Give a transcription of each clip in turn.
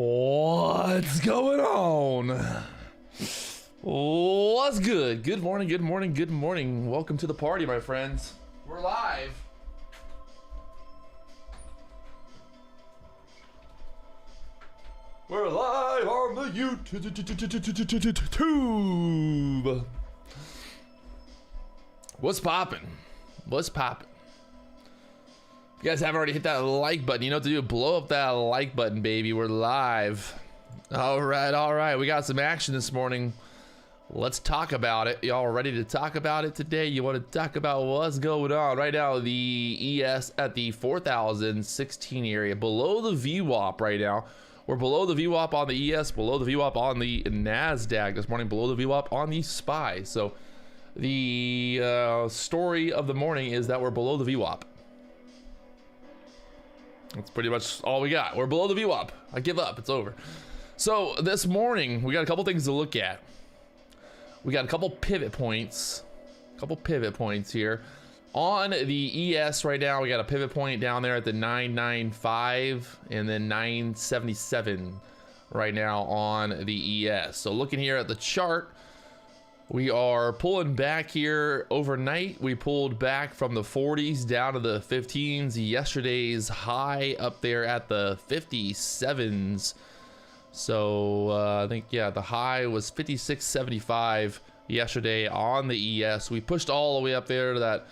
What's going on? What's good? Good morning, good morning, good morning. Welcome to the party, my friends. We're live. We're live on the YouTube. What's poppin'? What's poppin'? If you guys haven't already hit that like button, you know what to do. Blow up that like button, baby. We're live. All right. We got some action this morning. Let's talk about it. Y'all ready to talk about it today? You want to talk about what's going on right now? The ES at the 4,016 area, below the VWAP right now. We're below the VWAP on the ES, below the VWAP on the NASDAQ this morning, below the VWAP on the SPY. So the story of the morning is that we're below the VWAP. That's pretty much all we got. We're below the VWAP. I give up. It's over. So this morning, we got a couple things to look at. We got a couple pivot points. Here. On the ES right now, we got a pivot point down there at the 995 and then 977 right now on the ES. So looking here at the chart, we are pulling back here overnight. We pulled back from the 40s down to the 15s. Yesterday's high up there at the 57s. So I think, yeah, the high was 56.75 yesterday on the ES. We pushed all the way up there to that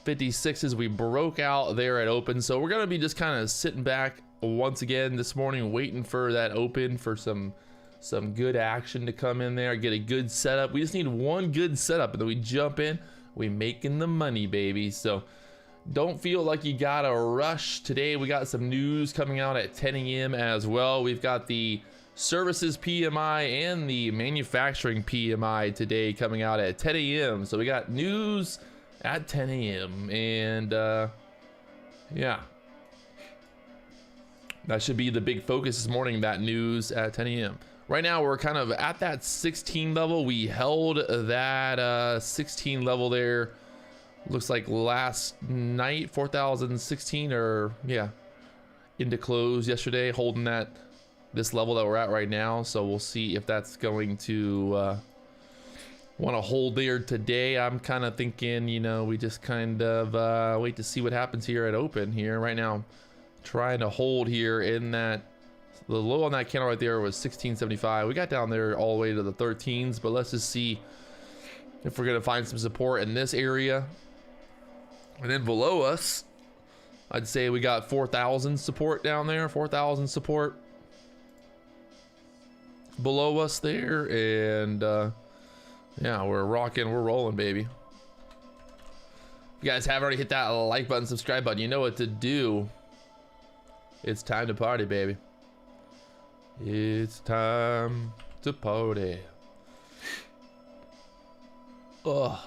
56s. We broke out there at open. So we're going to be just kind of sitting back once again this morning, waiting for that open for some good action to come in there, get a good setup. We just need one good setup and then we jump in, we making the money, baby. So don't feel like you gotta rush. Today we got some news coming out at 10 a.m. as well. We've got the services PMI and the manufacturing PMI today coming out at 10 a.m. So we got news at 10 a.m. and yeah, that should be the big focus this morning, that news at 10 a.m. Right now, we're kind of at that 16 level. We held that 16 level there. Looks like last night, 4,016, or yeah, into close yesterday, holding this level that we're at right now. So we'll see if that's going to want to hold there today. I'm kind of thinking, you know, we just kind of wait to see what happens here at open here right now. Trying to hold here in that. The low on that candle right there was 16.75. We got down there all the way to the 13s, but let's just see if we're gonna find some support in this area. And then below us, I'd say we got 4,000 support down there, 4,000 support below us there, and yeah, we're rocking, we're rolling, baby. If you guys haven't already hit that like button, subscribe button, you know what to do. It's time to party, baby. It's time to party. Ugh.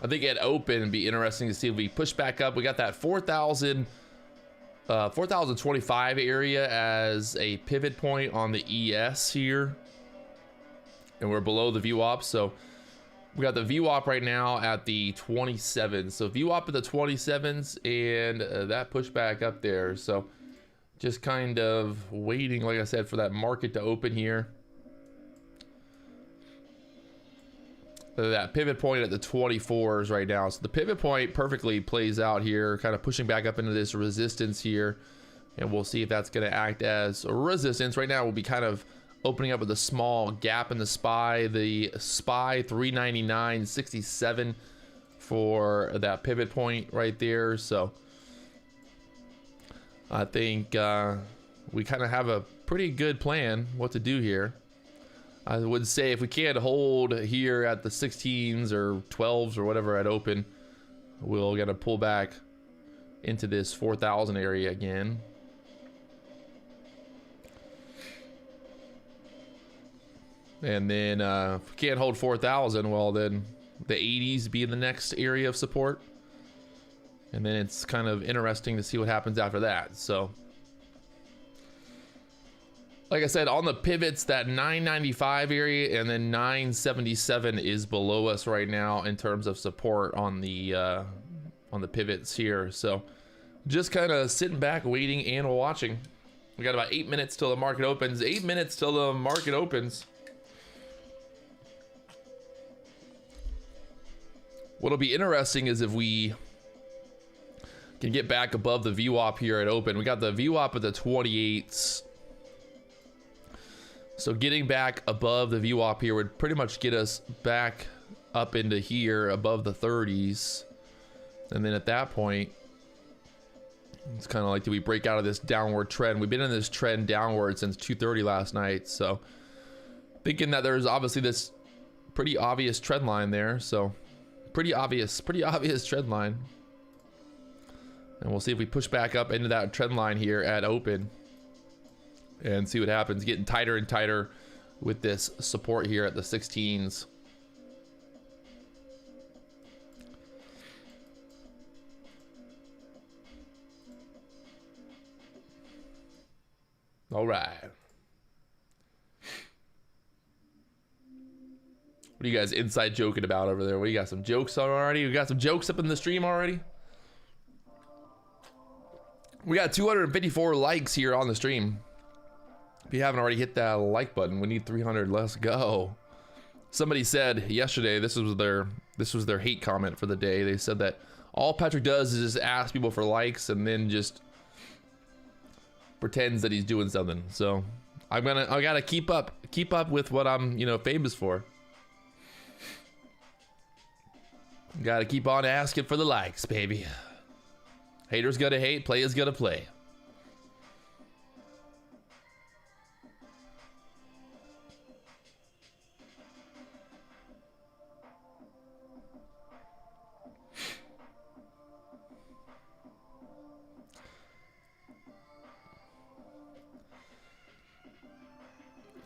I think at open it'd be interesting to see if we push back up. We got that 4,025 area as a pivot point on the ES here, and we're below the VWAP. So we got the VWAP right now at the 27. So VWAP at the 27s, and that pushback up there. So just kind of waiting, like I said, for that market to open here. That pivot point at the 24s right now. So the pivot point perfectly plays out here, kind of pushing back up into this resistance here, and we'll see if that's going to act as a resistance. Right now we'll be kind of opening up with a small gap in the SPY. The SPY 399.67 for that pivot point right there. So I think we kind of have a pretty good plan what to do here. I would say if we can't hold here at the 16s or 12s or whatever at open, we'll get a pull back into this 4,000 area again. And then if we can't hold 4,000, well, then the 80s be the next area of support. And then it's kind of interesting to see what happens after that. So, like I said, on the pivots, that 995 area and then 977 is below us right now in terms of support on the pivots here. So, just kind of sitting back, waiting and watching. We got about 8 minutes till the market opens. 8 minutes till the market opens. What'll be interesting is if we can get back above the VWAP here at open. We got the VWAP at the 28s. So getting back above the VWAP here would pretty much get us back up into here above the 30s. And then at that point, it's kind of like, do we break out of this downward trend? We've been in this trend downward since 2:30 last night. So thinking that there's obviously this pretty obvious trend line there. So pretty obvious trend line. And we'll see if we push back up into that trend line here at open and see what happens. Getting tighter and tighter with this support here at the 16s. All right. What are you guys inside joking about over there? What, you got some jokes already? We got some jokes up in the stream already? We got 254 likes here on the stream. If you haven't already hit that like button, we need 300. Let's go. Somebody said yesterday, this was their hate comment for the day. They said that all Patrick does is just ask people for likes and then just pretends that he's doing something. So I gotta keep up with what I'm, famous for. Gotta keep on asking for the likes, baby. Haters gonna hate, players gonna play.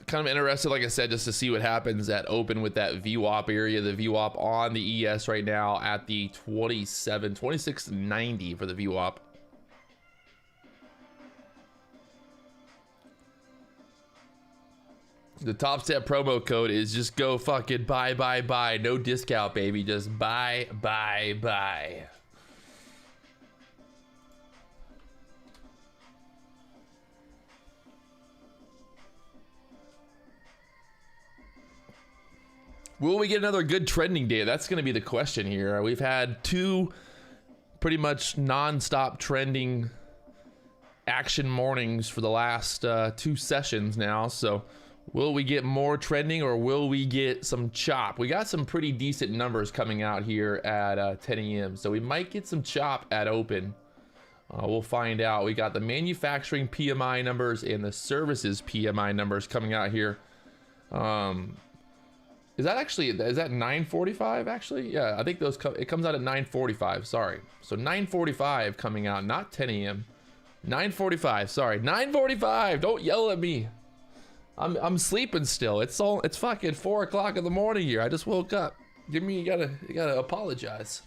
Kind of interested, like I said, just to see what happens at open with that VWAP area. The VWAP on the ES right now at the 2690 for the VWAP. The Top Step promo code is just go fucking buy, no discount, baby. Just buy. Will we get another good trending day? That's going to be the question here. We've had two pretty much non-stop trending action mornings for the last two sessions now. So will we get more trending or will we get some chop? We got some pretty decent numbers coming out here at 10 a.m. So we might get some chop at open. We'll find out. We got the manufacturing PMI numbers and the services PMI numbers coming out here. Is that 9:45 actually? Yeah, I think it comes out at 9:45. Sorry. So 9:45 coming out, not 10 a.m. 9:45. Sorry, 9:45. Don't yell at me. I'm sleeping still. It's fucking 4 o'clock in the morning here. I just woke up. You gotta apologize.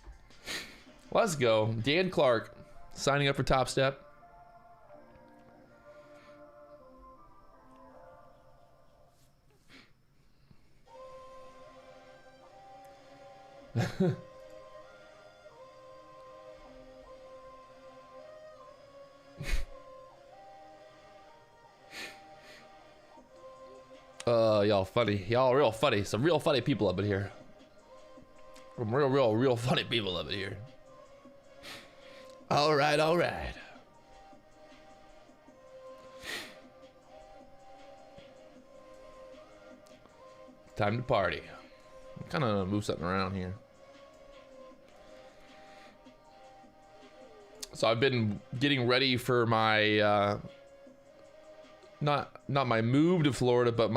Let's go. Dan Clark signing up for Top Step. Y'all funny. Y'all real funny. Some real funny people up in here. Some real funny people up in here. All right. Time to party. Kind of move something around here. So I've been getting ready for my not my move to Florida, but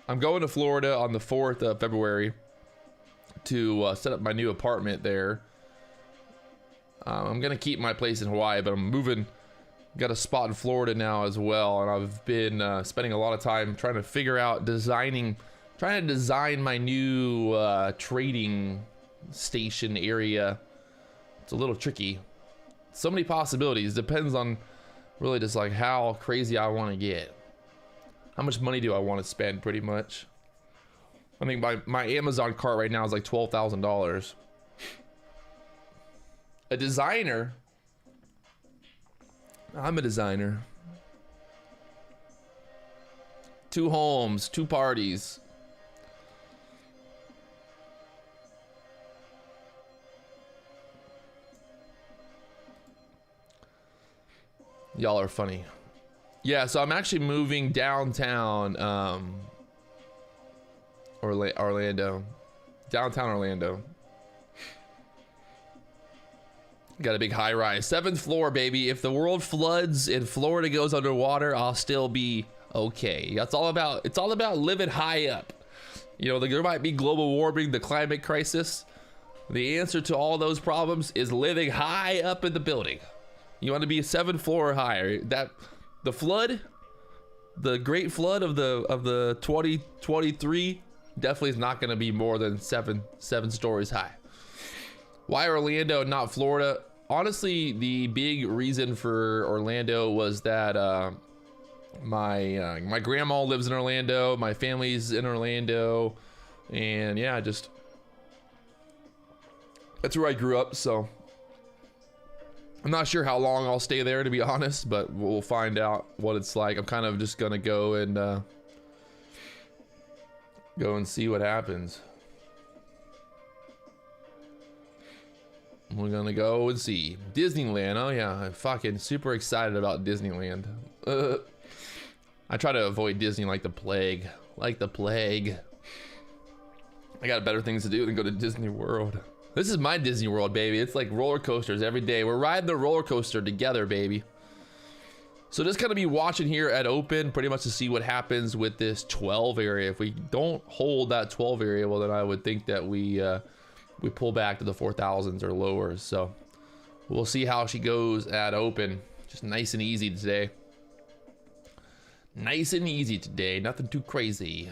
I'm going to Florida on the 4th of February to set up my new apartment there. I'm gonna keep my place in Hawaii, but I'm moving. Got a spot in Florida now as well, and I've been spending a lot of time trying to figure out designing Trying to design my new trading station area. It's a little tricky. So many possibilities. Depends on really just like how crazy I want to get. How much money do I want to spend, pretty much. I think my Amazon cart right now is like $12,000. A designer. I'm a designer. 2 homes, 2 parties. Y'all are funny. Yeah, so I'm actually moving downtown Orlando. Downtown Orlando. Got a big high rise. 7th floor, baby. If the world floods and Florida goes underwater, I'll still be okay. That's all about, it's all about living high up. You know, there might be global warming, the climate crisis. The answer to all those problems is living high up in the building. You want to be a 7th floor or higher. That the flood, the great flood of the 2023 definitely is not going to be more than seven stories high. Why Orlando and not Florida? Honestly, the big reason for Orlando was that my grandma lives in Orlando, my family's in Orlando, and yeah, just that's where I grew up. So I'm not sure how long I'll stay there, to be honest, but we'll find out what it's like. I'm kind of just gonna go and see what happens. We're gonna go and see Disneyland. Oh yeah, I'm fucking super excited about Disneyland. I try to avoid Disney like the plague. Like the plague. I got better things to do than go to Disney World. This is my Disney World, baby. It's like roller coasters every day. We're riding the roller coaster together, baby. So just gonna be watching here at open pretty much to see what happens with this 12 area. If we don't hold that 12 area, well then I would think that we pull back to the 4,000s or lower. So we'll see how she goes at open. Just nice and easy today. Nice and easy today. Nothing too crazy.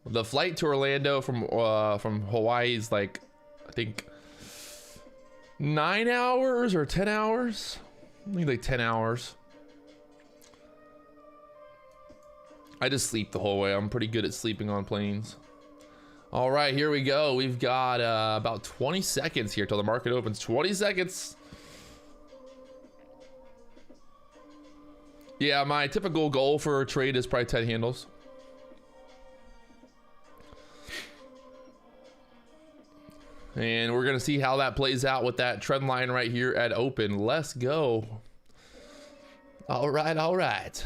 The flight to Orlando from Hawaii is like, I think 9 hours or 10 hours. I think like 10 hours. I just sleep the whole way. I'm pretty good at sleeping on planes. All right, here we go. We've got about 20 seconds here till the market opens. 20 seconds. Yeah, my typical goal for a trade is probably 10 handles. And we're gonna see how that plays out with that trend line right here at open. Let's go. All right, all right.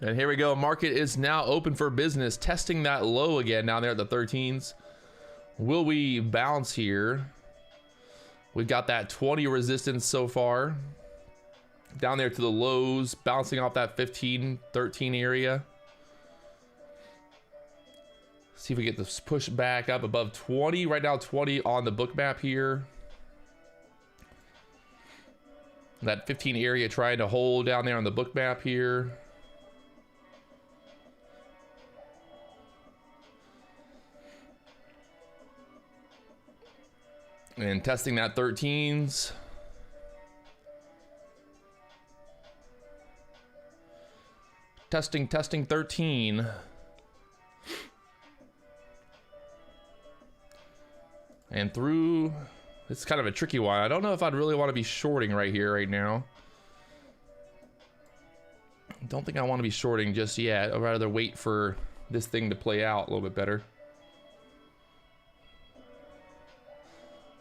And here we go. Market is now open for business, testing that low again down there at the 13s. Will we bounce here? We've got that 20 resistance so far. Down there to the lows, bouncing off that 15, 13 area. See if we get this push back up above 20. Right now, 20 on the book map here. That 15 area trying to hold down there on the book map here. And testing that 13s. Testing 13. And through, it's kind of a tricky one. I don't know if I'd really want to be shorting right here, right now. Don't think I want to be shorting just yet. I'd rather wait for this thing to play out a little bit better.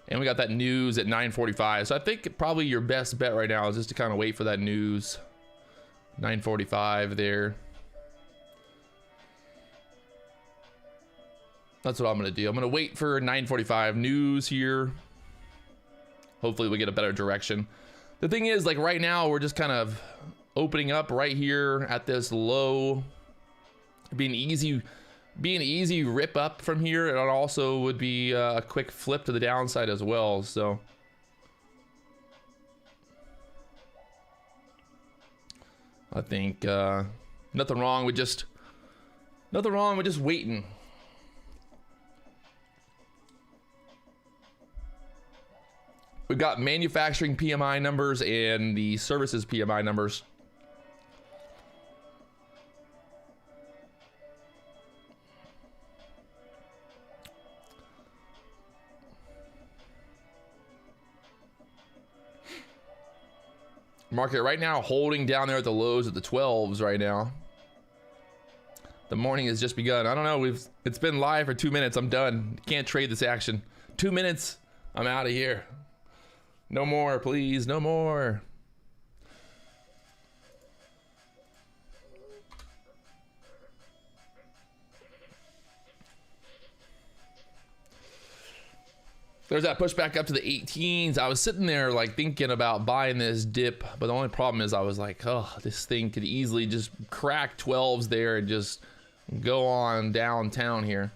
And we got that news at 9:45. So I think probably your best bet right now is just to kind of wait for that news. 9:45 there. That's what I'm gonna do. I'm gonna wait for 9:45 news here. Hopefully we get a better direction. The thing is, like right now, we're just kind of opening up right here at this low. It'd be an easy be an easy rip up from here. It also would be a quick flip to the downside as well. So I think nothing wrong with just waiting. We've got manufacturing PMI numbers and the services PMI numbers. Market right now holding down there at the lows at the 12s right now. The morning has just begun. I don't know, it's been live for 2 minutes. I'm done. Can't trade this action. 2 minutes, I'm out of here. No more, please, no more. There's that pushback up to the 18s. I was sitting there like thinking about buying this dip, but the only problem is I was like, oh, this thing could easily just crack 12s there and just go on downtown here.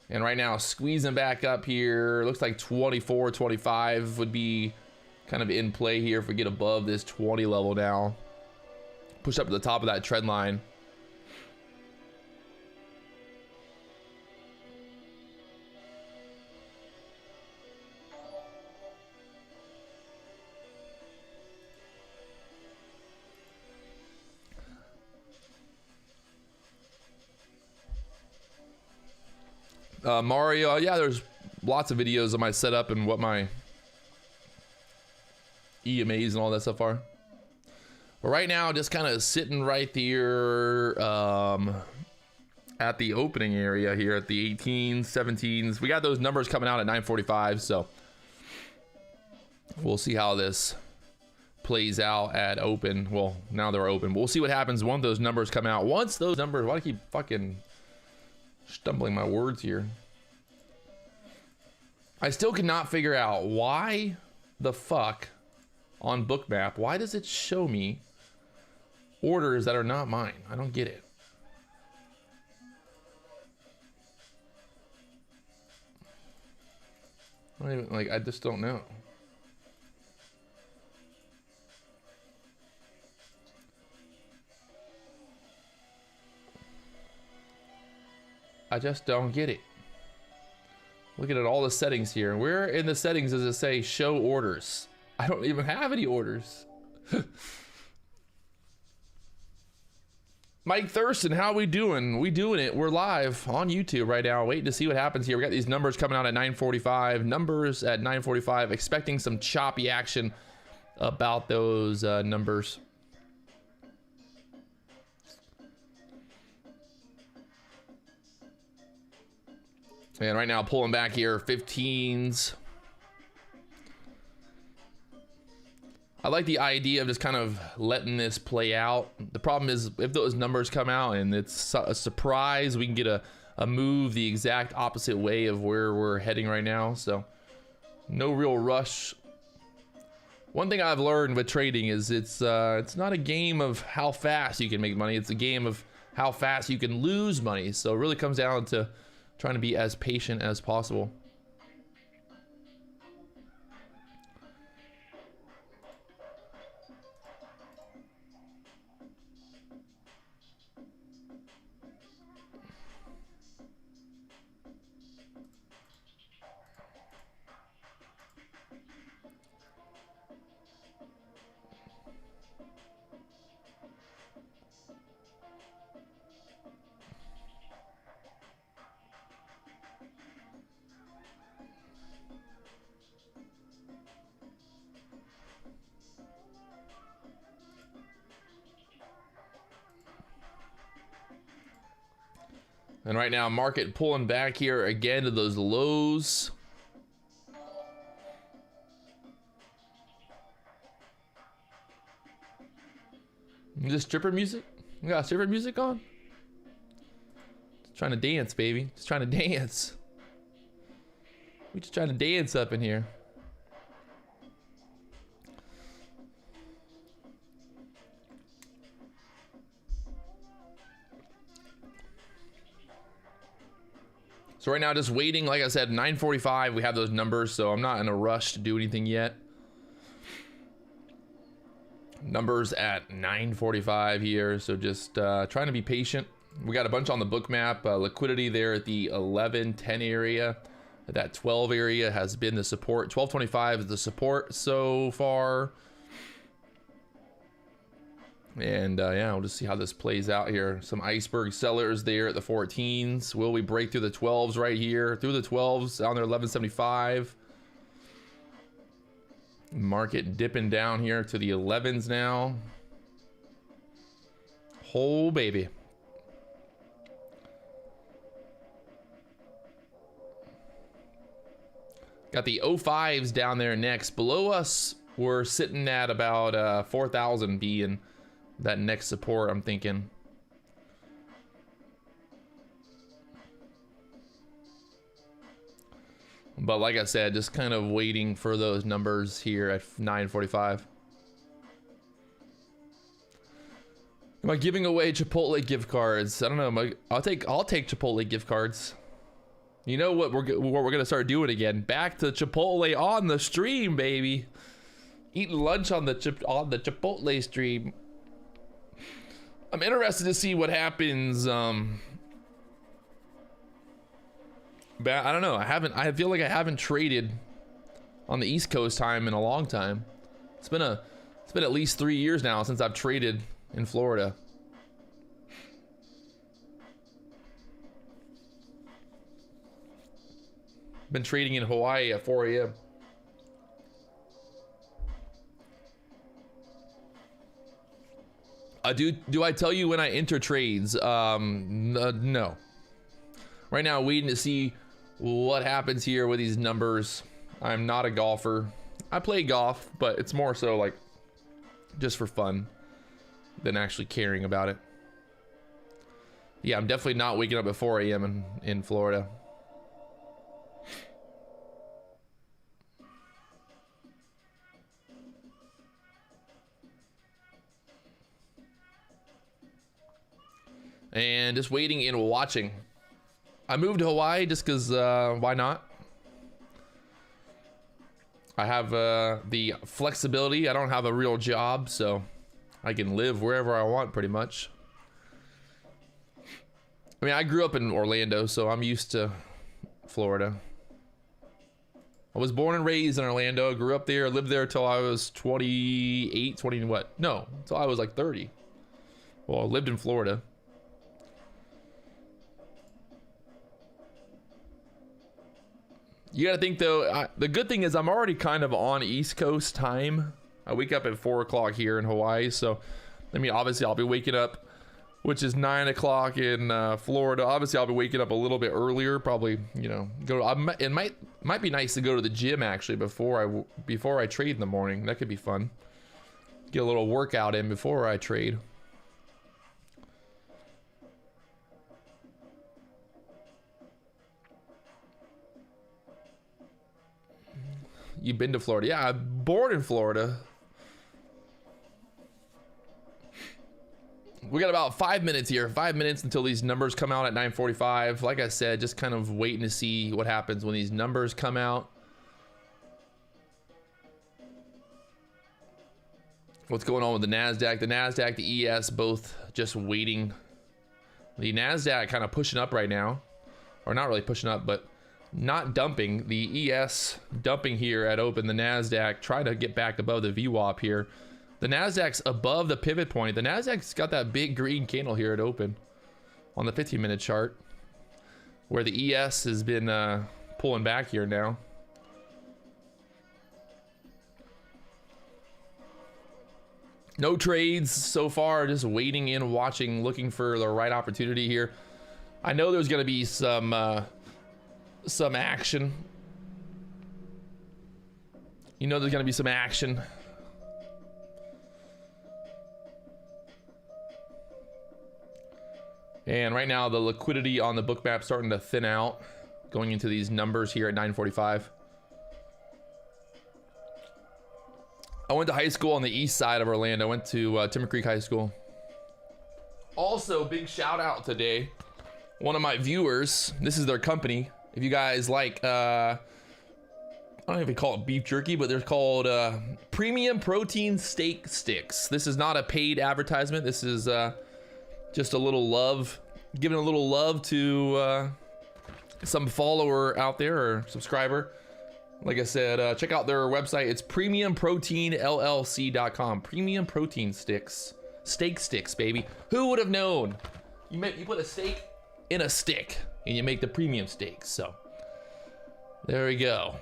And right now, squeezing back up here, looks like 24, 25 would be kind of in play here if we get above this 20 level now. Push up to the top of that trend line. Mario, yeah, there's lots of videos of my setup and what my EMAs and all that stuff are. But right now, just kind of sitting right there at the opening area here at the 18s, 17s. We got those numbers coming out at 9:45, so we'll see how this plays out at open. Well, now they're open. We'll see what happens once those numbers come out. Once those numbers, why do I keep fucking stumbling my words here? I still cannot figure out why the fuck on Bookmap, why does it show me orders that are not mine? I don't get it. I don't even, like, I just don't know. I just don't get it. Looking at all the settings here. Where in the settings does it say show orders? I don't even have any orders. Mike Thurston, how we doing? We doing it. We're live on YouTube right now, waiting to see what happens here. We got these numbers coming out at 9:45. Numbers at 9:45. Expecting some choppy action about those numbers. And right now, pulling back here, 15s. I like the idea of just kind of letting this play out. The problem is if those numbers come out and it's a surprise, we can get a move the exact opposite way of where we're heading right now. So no real rush. One thing I've learned with trading is it's not a game of how fast you can make money. It's a game of how fast you can lose money. So it really comes down to trying to be as patient as possible. And right now, market pulling back here again to those lows. Is this stripper music? We got stripper music on? Just trying to dance, baby. Just trying to dance. We just trying to dance up in here. So right now, just waiting. Like I said, 9:45, we have those numbers, so I'm not in a rush to do anything yet. Numbers at 9:45 here, so just trying to be patient. We got a bunch on the book map. Liquidity there at the 11:10 area. That 12 area has been the support. 12:25 is the support so far. And yeah, we'll just see how this plays out here. Some iceberg sellers there at the 14s. Will we break through the 12s right here? Through the 12s down there, 11.75. Market dipping down here to the 11s now. Oh, baby. Got the 05s down there next. Below us, we're sitting at about 4,000 being that next support, I'm thinking. But like I said, just kind of waiting for those numbers here at 9:45. Am I giving away Chipotle gift cards? I don't know. I'll take Chipotle gift cards. You know what we're gonna start doing again? Back to Chipotle on the stream, baby. Eating lunch on the Chipotle stream. I'm interested to see what happens. But I don't know. I feel like I haven't traded on the East Coast time in a long time. It's been at least 3 years now since I've traded in Florida. Been trading in Hawaii at 4 a.m. Do I tell you when I enter trades? No. Right now, waiting to see what happens here with these numbers. I'm not a golfer. I play golf, but it's more so like just for fun than actually caring about it. Yeah, I'm definitely not waking up at 4 a.m. in Florida. And just waiting and watching. I moved to Hawaii just because why not? I have the flexibility. I don't have a real job, so I can live wherever I want pretty much. I mean, I grew up in Orlando, so I'm used to Florida. I was born and raised in Orlando. Grew up there, lived there till I was 28, 20 what? No, until I was like 30. Well, I lived in Florida. You gotta think though, the good thing is I'm already kind of on East Coast time. I wake up at 4 o'clock here in Hawaii, so I mean, obviously I'll be waking up, which is 9 o'clock in Florida. Obviously I'll be waking up a little bit earlier, probably, you know, it might be nice to go to the gym actually before I trade in the morning. That could be fun. Get a little workout in before I trade. You've been to Florida? Yeah, I'm born in Florida. We got about 5 minutes here. 5 minutes until these numbers come out at 9:45. Like I said, just kind of waiting to see what happens when these numbers come out. What's going on with the NASDAQ? The NASDAQ, the ES, both just waiting. The NASDAQ kind of pushing up right now. Or not really pushing up, but not dumping. The ES dumping here at open. The NASDAQ trying to get back above the VWAP here. The NASDAQ's above the pivot point. The NASDAQ's got that big green candle here at open on the 15-minute chart, where the ES has been pulling back here now. No trades so far, just waiting in, watching, looking for the right opportunity here. I know there's going to be some action. You know there's going to be some action. And right now the liquidity on the book map starting to thin out, going into these numbers here at 9:45. I went to high school on the east side of Orlando. I went to Timber Creek High School. Also, big shout out today one of my viewers. This is their company. If you guys like, I don't know if we call it beef jerky, but they're called premium protein steak sticks. This is not a paid advertisement. This is just a little love, giving a little love to some follower out there or subscriber. Like I said, check out their website. It's premiumproteinllc.com. Premium protein sticks, steak sticks, baby. Who would have known? You put a steak in a stick and you make the premium steaks. So there we go.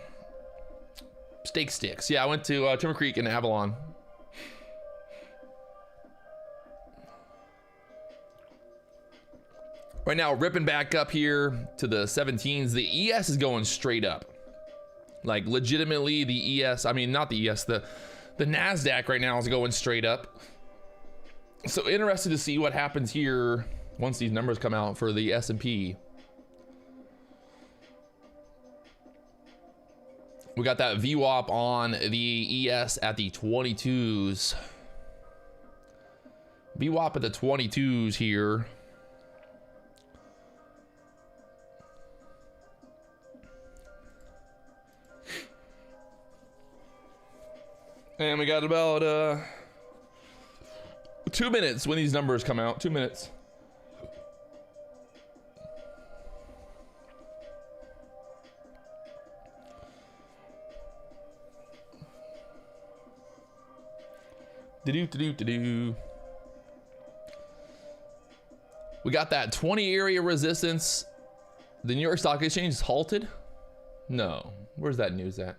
Steak sticks. Yeah, I went to Timber Creek in Avalon. Right now, ripping back up here to the 17s. The ES is going straight up. Like legitimately the ES, I mean, not the ES, the NASDAQ right now is going straight up. So interested to see what happens here once these numbers come out for the S&P. We got that VWAP on the ES at the 22s. VWAP at the 22s here. And we got about 2 minutes when these numbers come out. 2 minutes. We got that 20 area resistance. The New York Stock Exchange is halted. No, where's that news at?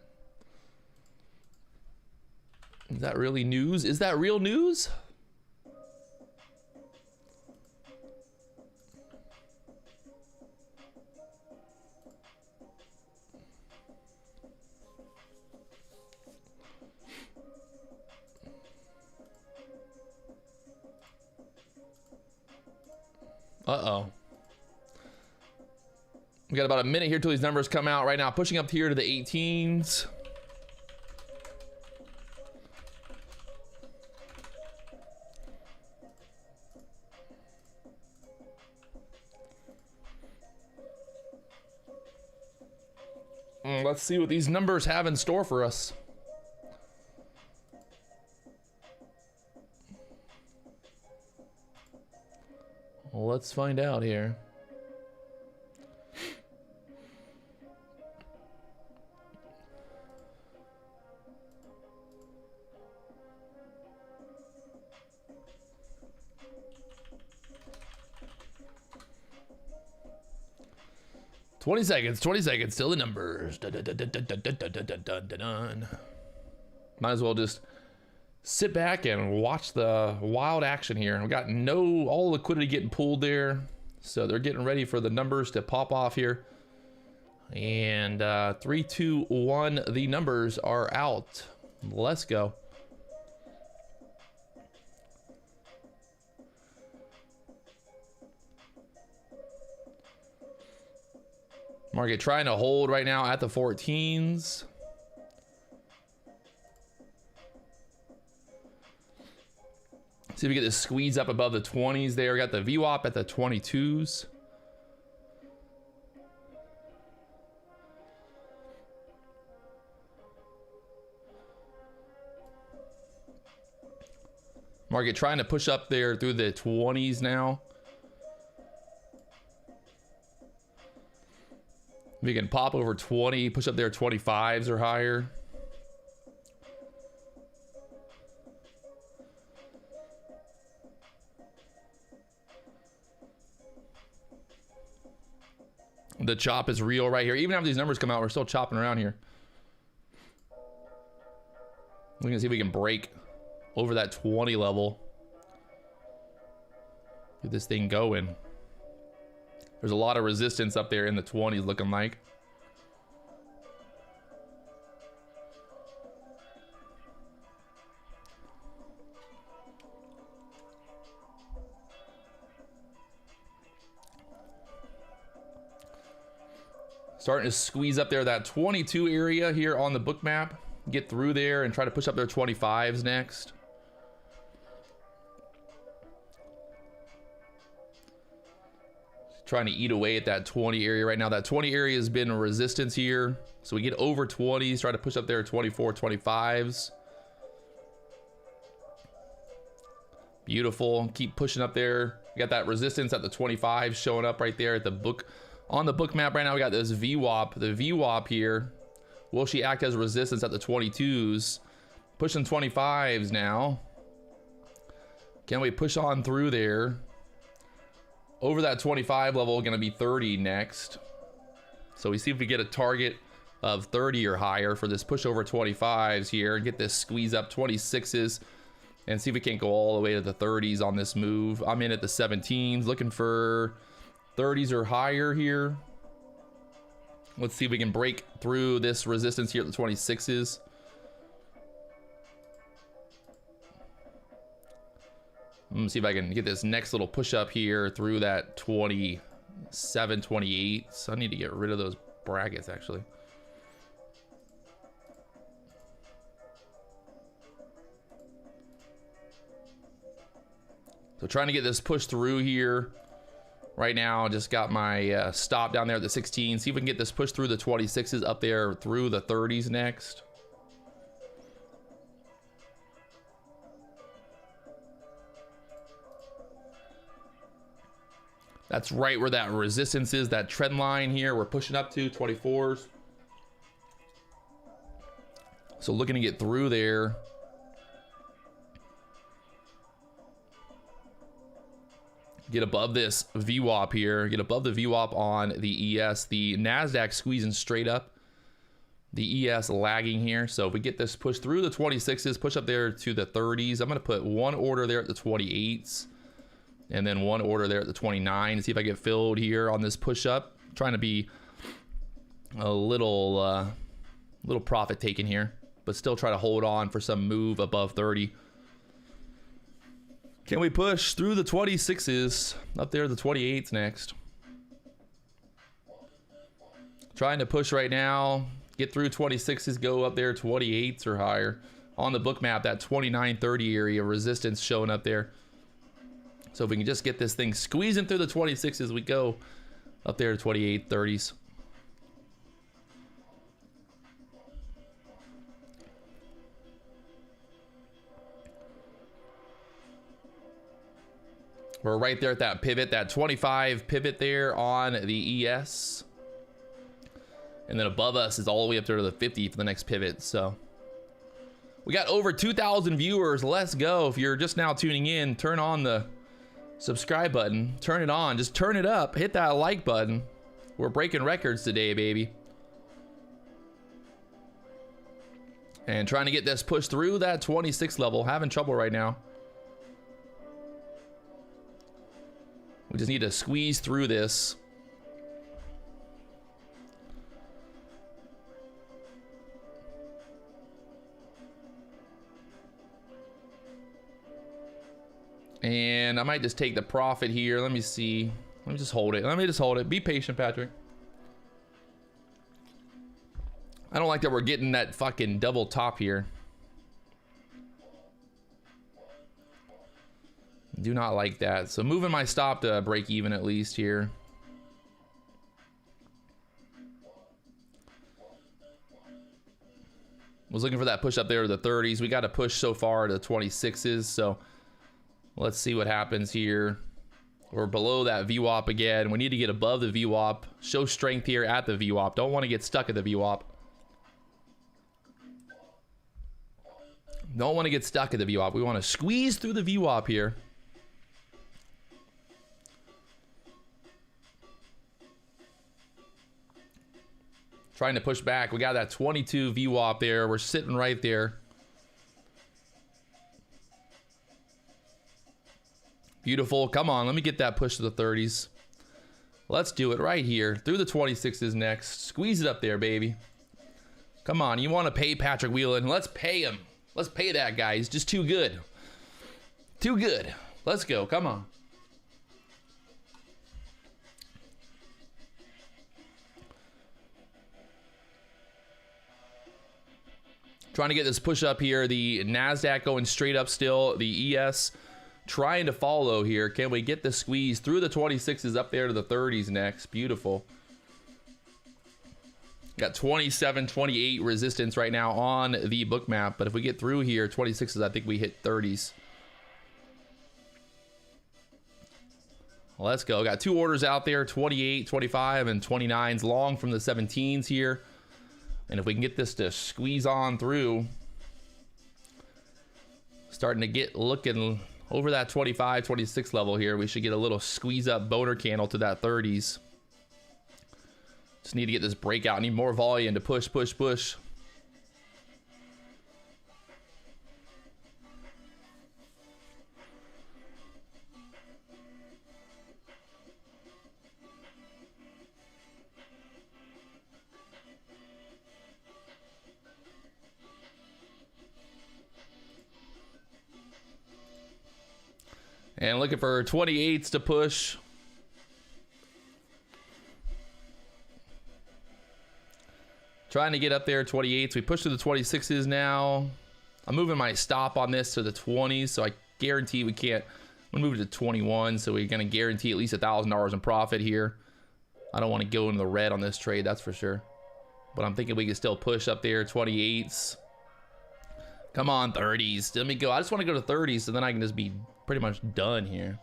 Is that really news? Is that real news? Uh-oh. We got about a minute here till these numbers come out right now. Pushing up here to the 18s. Let's see what these numbers have in store for us. Well, let's find out here. Twenty seconds, still the numbers. Might as well just sit back and watch the wild action here. We got all liquidity getting pulled there. So they're getting ready for the numbers to pop off here. And 3, 2, 1, the numbers are out. Let's go. Market trying to hold right now at the 14s. See if we get this squeeze up above the 20s there. We got the VWAP at the 22s. Market trying to push up there through the 20s now. We can pop over 20, push up there 25s or higher. The chop is real right here. Even after these numbers come out, we're still chopping around here. We're gonna see if we can break over that 20 level. Get this thing going. There's a lot of resistance up there in the 20s looking like. Starting to squeeze up there, that 22 area here on the book map. Get through there and try to push up their 25s next. trying to eat away at that 20 area right now. That 20 area has been a resistance here. So we get over 20s, try to push up there 24, 25s. Beautiful. Keep pushing up there. We got that resistance at the 25 showing up right there at the book. On the book map right now, we got this VWAP. The VWAP here. Will she act as resistance at the 22s? Pushing 25s now. Can we push on through there? Over that 25 level, going to be 30 next. So we see if we get a target of 30 or higher for this push over 25s here. Get this squeeze up 26s. And see if we can't go all the way to the 30s on this move. I'm in at the 17s, looking for 30s or higher here. Let's see if we can break through this resistance here at the 26s. Let me see if I can get this next little push up here through that 27, 28. So I need to get rid of those brackets actually. So trying to get this push through here. Right now, just got my stop down there at the 16. See if we can get this push through the 26s up there through the 30s next. That's right where that resistance is, that trend line here. We're pushing up to 24s. So looking to get through there. Get above this VWAP here. Get above the VWAP on the ES. The NASDAQ squeezing straight up. The ES lagging here. So if we get this push through the 26s, push up there to the 30s. I'm going to put one order there at the 28s. And then one order there at the 29. See if I get filled here on this push up. Trying to be a little profit taken here. But still try to hold on for some move above 30. Can we push through the 26s? Up there, the 28s next. Trying to push right now. Get through 26s, go up there 28s or higher. On the book map, that 29-30 area resistance showing up there. So if we can just get this thing squeezing through the 26s, we go up there to 28, 30s. We're right there at that pivot, that 25 pivot there on the ES. And then above us is all the way up there to the 50 for the next pivot. So we got over 2,000 viewers. Let's go. If you're just now tuning in, turn on the subscribe button. Turn it on. Just turn it up. Hit that like button. We're breaking records today, baby. And trying to get this push through that 26 level. Having trouble right now. We just need to squeeze through this. And I might just take the profit here. Let me see. Let me just hold it. Let me just hold it. Be patient, Patrick. I don't like that we're getting that fucking double top here. Do not like that. So moving my stop to break even at least here. Was looking for that push up there to the 30s. We got a push so far to the 26s. So let's see what happens here. We're below that VWAP again. We need to get above the VWAP. Show strength here at the VWAP. Don't want to get stuck at the VWAP. Don't want to get stuck at the VWAP. We want to squeeze through the VWAP here. Trying to push back. We got that 22 VWAP there. We're sitting right there. Beautiful. Come on, let me get that push to the 30s. Let's do it right here. Through the 26s next. Squeeze it up there, baby. Come on, you want to pay Patrick Wieland. Let's pay him. Let's pay that guy. He's just too good. Too good. Let's go. Come on. Trying to get this push up here. The NASDAQ going straight up still. The ES trying to follow here. Can we get the squeeze through the 26s up there to the 30s next? Beautiful. Got 27, 28 resistance right now on the book map, but if we get through here, 26s, I think we hit 30s. Let's go. Got 2 orders out there, 28, 25, and 29s long from the 17s here. And if we can get this to squeeze on through, starting to get looking over that 25, 26 level here, we should get a little squeeze up boner candle to that 30s. Just need to get this breakout. Need more volume to push, push, push. And looking for 28s to push. Trying to get up there, 28s. We push to the 26s now. I'm moving my stop on this to the 20s, so I guarantee we can't. I'm gonna move it to 21, so we're gonna guarantee at least $1,000 in profit here. I don't want to go into the red on this trade, that's for sure. But I'm thinking we can still push up there, 28s. Come on, 30s. Let me go. I just want to go to 30s, so then I can just be pretty much done here.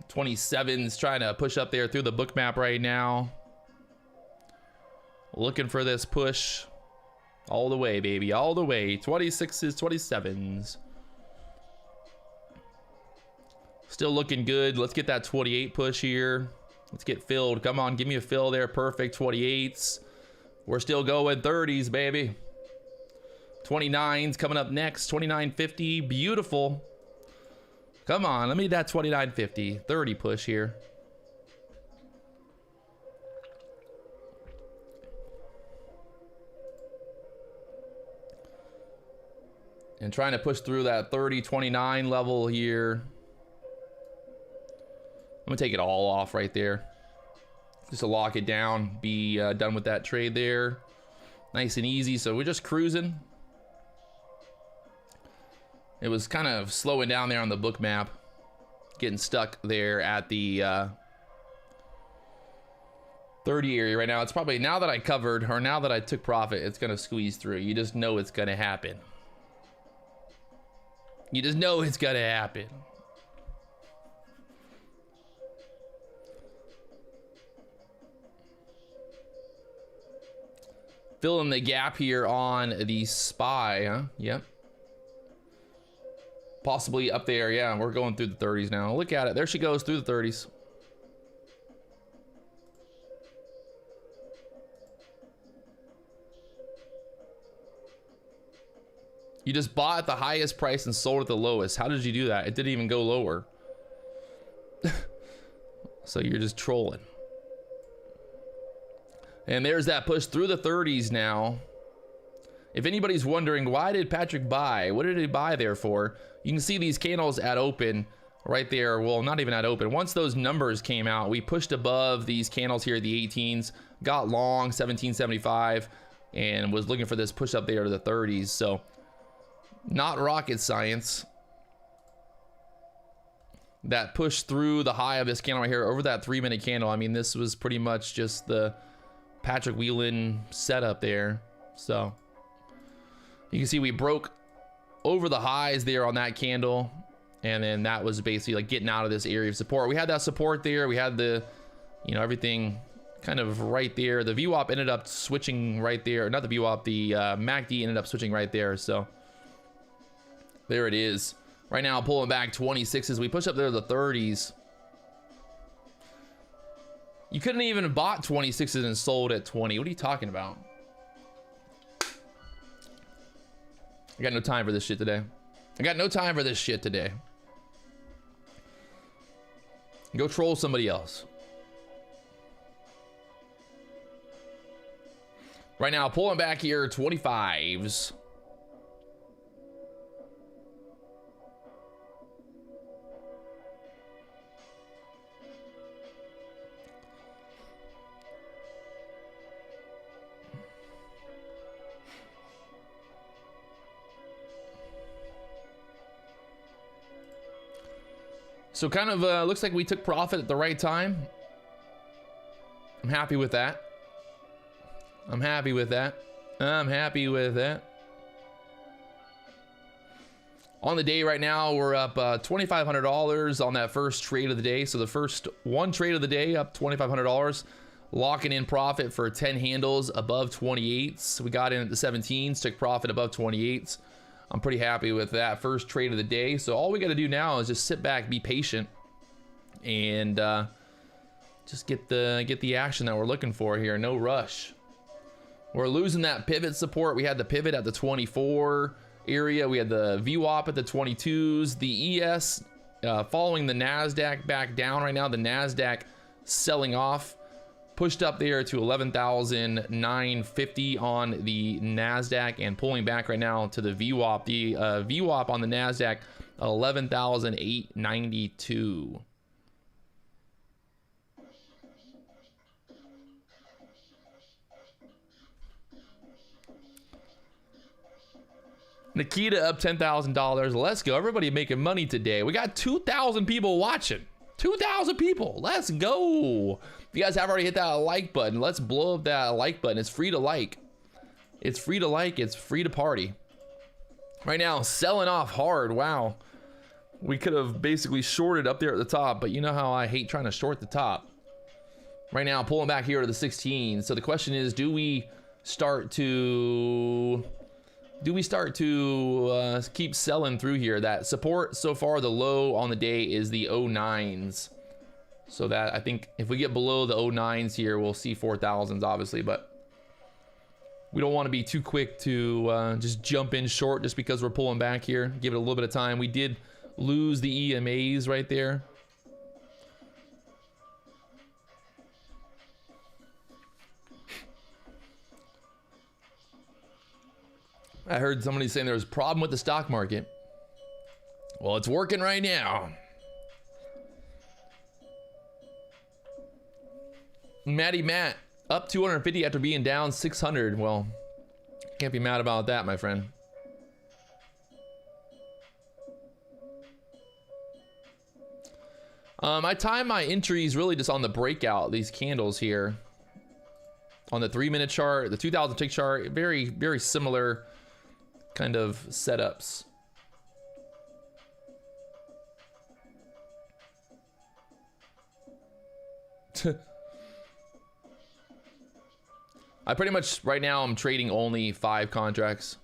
$27's trying to push up there through the book map right now. Looking for this push all the way, baby, all the way. 26's, 27's. Still looking good. Let's get that 28 push here. Let's get filled. Come on, give me a fill there. Perfect. 28s. We're still going 30s, baby. 29s coming up next. 29.50. Beautiful. Come on, let me get that 29.50. 30 push here. And trying to push through that 30.29 level here. I'm gonna take it all off right there, just to lock it down, be done with that trade there. Nice and easy. So we're just cruising. It was kind of slowing down there on the book map, getting stuck there at the 30 area right now. It's probably, now that I covered, or now that I took profit, it's gonna squeeze through. You just know it's gonna happen. You just know it's gonna happen. Filling the gap here on the SPY, huh? Yep. Possibly up there, yeah. We're going through the 30s now. Look at it. There she goes through the 30s. You just bought at the highest price and sold at the lowest. How did you do that? It didn't even go lower. So you're just trolling. And there's that push through the 30s now. If anybody's wondering, why did Patrick buy? What did he buy there for? You can see these candles at open right there. Well, not even at open. Once those numbers came out, we pushed above these candles here, the 18s, got long, 1775, and was looking for this push up there to the 30s. So not rocket science. That push through the high of this candle right here over that 3-minute candle. I mean, this was pretty much just the Patrick Wieland setup there. So you can see we broke over the highs there on that candle, and then that was basically like getting out of this area of support. We had that support there. We had the, you know, everything kind of right there. The VWAP ended up switching right there. Not the VWAP, the MACD ended up switching right there. So there it is. Right now, pulling back 26s. We push up there to the 30s. You couldn't even have bought 26s and sold at 20. What are you talking about? I got no time for this shit today. I got no time for this shit today. Go troll somebody else. Right now, pulling back here, 25s. So kind of looks like we took profit at the right time. I'm happy with that. I'm happy with that. I'm happy with that. On the day right now, we're up $2,500 on that first trade of the day. So the first one trade of the day, up $2,500. Locking in profit for 10 handles above 28s. We got in at the 17s, took profit above 28s. I'm pretty happy with that first trade of the day. So all we got to do now is just sit back, be patient, and just get the action that we're looking for here. No rush. We're losing that pivot support. We had the pivot at the 24 area. We had the VWAP at the 22s. The ES following the NASDAQ back down right now. The NASDAQ selling off. Pushed up there to 11,950 on the NASDAQ and pulling back right now to the VWAP. The VWAP on the NASDAQ, 11,892. Nikita up $10,000. Let's go. Everybody making money today. We got 2,000 people watching. 2,000 people. Let's go. If you guys have already hit that like button, let's blow up that like button. It's free to like. It's free to like. It's free to party. Right now, selling off hard. Wow. We could have basically shorted up there at the top, but you know how I hate trying to short the top. Right now, pulling back here to the 16. So the question is, do we start to keep selling through here? That support so far, the low on the day is the 09s. So that, I think if we get below the 09s here, we'll see 4,000s obviously, but we don't want to be too quick to just jump in short just because we're pulling back here. Give it a little bit of time. We did lose the EMAs right there. I heard somebody saying there was a problem with the stock market. Well, it's working right now. Matty Matt up 250 after being down 600. Well, can't be mad about that, my friend. I time my entries really just on the breakout, these candles here. On the 3-minute chart, the 2,000 tick chart, very, very similar kind of setups. I pretty much right now I'm trading only 5 contracts.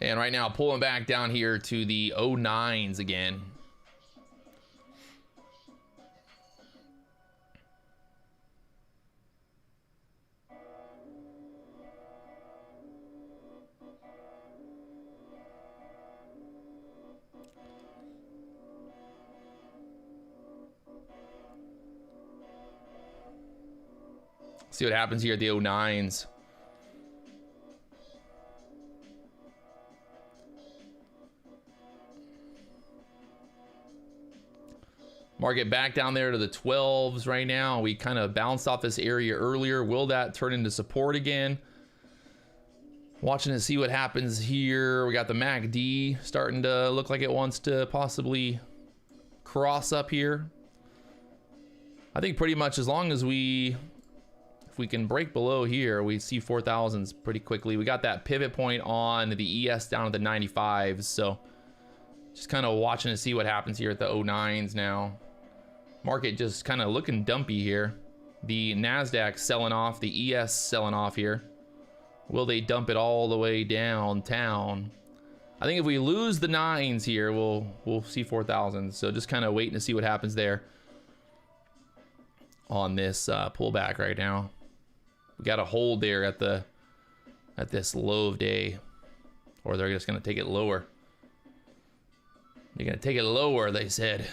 And right now pulling back down here to the 09s again. See what happens here at the 09s. Market back down there to the 12s right now. We kind of bounced off this area earlier. Will that turn into support again? Watching to see what happens here. We got the MACD starting to look like it wants to possibly cross up here. I think pretty much as long as if we can break below here, we see 4,000s pretty quickly. We got that pivot point on the ES down at the 95s. So just kind of watching to see what happens here at the 09s now. Market just kind of looking dumpy here. The NASDAQ selling off, the ES selling off here. Will they dump it all the way downtown? I think if we lose the 9s here, we'll see 4,000. So just kind of waiting to see what happens there on this pullback right now. We got a hold there at this low of day, or they're just gonna take it lower. They're gonna take it lower, they said.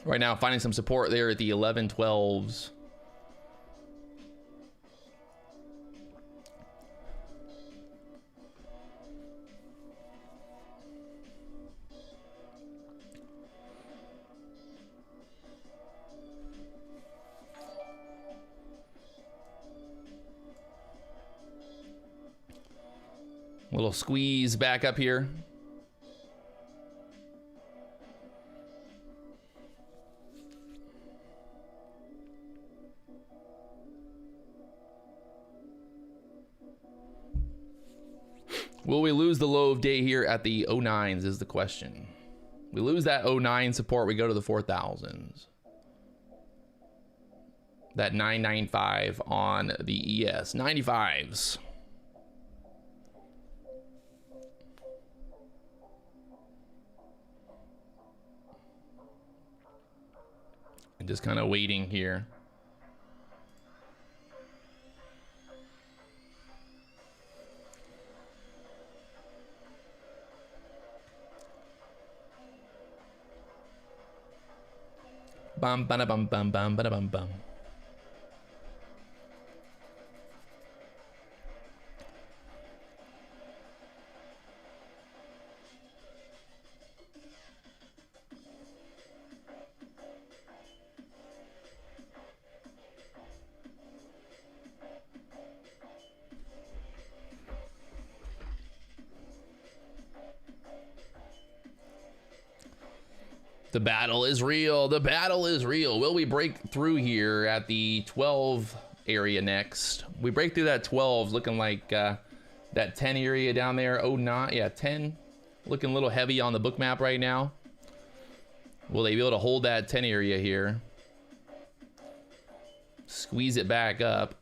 Right now, finding some support there at the 11-12s. Little squeeze back up here. Will we lose the low of day here at the 09s is the question. We lose that 09 support, we go to the 4000s. That 995 on the ES. 95s. And just kind of waiting here. Bum bada bum bum bum bada bum bum. The battle is real. The battle is real. Will we break through here at the 12 area next? We break through that 12s, looking like that 10 area down there. Oh, not yeah, 10. Looking a little heavy on the book map right now. Will they be able to hold that 10 area here? Squeeze it back up.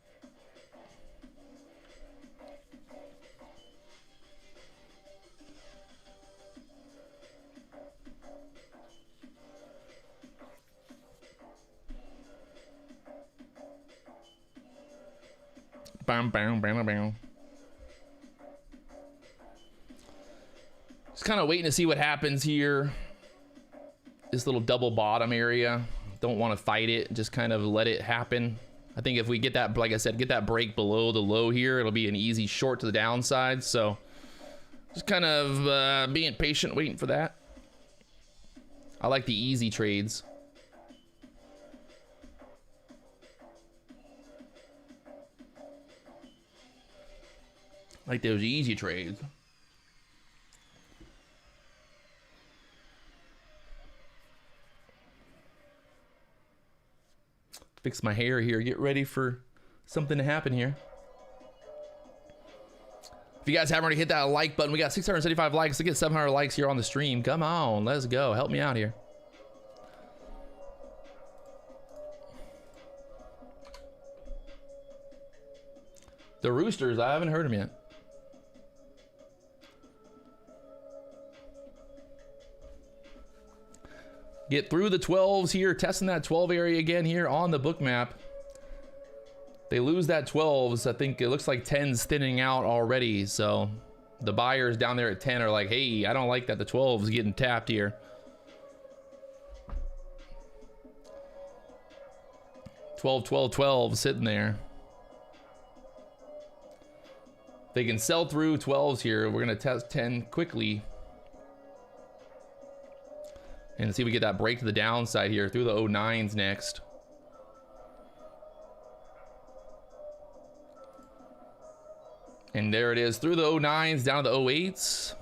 Bam, bam, bam, bam. Just kind of waiting to see what happens here. This little double bottom area. Don't want to fight it. Just kind of let it happen. I think if we get that, like I said, get that break below the low here, it'll be an easy short to the downside. So just kind of being patient, waiting for that. I like the easy trades. Like those easy trades. Fix my hair here. Get ready for something to happen here. If you guys haven't already hit that like button, we got 675 likes to get 700 likes here on the stream. Come on, let's go. Help me out here. The Roosters, I haven't heard them yet. Get through the 12s here, testing that 12 area again here on the book map. They lose that 12s. I think it looks like 10's thinning out already. So the buyers down there at 10 are like, hey, I don't like that the 12's getting tapped here. 12, 12, 12 sitting there. They can sell through 12s here. We're going to test 10 quickly. And see if we get that break to the downside here through the 09s next. And there it is through the 09s down to the 08s.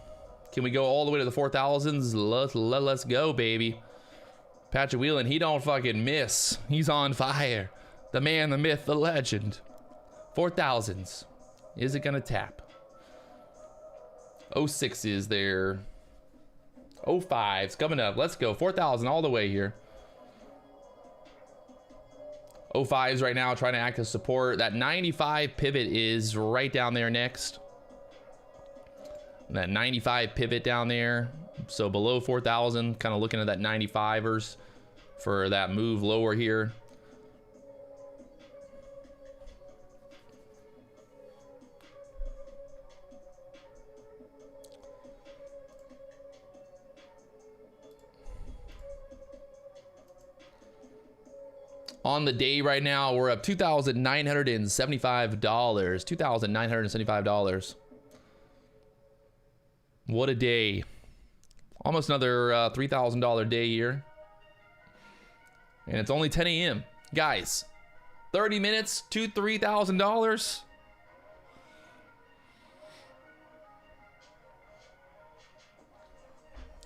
Can we go all the way to the 4000s? Let's go, baby. Patrick Wieland, he don't fucking miss. He's on fire. The man, the myth, the legend. 4000s. Is it gonna tap? 06 is there. 05's coming up. Let's go. 4,000 all the way here. 05's right now trying to act as support. That 95 pivot is right down there next. That 95 pivot down there. So below 4,000, kind of looking at that 95ers for that move lower here. On the day right now, we're up $2,975. $2,975. What a day. Almost another $3,000 day here. And it's only 10 a.m. Guys, 30 minutes to $3,000.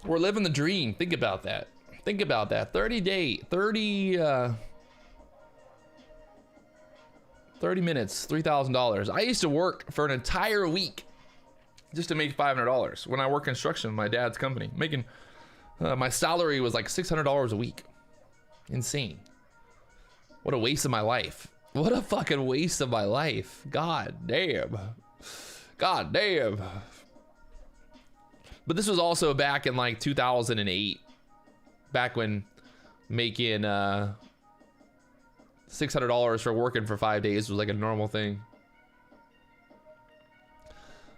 We're living the dream. Think about that. Think about that. 30 minutes, $3,000. I used to work for an entire week just to make $500 when I worked construction in my dad's company. Making my salary was like $600 a week. Insane. What a waste of my life. What a fucking waste of my life. God damn. God damn. But this was also back in like 2008. Back when making $600 for working for 5 days was like a normal thing.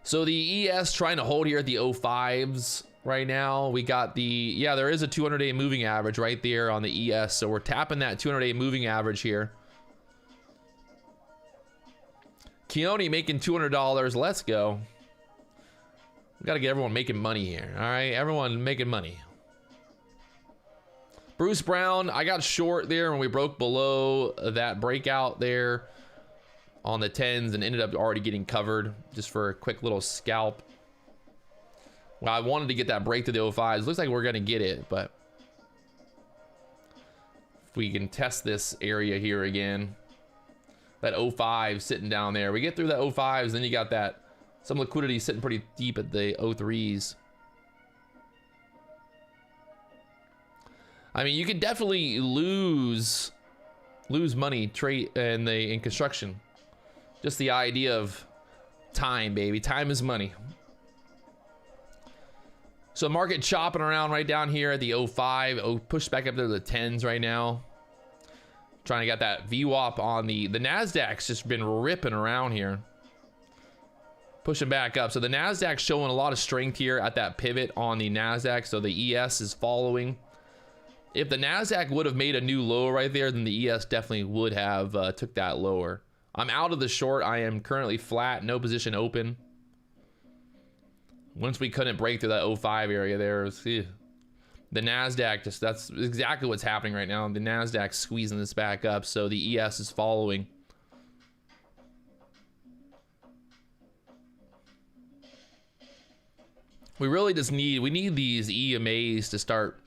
So the ES trying to hold here at the 05s right now. We got the, yeah, there is a 200-day moving average right there on the ES. So we're tapping that 200-day moving average here. Keone making $200. Let's go. We got to get everyone making money here. All right, everyone making money. Bruce Brown, I got short there when we broke below that breakout there on the 10s and ended up already getting covered just for a quick little scalp. Well, I wanted to get that break to the 05s. Looks like we're going to get it, but if we can test this area here again. That 05 sitting down there. We get through that 05s, then you got that some liquidity sitting pretty deep at the 03s. I mean, you could definitely lose money trade in construction. Just the idea of time, baby. Time is money. So market chopping around right down here at the 05. Oh, push back up there to the 10s right now. Trying to get that VWAP on the NASDAQ's just been ripping around here. Pushing back up. So the NASDAQ's showing a lot of strength here at that pivot on the NASDAQ. So the ES is following. If the NASDAQ would have made a new low right there, then the ES definitely would have took that lower. I'm out of the short. I am currently flat, no position open. Once we couldn't break through that 05 area there, the NASDAQ just, that's exactly what's happening right now. The NASDAQ squeezing this back up, so the ES is following. We really just need these EMAs to start.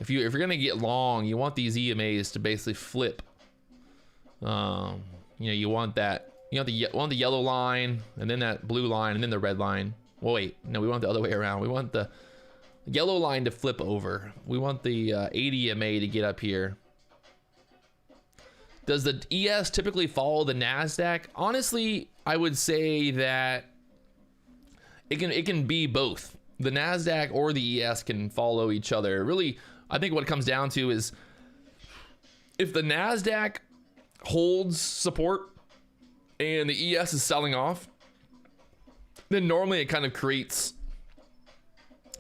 If you're gonna get long, you want these EMAs to basically flip. You know, you want that. You want the yellow line, and then that blue line, and then the red line. Well, wait, no, we want the other way around. We want the yellow line to flip over. We want the 80 EMA to get up here. Does the ES typically follow the NASDAQ? Honestly, I would say that it can be both. The NASDAQ or the ES can follow each other. Really, I think what it comes down to is if the NASDAQ holds support and the ES is selling off, then normally it kind of creates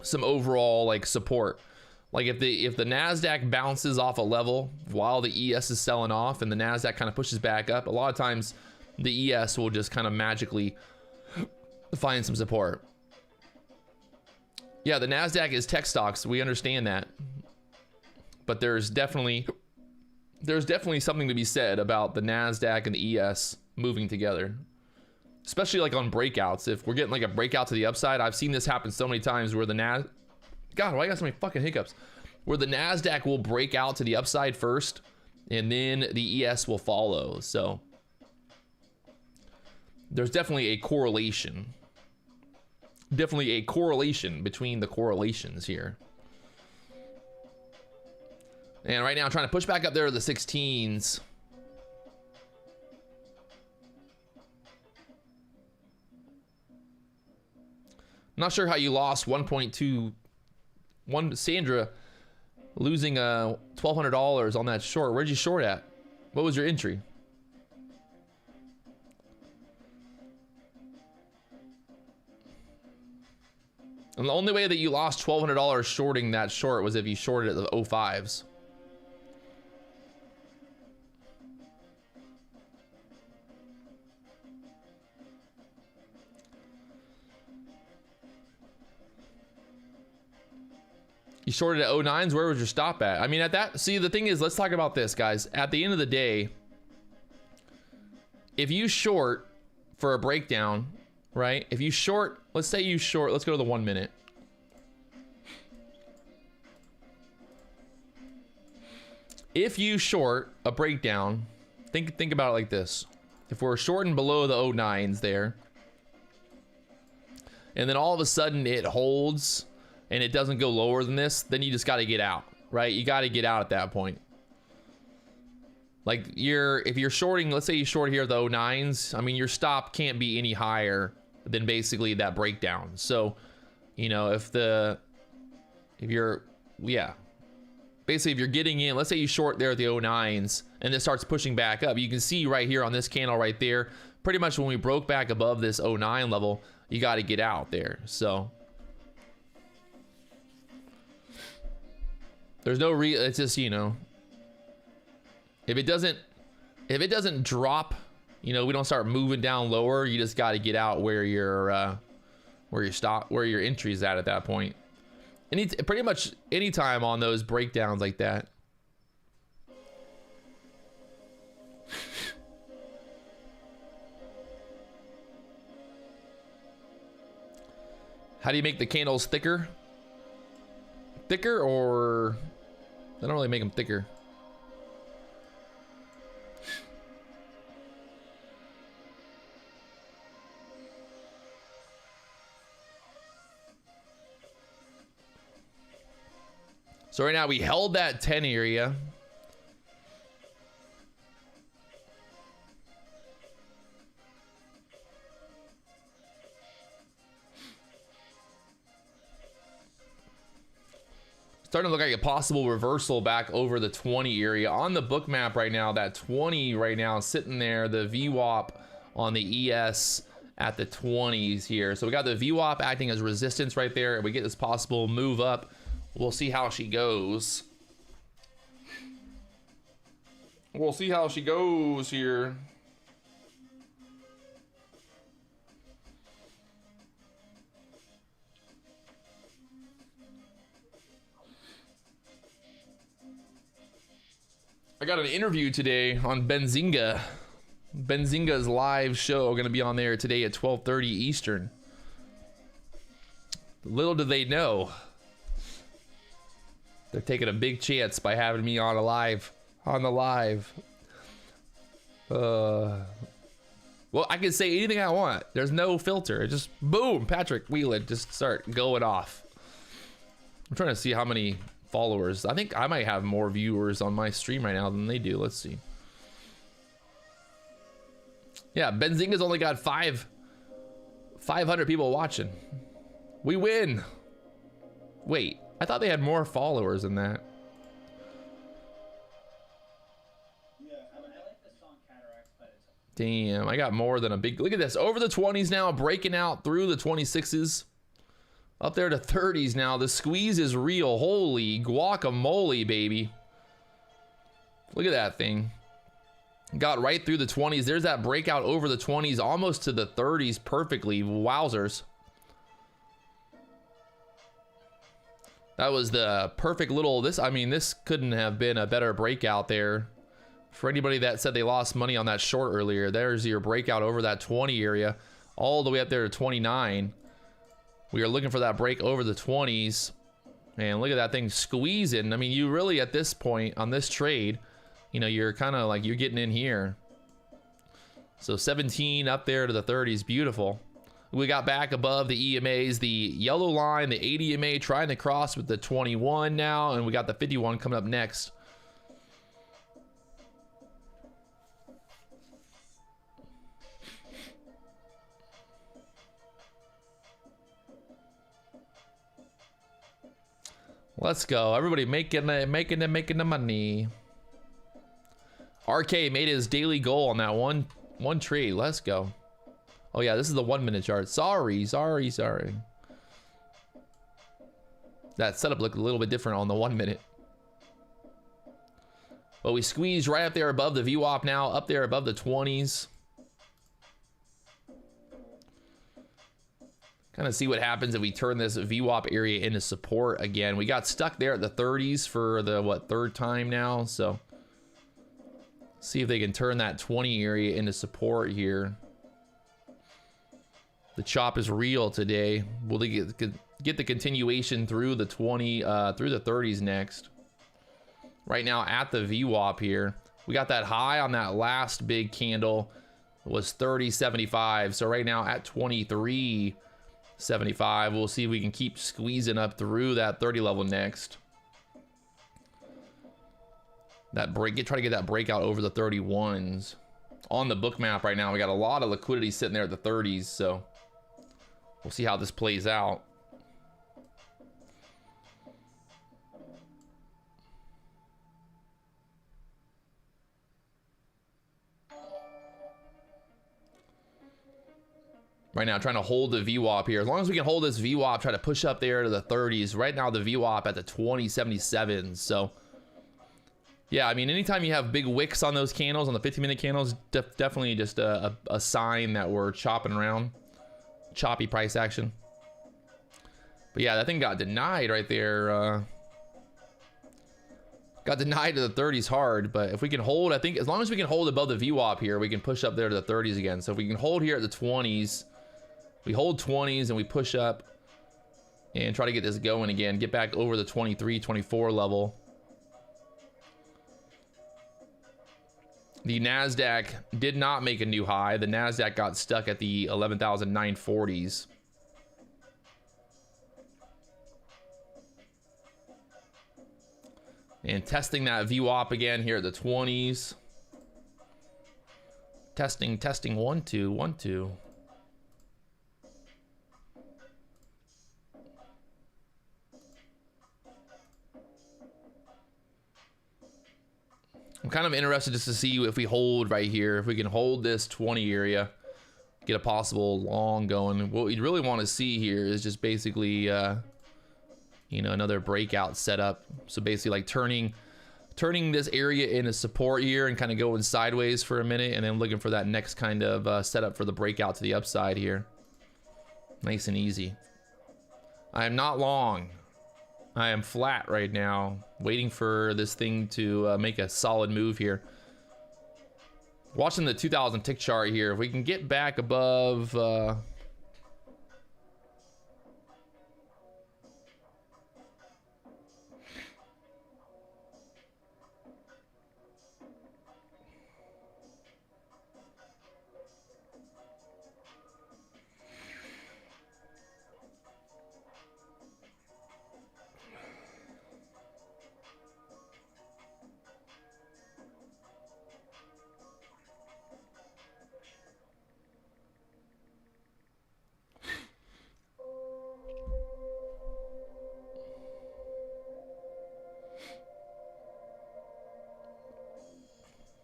some overall like support. Like if the NASDAQ bounces off a level while the ES is selling off and the NASDAQ kind of pushes back up, a lot of times the ES will just kind of magically find some support. Yeah, the NASDAQ is tech stocks. We understand that. But there's definitely something to be said about the NASDAQ and the ES moving together. Especially like on breakouts. If we're getting like a breakout to the upside, I've seen this happen so many times where the God, why I got so many fucking hiccups? Where the NASDAQ will break out to the upside first, and then the ES will follow. So there's definitely a correlation. Definitely a correlation between the correlations here. And right now I'm trying to push back up there to the 16s. Not sure how you lost 1.2. Sandra losing $1,200 on that short. Where'd you short at? What was your entry? And the only way that you lost $1,200 shorting that short was if you shorted at the 05s. You shorted at 09s, where was your stop at? I mean, at that, see, the thing is, let's talk about this, guys. At the end of the day, if you short for a breakdown, right? If you short, let's say you short, let's go to the 1 minute. if you short a breakdown, think about it like this. If we're shorting below the 09s there, and then all of a sudden it holds and it doesn't go lower than this, then you just got to get out, right? You got to get out at that point. Like if you're shorting, let's say you short here at the 09s, I mean, your stop can't be any higher than basically that breakdown. So, you know, basically if you're getting in, let's say you short there at the 09s and it starts pushing back up, you can see right here on this candle right there, pretty much when we broke back above this 09 level, you got to get out there. So there's no it's just, you know, if it doesn't drop, you know, we don't start moving down lower, you just got to get out where your entry is at that point. Pretty much any time on those breakdowns like that. How do you make the candles thicker? Thicker, or I don't really make them thicker. So right now we held that 10 area. Starting to look like a possible reversal back over the 20 area. On the book map right now, that 20 right now is sitting there, the VWAP on the ES at the 20s here. So we got the VWAP acting as resistance right there. If we get this possible move up, we'll see how she goes. We'll see how she goes here. I got an interview today on Benzinga. Benzinga's live show going to be on there today at 12:30 Eastern. Little do they know, they're taking a big chance by having me on the live. Well, I can say anything I want. There's no filter. Just boom, Patrick Wieland, just start going off. I'm trying to see how many followers. I think I might have more viewers on my stream right now than they do. Let's see. Yeah, Benzinga's only got 500 people watching. We win. Wait, I thought they had more followers than that. Damn, I got more than a big... Look at this. Over the 20s now, breaking out through the 26s. Up there to 30s now. The squeeze is real. Holy guacamole, baby. Look at that thing. Got right through the 20s. There's that breakout over the 20s, almost to the 30s perfectly. Wowzers. That was the perfect little... This couldn't have been a better breakout there. For anybody that said they lost money on that short earlier, there's your breakout over that 20 area, all the way up there to 29. We are looking for that break over the 20s. And look at that thing squeezing. I mean, you really, at this point on this trade, you know, you're kind of like, you're getting in here. So 17 up there to the 30s, beautiful. We got back above the EMAs, the yellow line, the 80 EMA trying to cross with the 21 now, and we got the 51 coming up next. Let's go. Everybody making the money. RK made his daily goal on that one trade. Let's go. Oh yeah, this is the 1 minute chart. Sorry. That setup looked a little bit different on the 1 minute. But we squeezed right up there above the VWAP now, up there above the 20s. Kind of see what happens if we turn this VWAP area into support again. We got stuck there at the 30s for the, third time now. So see if they can turn that 20 area into support here. The chop is real today. Will they get the continuation through the 20, through the 30s next? right now at the VWAP here. We got that high on that last big candle was 30.75. So right now at 23.75, we'll see if we can keep squeezing up through that 30 level next. That break, try to get that breakout over the 31s. On the book map right now, we got a lot of liquidity sitting there at the 30s, so we'll see how this plays out. Right now, trying to hold the VWAP here. As long as we can hold this VWAP, try to push up there to the 30s. Right now, the VWAP at the 20.77. So, yeah, I mean, anytime you have big wicks on those candles, on the 15-minute candles, definitely just a sign that we're chopping around. Choppy price action. But yeah, that thing got denied right there. Got denied to the 30s hard, but if we can hold, I think as long as we can hold above the VWAP here, we can push up there to the 30s again. So if we can hold here at the 20s, we hold 20s and we push up and try to get this going again, get back over the 23, 24 level. The NASDAQ did not make a new high. The NASDAQ got stuck at the 11,940s. And testing that VWAP again here at the 20s. Testing, 1, 2, 1, 2. I'm kind of interested just to see if we hold right here, if we can hold this 20 area, get a possible long going. What we really want to see here is just basically, you know, another breakout setup. So basically like turning this area into support here and kind of going sideways for a minute and then looking for that next kind of setup for the breakout to the upside here. Nice and easy. I am not long. I am flat right now, waiting for this thing to make a solid move here. Watching the 2000 tick chart here, if we can get back above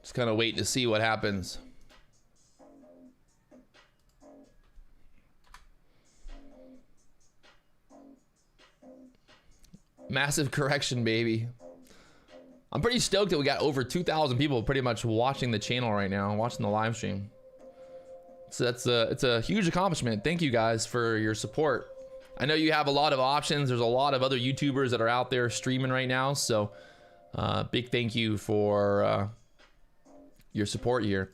just kind of waiting to see what happens. Massive correction, baby. I'm pretty stoked that we got over 2,000 people pretty much watching the channel right now, watching the live stream. So it's a huge accomplishment. Thank you guys for your support. I know you have a lot of options. There's a lot of other YouTubers that are out there streaming right now. So big thank you for your support here.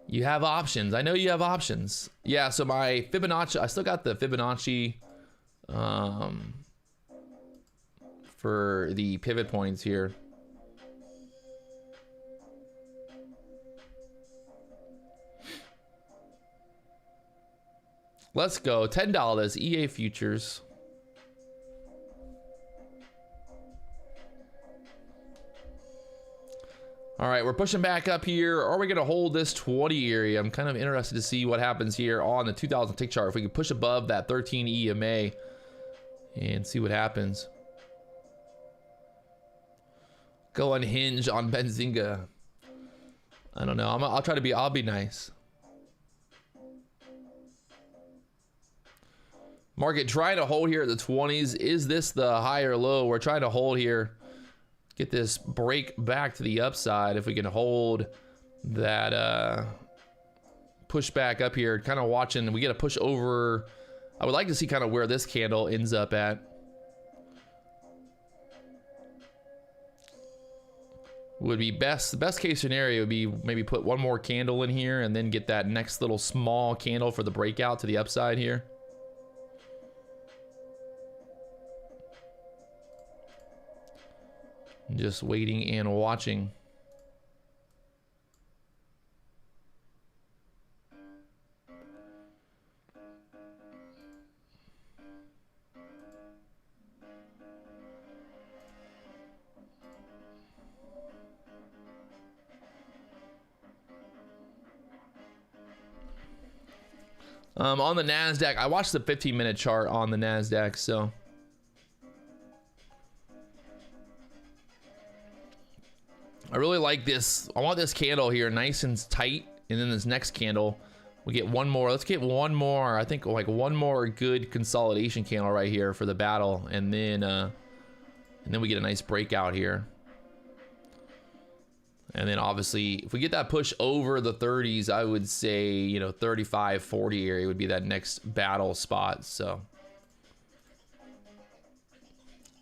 You have options. I know you have options. Yeah, so my Fibonacci, I still got the Fibonacci for the pivot points here. Let's go. $10 EA futures. All right, we're pushing back up here. Are we going to hold this 20 area? I'm kind of interested to see what happens here on the 2000 tick chart. If we can push above that 13 EMA and see what happens. Go unhinge on Benzinga. I don't know. I'll try to be. I'll be nice. Market trying to hold here at the 20s. Is this the high or low? We're trying to hold here. Get this break back to the upside. If we can hold that push back up here, kind of watching. We get a push over. I would like to see kind of where this candle ends up at. Would be best. The best case scenario would be maybe put one more candle in here and then get that next little small candle for the breakout to the upside here. Just waiting and watching. On the NASDAQ, I watched the 15-minute chart on the NASDAQ, so I really like this. I want this candle here nice and tight, and then this next candle, we get one more. Let's get one more. I think like one more good consolidation candle right here for the battle, and then we get a nice breakout here. And then obviously, if we get that push over the 30s, I would say, you know, 35, 40 area would be that next battle spot. So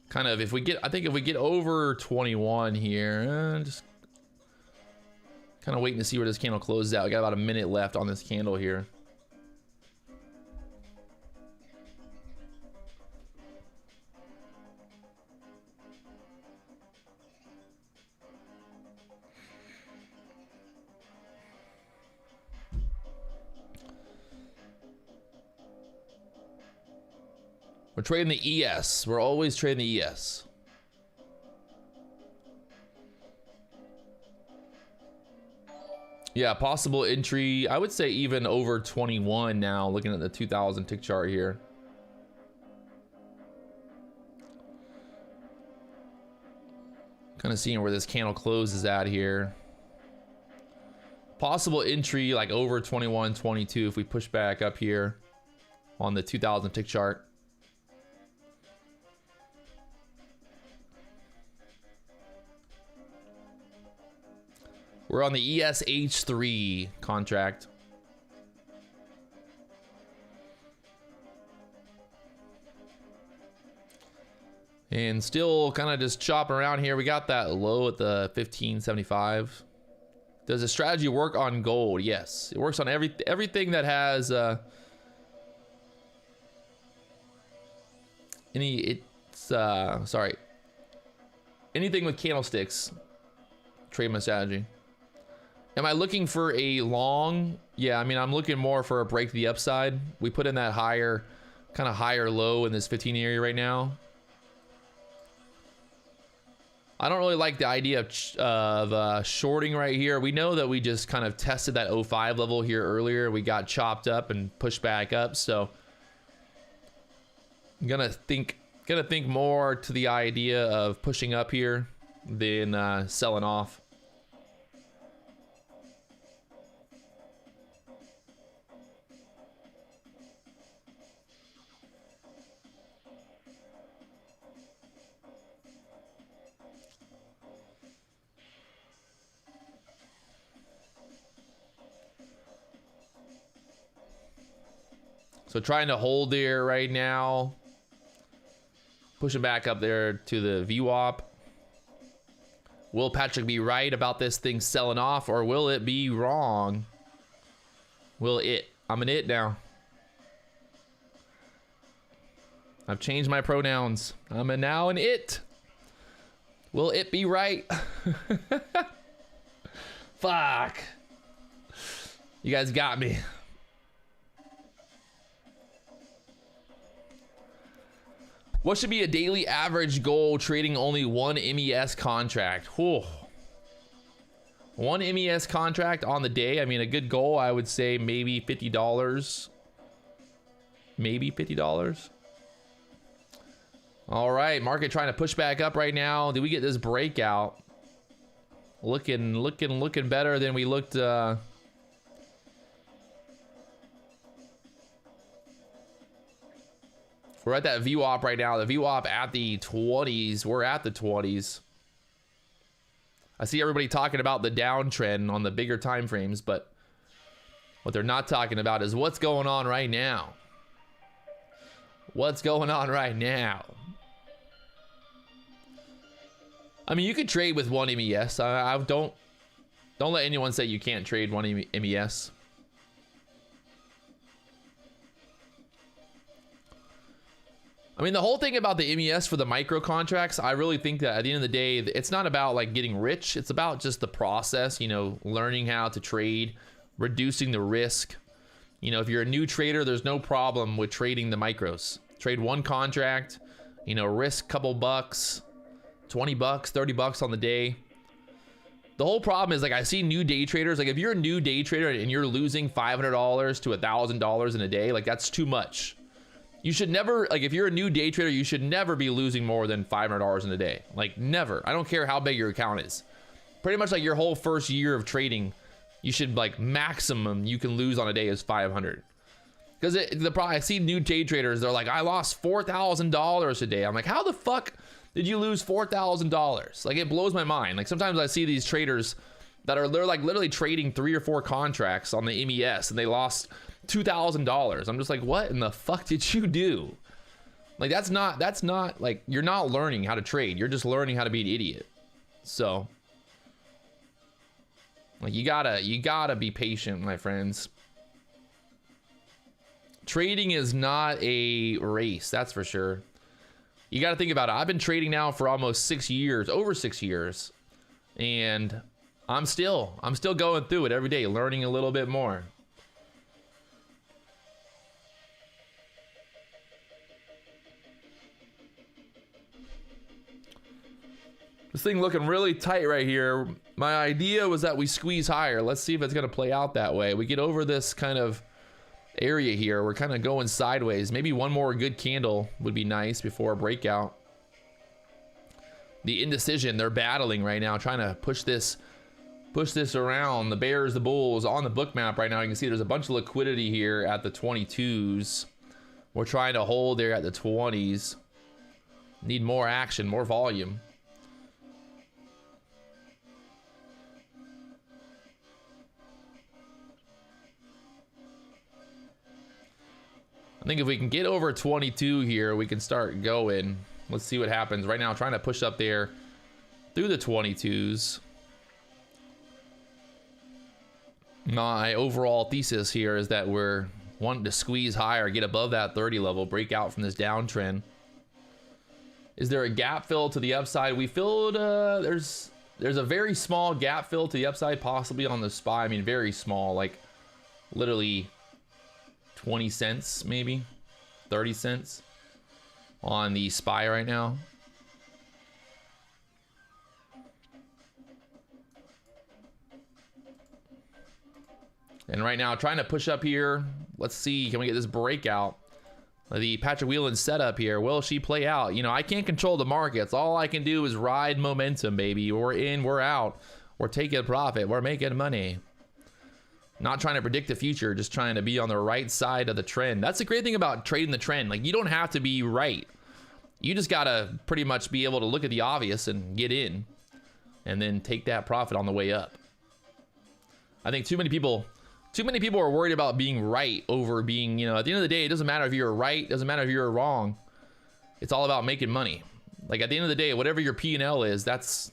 kind of, if we get, I think if we get over 21 here, just kind of waiting to see where this candle closes out. We got about a minute left on this candle here. We're trading the ES. We're always trading the ES. Yeah, possible entry. I would say even over 21 now, looking at the 2000 tick chart here. Kind of seeing where this candle closes at here. Possible entry like over 21, 22 if we push back up here on the 2000 tick chart. We're on the ESH3 contract. And still kind of just chopping around here. We got that low at the 1575. Does the strategy work on gold? Yes, it works on everything that has sorry, anything with candlesticks. Trade my strategy. Am I looking for a long? Yeah, I mean, I'm looking more for a break to the upside. We put in that higher, kind of higher low in this 15 area right now. I don't really like the idea of shorting right here. We know that we just kind of tested that 05 level here earlier. We got chopped up and pushed back up. So I'm gonna think more to the idea of pushing up here than selling off. So trying to hold there right now. Pushing back up there to the VWAP. Will Patrick be right about this thing selling off, or will it be wrong? Will it? I'm an it now. I've changed my pronouns. I'm now an it. Will it be right? Fuck. You guys got me. What should be a daily average goal trading only one MES contract? Whew. One MES contract on the day. I mean, a good goal, I would say maybe $50. Maybe $50. All right, market trying to push back up right now. Did we get this breakout? Looking better than we looked. We're at that VWAP right now. The VWAP at the 20s. We're at the 20s. I see everybody talking about the downtrend on the bigger time frames, but what they're not talking about is what's going on right now. What's going on right now? I mean, you could trade with one MES. I don't let anyone say you can't trade one MES. I mean, the whole thing about the MES for the micro contracts, I really think that at the end of the day, it's not about like getting rich. It's about just the process, you know, learning how to trade, reducing the risk. You know, if you're a new trader, there's no problem with trading the micros. Trade one contract, you know, risk a couple bucks, 20 bucks, 30 bucks on the day. The whole problem is, like, I see new day traders, like if you're a new day trader and you're losing $500 to $1,000 in a day, like that's too much. You should never, like if you're a new day trader, you should never be losing more than $500 in a day. Like never. I don't care how big your account is. Pretty much like your whole first year of trading, you should, like, maximum you can lose on a day is 500. Because I see new day traders, they're like, I lost $4,000 a day. I'm like, how the fuck did you lose $4,000? Like, it blows my mind. Like, sometimes I see these traders that they're like literally trading 3 or 4 contracts on the MES and they lost $2,000. I'm just like, what in the fuck did you do? Like, that's not like, you're not learning how to trade. You're just learning how to be an idiot. So, like, you gotta be patient, my friends. Trading is not a race, that's for sure. You got to think about it. I've been trading now for almost 6 years, over 6 years, and I'm still going through it every day, learning a little bit more. This thing looking really tight right here. My idea was that we squeeze higher. Let's see if it's going to play out that way. We get over this kind of area here. We're kind of going sideways. Maybe one more good candle would be nice before a breakout. The indecision, they're battling right now, trying to push this around. The bears, the bulls on the book map right now. You can see there's a bunch of liquidity here at the 22s. We're trying to hold there at the 20s. Need more action, more volume. I think if we can get over 22 here, we can start going. Let's see what happens. Right now, trying to push up there through the 22s. My overall thesis here is that we're wanting to squeeze higher, get above that 30 level, break out from this downtrend. Is there a gap fill to the upside? We filled, there's a very small gap fill to the upside, possibly on the SPY. I mean, very small, like literally 20 cents, maybe 30 cents on the SPY right now. And right now, trying to push up here. Let's see, can we get this breakout? The Patrick Wieland setup here, will she play out? You know, I can't control the markets. All I can do is ride momentum, baby. We're in, we're out. We're taking profit, we're making money. Not trying to predict the future, just trying to be on the right side of the trend. That's the great thing about trading the trend. Like, you don't have to be right. You just gotta pretty much be able to look at the obvious and get in and then take that profit on the way up. I think too many people are worried about being right over being, you know, at the end of the day, it doesn't matter if you're right, it doesn't matter if you're wrong. It's all about making money. Like, at the end of the day, whatever your P&L is, that's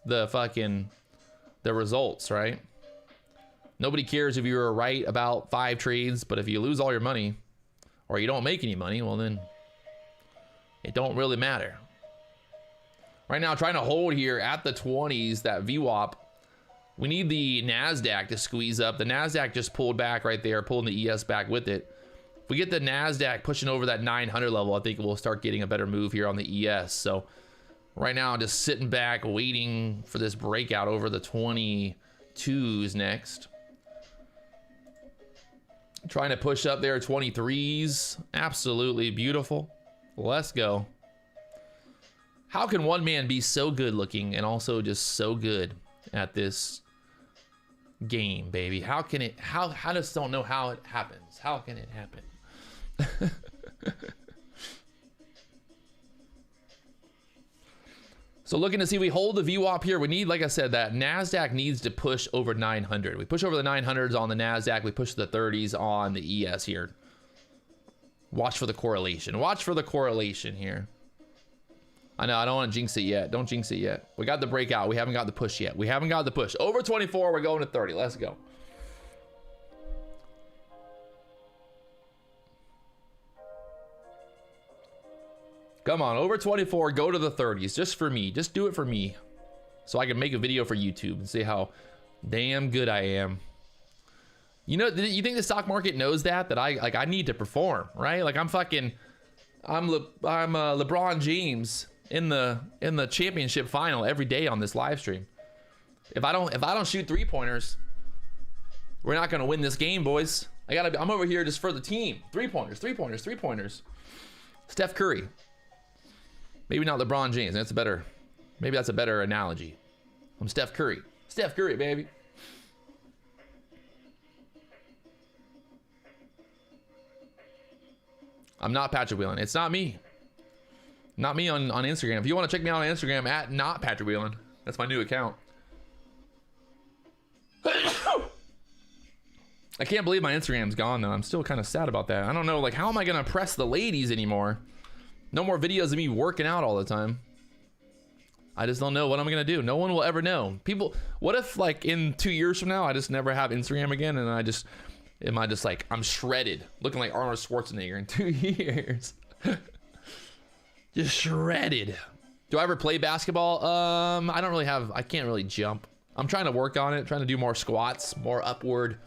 the results, right? Nobody cares if you're right about 5 trades, but if you lose all your money or you don't make any money, well then it don't really matter. Right now, trying to hold here at the 20s, that VWAP. We need the NASDAQ to squeeze up. The NASDAQ just pulled back right there, pulling the ES back with it. If we get the NASDAQ pushing over that 900 level, I think we'll start getting a better move here on the ES. So right now, just sitting back, waiting for this breakout over the 22s next. Trying to push up there, 23s. Absolutely beautiful. Let's go. How can one man be so good looking and also just so good at this game, baby? How can it, I just don't know how it happens. How can it happen? So looking to see, we hold the VWAP here. We need, like I said, that NASDAQ needs to push over 900. We push over the 900s on the NASDAQ. We push the 30s on the ES here. Watch for the correlation. Watch for the correlation here. I know, I don't want to jinx it yet. Don't jinx it yet. We got the breakout. We haven't got the push yet. We haven't got the push. Over 24, we're going to 30. Let's go. Come on, over 24, go to the 30s, just for me. Just do it for me. So I can make a video for YouTube and see how damn good I am. You know, you think the stock market knows that I need to perform, right? Like I'm LeBron James in the championship final every day on this live stream. If I don't shoot 3-pointers, we're not gonna win this game, boys. I'm over here just for the team. 3-pointers, 3-pointers, 3-pointers. Steph Curry. Maybe not LeBron James. Maybe that's a better analogy. I'm Steph Curry. Steph Curry, baby. I'm not Patrick Wieland. It's not me. Not me on Instagram. If you want to check me out on Instagram, at not Patrick Wieland. That's my new account. I can't believe my Instagram's gone though. I'm still kind of sad about that. I don't know, like, how am I gonna impress the ladies anymore? No more videos of me working out all the time. I just don't know what I'm gonna do. No one will ever know. People, what if like in 2 years from now, I just never have Instagram again and I'm shredded, looking like Arnold Schwarzenegger in 2 years. Just shredded. Do I ever play basketball? I can't really jump. I'm trying to work on it, trying to do more squats, more upward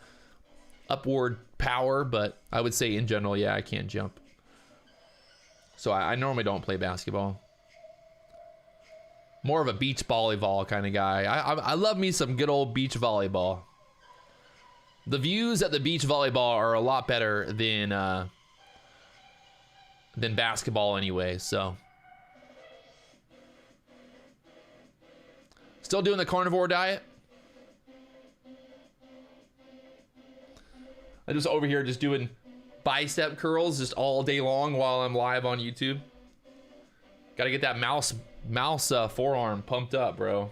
power, but I would say in general, yeah, I can't jump. So I normally don't play basketball. More of a beach volleyball kind of guy. I love me some good old beach volleyball. The views at the beach volleyball are a lot better than basketball anyway, so. Still doing the carnivore diet. I'm just over here just doing bicep curls just all day long while I'm live on YouTube. Got to get that mouse forearm pumped up, bro.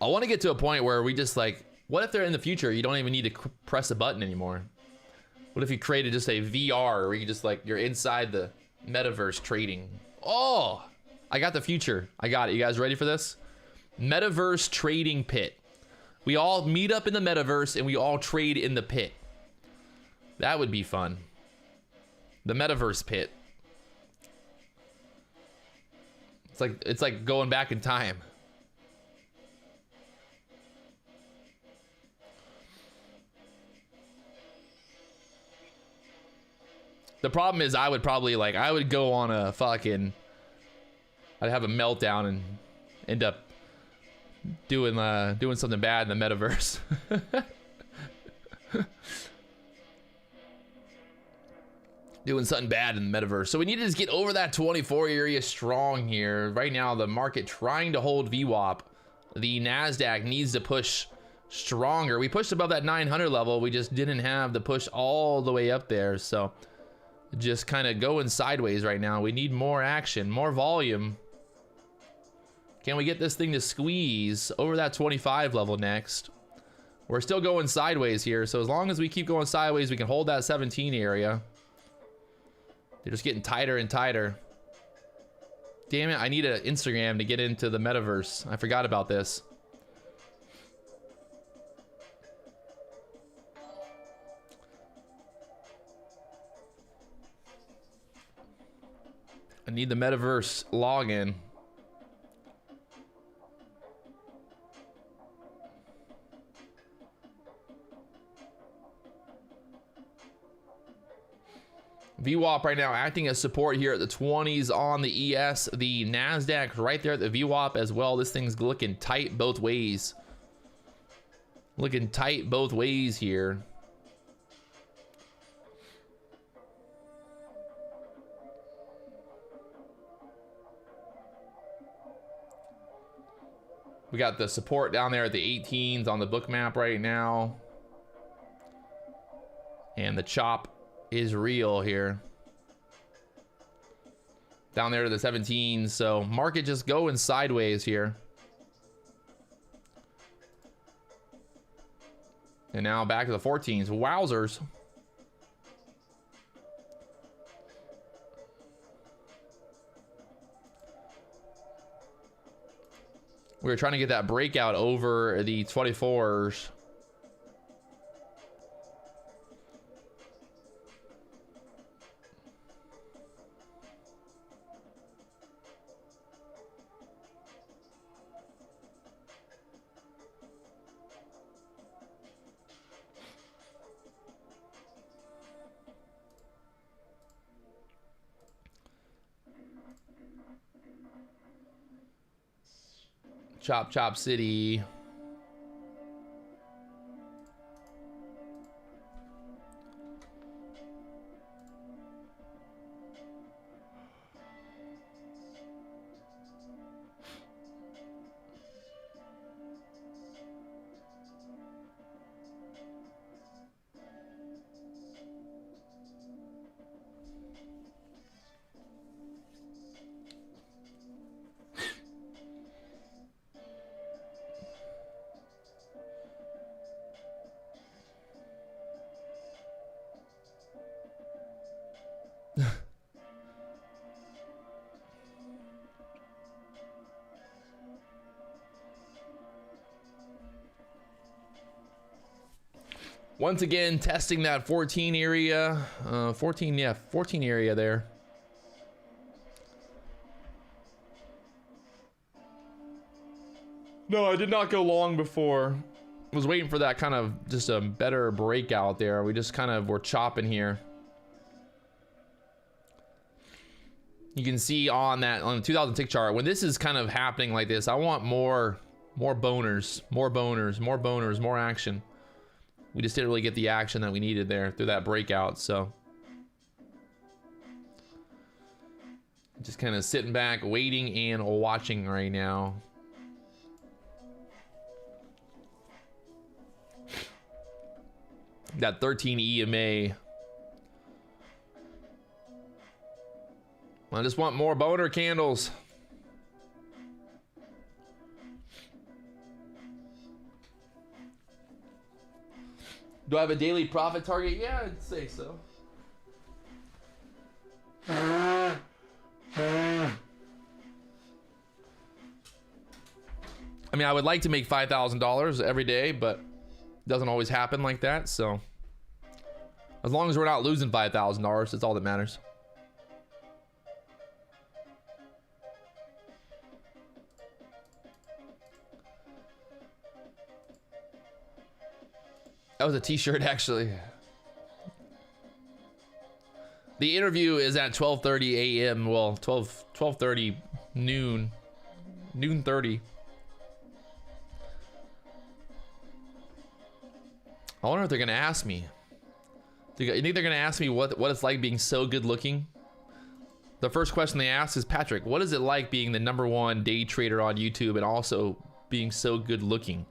I want to get to a point where we just like, what if they're in the future, you don't even need to press a button anymore? What if you created just a VR where you just like, you're inside the metaverse trading? Oh, I got the future. I got it. You guys ready for this? Metaverse trading pit. We all meet up in the metaverse and we all trade in the pit. That would be fun. The metaverse pit. It's like going back in time. The problem is I would go on a fucking, I'd have a meltdown and end up doing something bad in the metaverse. Doing something bad in the metaverse. So we need to just get over that 24 area strong here. Right now, the market trying to hold VWAP. The NASDAQ needs to push stronger. We pushed above that 900 level. We just didn't have the push all the way up there. So just kind of going sideways right now. We need more action, more volume. Can we get this thing to squeeze over that 25 level next? We're still going sideways here. So as long as we keep going sideways, we can hold that 17 area. They're just getting tighter and tighter. Damn it, I need an Instagram to get into the metaverse. I forgot about this. I need the metaverse login. VWAP right now acting as support here at the 20s on the ES. The NASDAQ right there at the VWAP as well. This thing's looking tight both ways. Looking tight both ways here. We got the support down there at the 18s on the book map right now. And the chop is real here. Down there to the 17s. So market just going sideways here. And now back to the 14s. Wowzers. We were trying to get that breakout over the 24s. Chop Chop City. Once again, testing that 14 area. 14 area there. No, I did not go long before. I was waiting for that kind of just a better breakout there. We just kind of were chopping here. You can see on the 2000 tick chart, when this is kind of happening like this, I want more boners, more action. We just didn't really get the action that we needed there through that breakout, so. Just kind of sitting back, waiting and watching right now. That 13 EMA. I just want more boner candles. Do I have a daily profit target? Yeah, I'd say so. I mean, I would like to make $5,000 every day, but it doesn't always happen like that. So as long as we're not losing $5,000, that's all that matters. That was a t-shirt, actually. The interview is at 12:30 a.m. Well, 12:30 noon 30. I wonder if they're gonna ask me. You think they're gonna ask me what it's like being so good looking? The first question they ask is, Patrick, what is it like being the #1 day trader on YouTube and also being so good looking?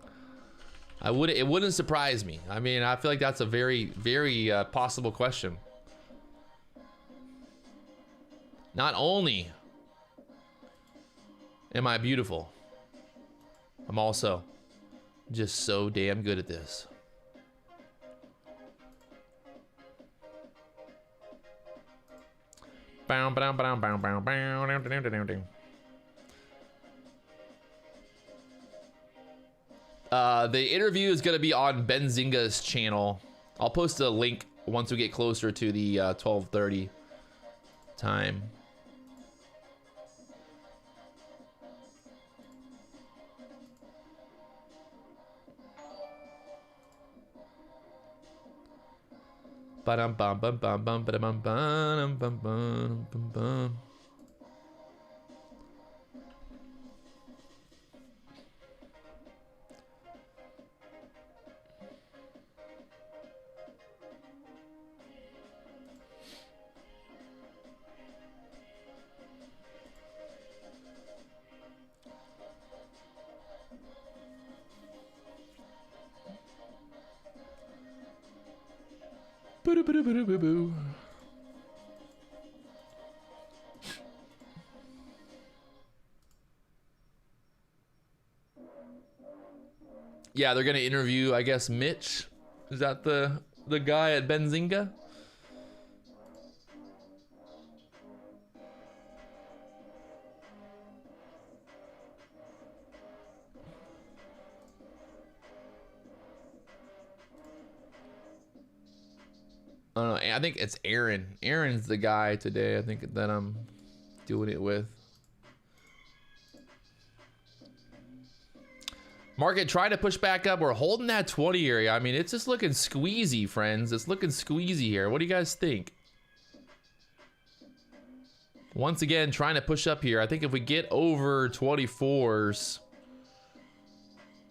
It wouldn't surprise me. I mean, I feel like that's a very, very possible question. Not only am I beautiful, I'm also just so damn good at this. The interview is going to be on Benzinga's channel. I'll post a link once we get closer to the 12:30 time. Ba-dum bum bum bum bum ba-dum bum bum bum bum bum. Boo-doo-boo-doo-boo-doo-boo. Yeah, they're gonna interview, I guess, Mitch. Is that the guy at Benzinga? I don't know. I think it's Aaron. Aaron's the guy today, I think, that I'm doing it with. Market trying to push back up. We're holding that 20 area. I mean, it's just looking squeezy, friends. It's looking squeezy here. What do you guys think? Once again, trying to push up here. I think if we get over 24s,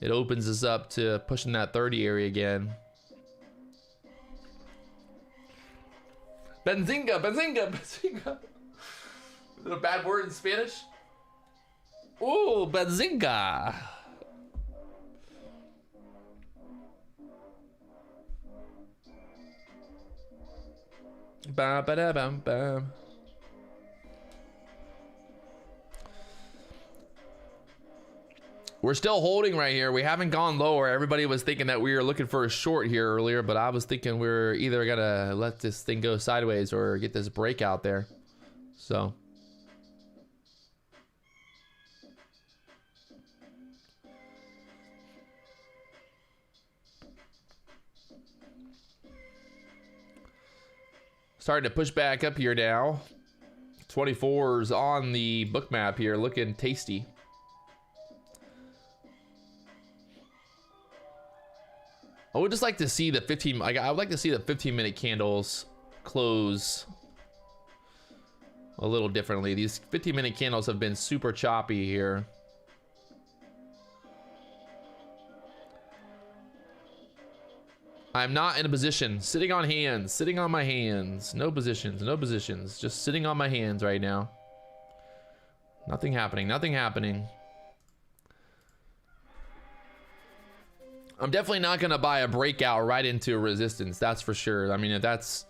it opens us up to pushing that 30 area again. Benzinga, benzinga, benzinga. Is it a bad word in Spanish? Ooh, benzinga. Ba ba da bam bam. We're still holding right here. We haven't gone lower. Everybody was thinking that we were looking for a short here earlier, but I was thinking we're either gonna let this thing go sideways or get this breakout there. So. Starting to push back up here now. 24s on the book map here, looking tasty. I would just like to see the 15. I would like to see the 15-minute candles close a little differently. These 15-minute candles have been super choppy here. I'm not in a position. Sitting on hands. Sitting on my hands. No positions. No positions. Just sitting on my hands right now. Nothing happening. Nothing happening. I'm definitely not going to buy a breakout right into a resistance. That's for sure. I mean, that's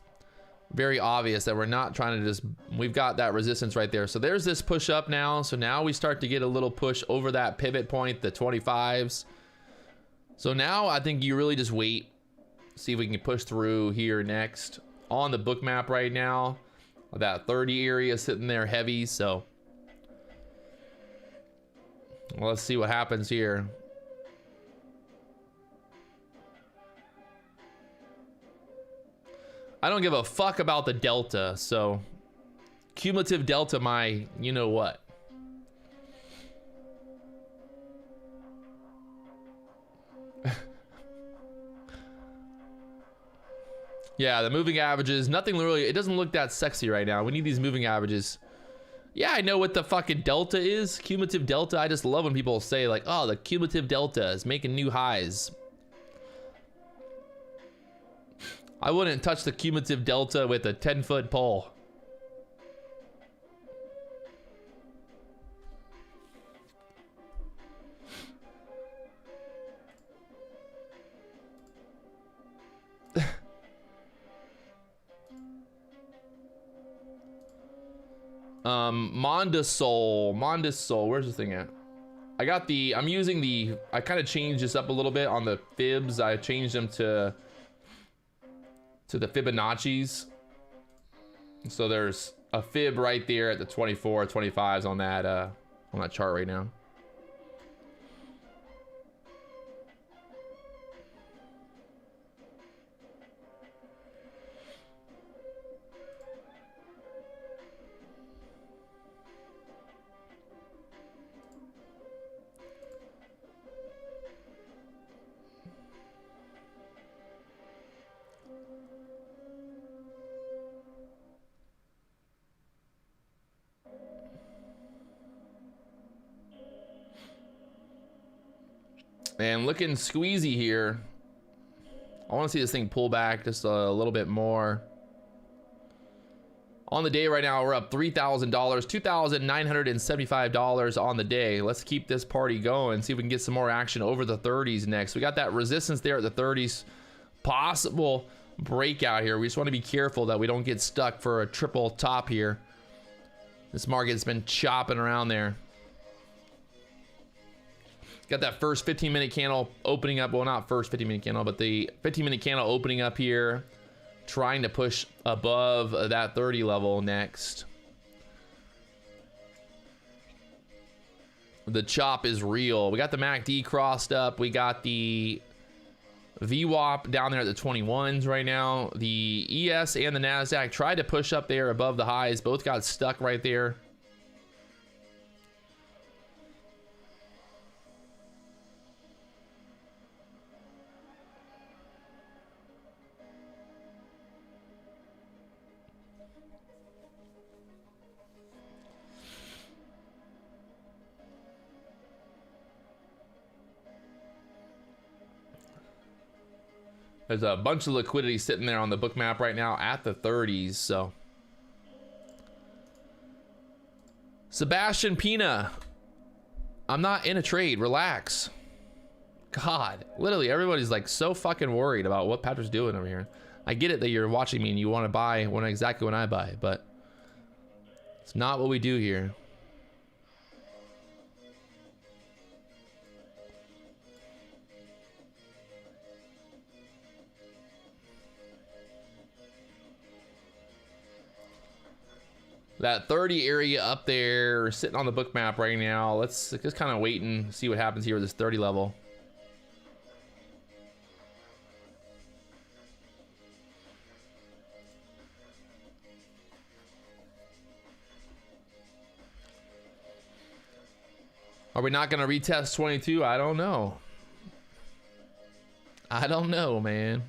very obvious that we're not trying to just... We've got that resistance right there. So there's this push up now. So now we start to get a little push over that pivot point, the 25s. So now I think you really just wait. See if we can push through here next. On the book map right now. That 30 area sitting there heavy. So well, let's see what happens here. I don't give a fuck about the delta, so cumulative delta, my you know what. Yeah, the moving averages, nothing really, it doesn't look that sexy right now. We need these moving averages. Yeah, I know what the fucking delta is, cumulative delta. I just love when people say like, oh, the cumulative delta is making new highs. I wouldn't touch the cumulative delta with a 10-foot pole. Mondasol, where's this thing at? I'm using the, I kind of changed this up a little bit on the fibs. I changed them to the Fibonacci's. So there's a fib right there at the 24, 25s on that chart right now. And looking squeezy here. I want to see this thing pull back just a little bit more. On the day right now, we're up $3,000, $2,975 on the day. Let's keep this party going. See if we can get some more action over the 30s next. We got that resistance there at the 30s. Possible breakout here. We just want to be careful that we don't get stuck for a triple top here. This market's been chopping around there. Got that first 15-minute candle opening up. Well, not first 15-minute candle, but the 15-minute candle opening up here. Trying to push above that 30 level next. The chop is real. We got the MACD crossed up. We got the VWAP down there at the 21s right now. The ES and the NASDAQ tried to push up there above the highs. Both got stuck right there. There's a bunch of liquidity sitting there on the book map right now at the 30s, so. Sebastian Pina. I'm not in a trade, relax. God, literally everybody's like so fucking worried about what Patrick's doing over here. I get it that you're watching me and you want to buy exactly when I buy, but it's not what we do here. That 30 area up there, sitting on the book map right now. Let's just kind of wait and see what happens here with this 30 level. Are we not going to retest 22? I don't know. I don't know, man.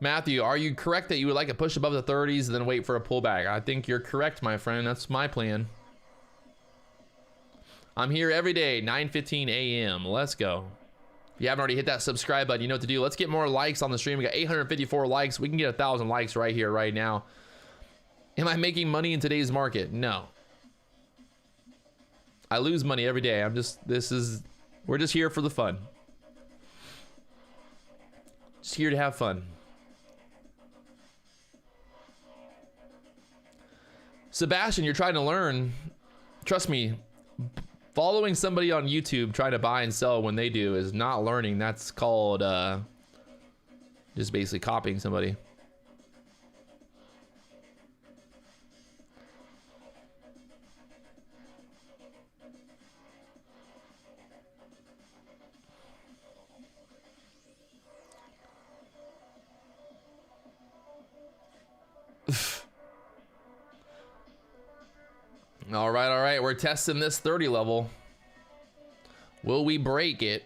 Matthew, are you correct that you would like to push above the 30s and then wait for a pullback? I think you're correct, my friend. That's my plan. I'm here every day, 9:15 a.m. Let's go. If you haven't already hit that subscribe button, you know what to do. Let's get more likes on the stream. We got 854 likes. We can get 1,000 likes right here, right now. Am I making money in today's market? No. I lose money every day. We're just here for the fun. Just here to have fun. Sebastian, you're trying to learn. Trust me, following somebody on YouTube trying to buy and sell when they do is not learning. That's called just basically copying somebody. All right, we're testing this 30 level. Will we break it?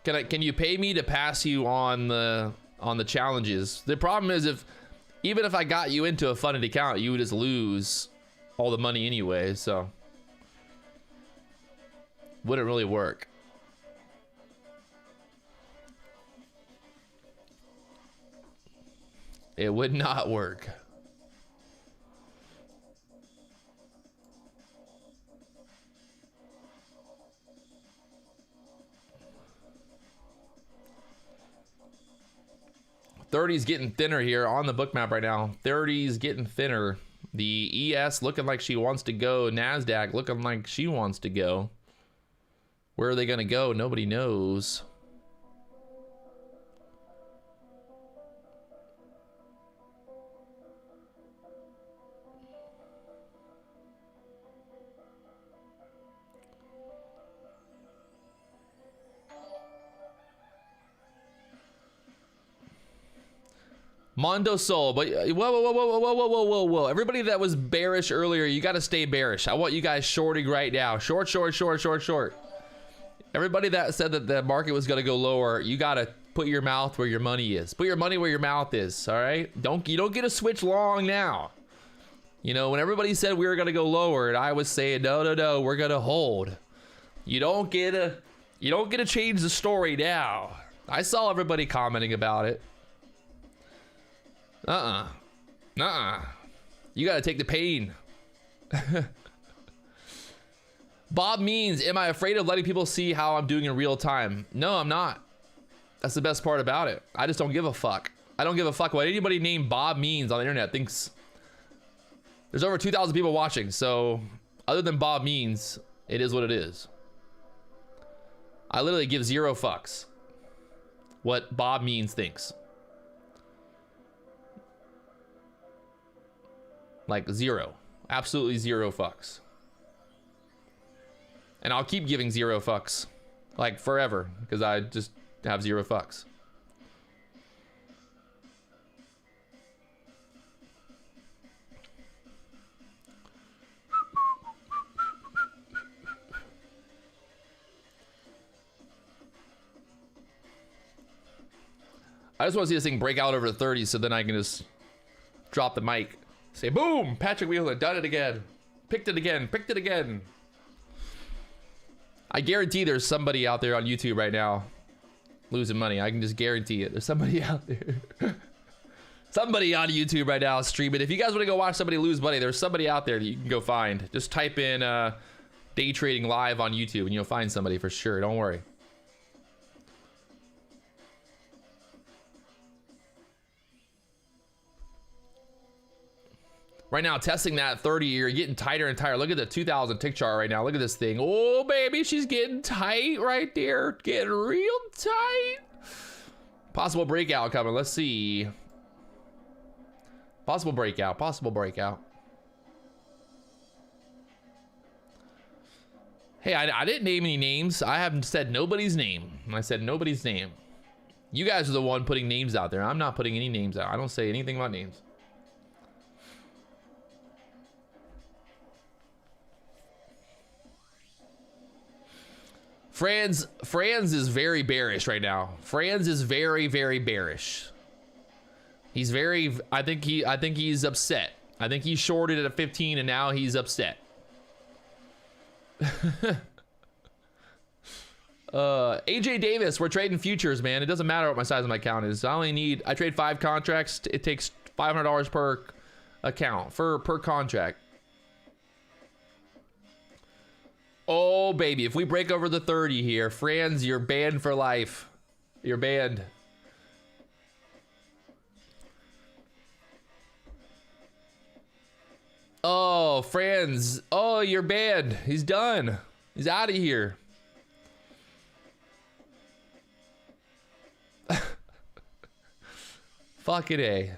Can you pay me to pass you on the challenges? The problem is even if I got you into a funded account, you would just lose all the money anyway, so wouldn't really work. It would not work. $30's getting thinner here on the book map right now. 30's getting thinner. The ES looking like she wants to go. NASDAQ looking like she wants to go. Where are they going to go? Nobody knows. Mondo Sol, but whoa. Everybody that was bearish earlier, you got to stay bearish. I want you guys shorting right now. Short. Everybody that said that the market was going to go lower, you got to put your mouth where your money is. Put your money where your mouth is, all right? You don't get to switch long now. You know, when everybody said we were going to go lower, and I was saying, no, we're going to hold. You don't get to change the story now. I saw everybody commenting about it. You gotta take the pain. Bob means, am I afraid of letting people see how I'm doing in real time? No, I'm not. That's the best part about it. I just don't give a fuck. I don't give a fuck what anybody named Bob means on the internet thinks. There's over 2,000 people watching, so other than Bob means, it is what it is. I literally give zero fucks. what Bob Means thinks. Like zero. Absolutely zero fucks. And I'll keep giving zero fucks. Like forever. Because I just have zero fucks. I just want to see this thing break out over the 30s so then I can just drop the mic. Say, boom! Patrick Wieland done it again. Picked it again. Picked it again. I guarantee there's somebody out there on YouTube right now losing money. I can just guarantee it. There's somebody out there. Somebody on YouTube right now streaming. If you guys want to go watch somebody lose money, there's somebody out there that you can go find. Just type in day trading live on YouTube and you'll find somebody for sure. Don't worry. Right now, testing that 30-year, getting tighter and tighter. Look at the 2000 tick chart right now. Look at this thing. Oh, baby, she's getting tight right there. Getting real tight. Possible breakout coming. Let's see. Possible breakout. Possible breakout. Hey, I didn't name any names. I haven't said nobody's name. I said nobody's name. You guys are the one putting names out there. I'm not putting any names out. I don't say anything about names. Franz is very bearish right now. Franz is very, very bearish. He's very, I think he's upset. I think he shorted at a 15 and now he's upset. AJ Davis, we're trading futures, man. It doesn't matter what my size of my account is. I trade 5 contracts. It takes $500 per account per contract. Oh, baby, if we break over the 30 here, Franz, you're banned for life. You're banned. Oh, Franz. Oh, you're banned. He's done. He's out of here. Fucking A.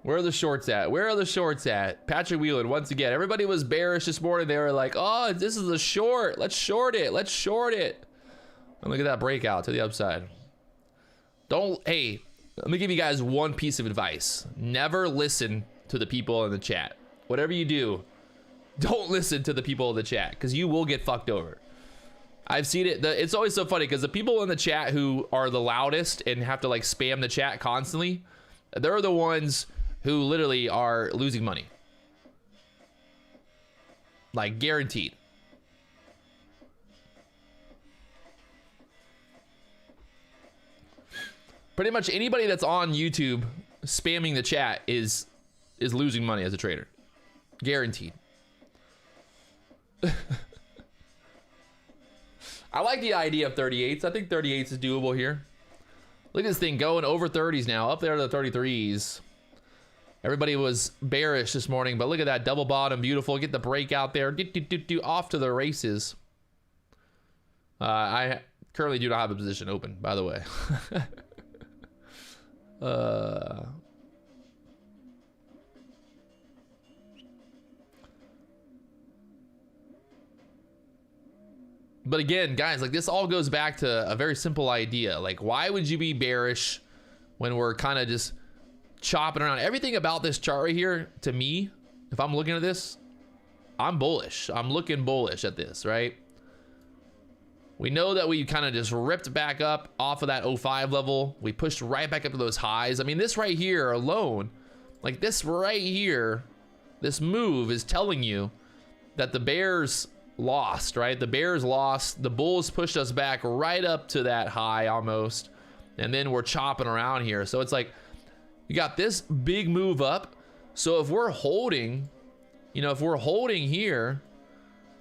Where are the shorts at? Where are the shorts at? Patrick Wieland, once again. Everybody was bearish this morning. They were like, oh, this is a short. Let's short it. Let's short it. And look at that breakout to the upside. Hey, let me give you guys one piece of advice. Never listen to the people in the chat. Whatever you do, don't listen to the people in the chat because you will get fucked over. I've seen it. It's always so funny because the people in the chat who are the loudest and have to like spam the chat constantly, they're the ones who literally are losing money. Like guaranteed. Pretty much anybody that's on YouTube spamming the chat is losing money as a trader. Guaranteed. I like the idea of 38s. I think 38s is doable here. Look at this thing going over 30s now, up there to the 33s. Everybody was bearish this morning, but look at that double bottom, beautiful. Get the breakout there. Off to the races. I currently do not have a position open, by the way. But again, guys, like this all goes back to a very simple idea. Like, why would you be bearish when we're kind of just chopping around? Everything about this chart right here, to me, if I'm looking at this, I'm bullish. I'm looking bullish at this, right? We know that we kind of just ripped back up off of that 05 level. We pushed right back up to those highs. I mean, this right here alone, like this right here, this move is telling you that the bears lost, right? The bears lost. The bulls pushed us back right up to that high almost. And then we're chopping around here. So it's like, you got this big move up. So if we're holding, you know, if we're holding here,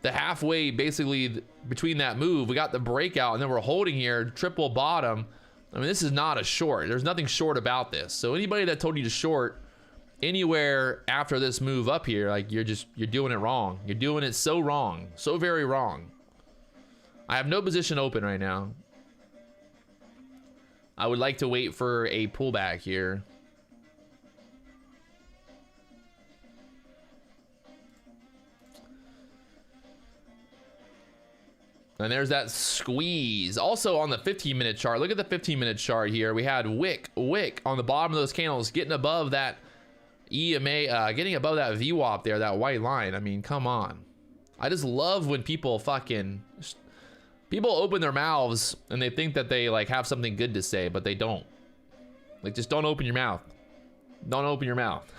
the halfway basically between that move, we got the breakout and then we're holding here, triple bottom. I mean, this is not a short. There's nothing short about this. So anybody that told you to short anywhere after this move up here, like you're doing it wrong. You're doing it so wrong, so very wrong. I have no position open right now. I would like to wait for a pullback here. And there's that squeeze. Also on the 15-minute chart, look at the 15-minute chart here. We had wick on the bottom of those candles, getting above that EMA, getting above that VWAP there, that white line. I mean, come on. I just love when people open their mouths and they think that they like have something good to say, but they don't. Like, just don't open your mouth. Don't open your mouth.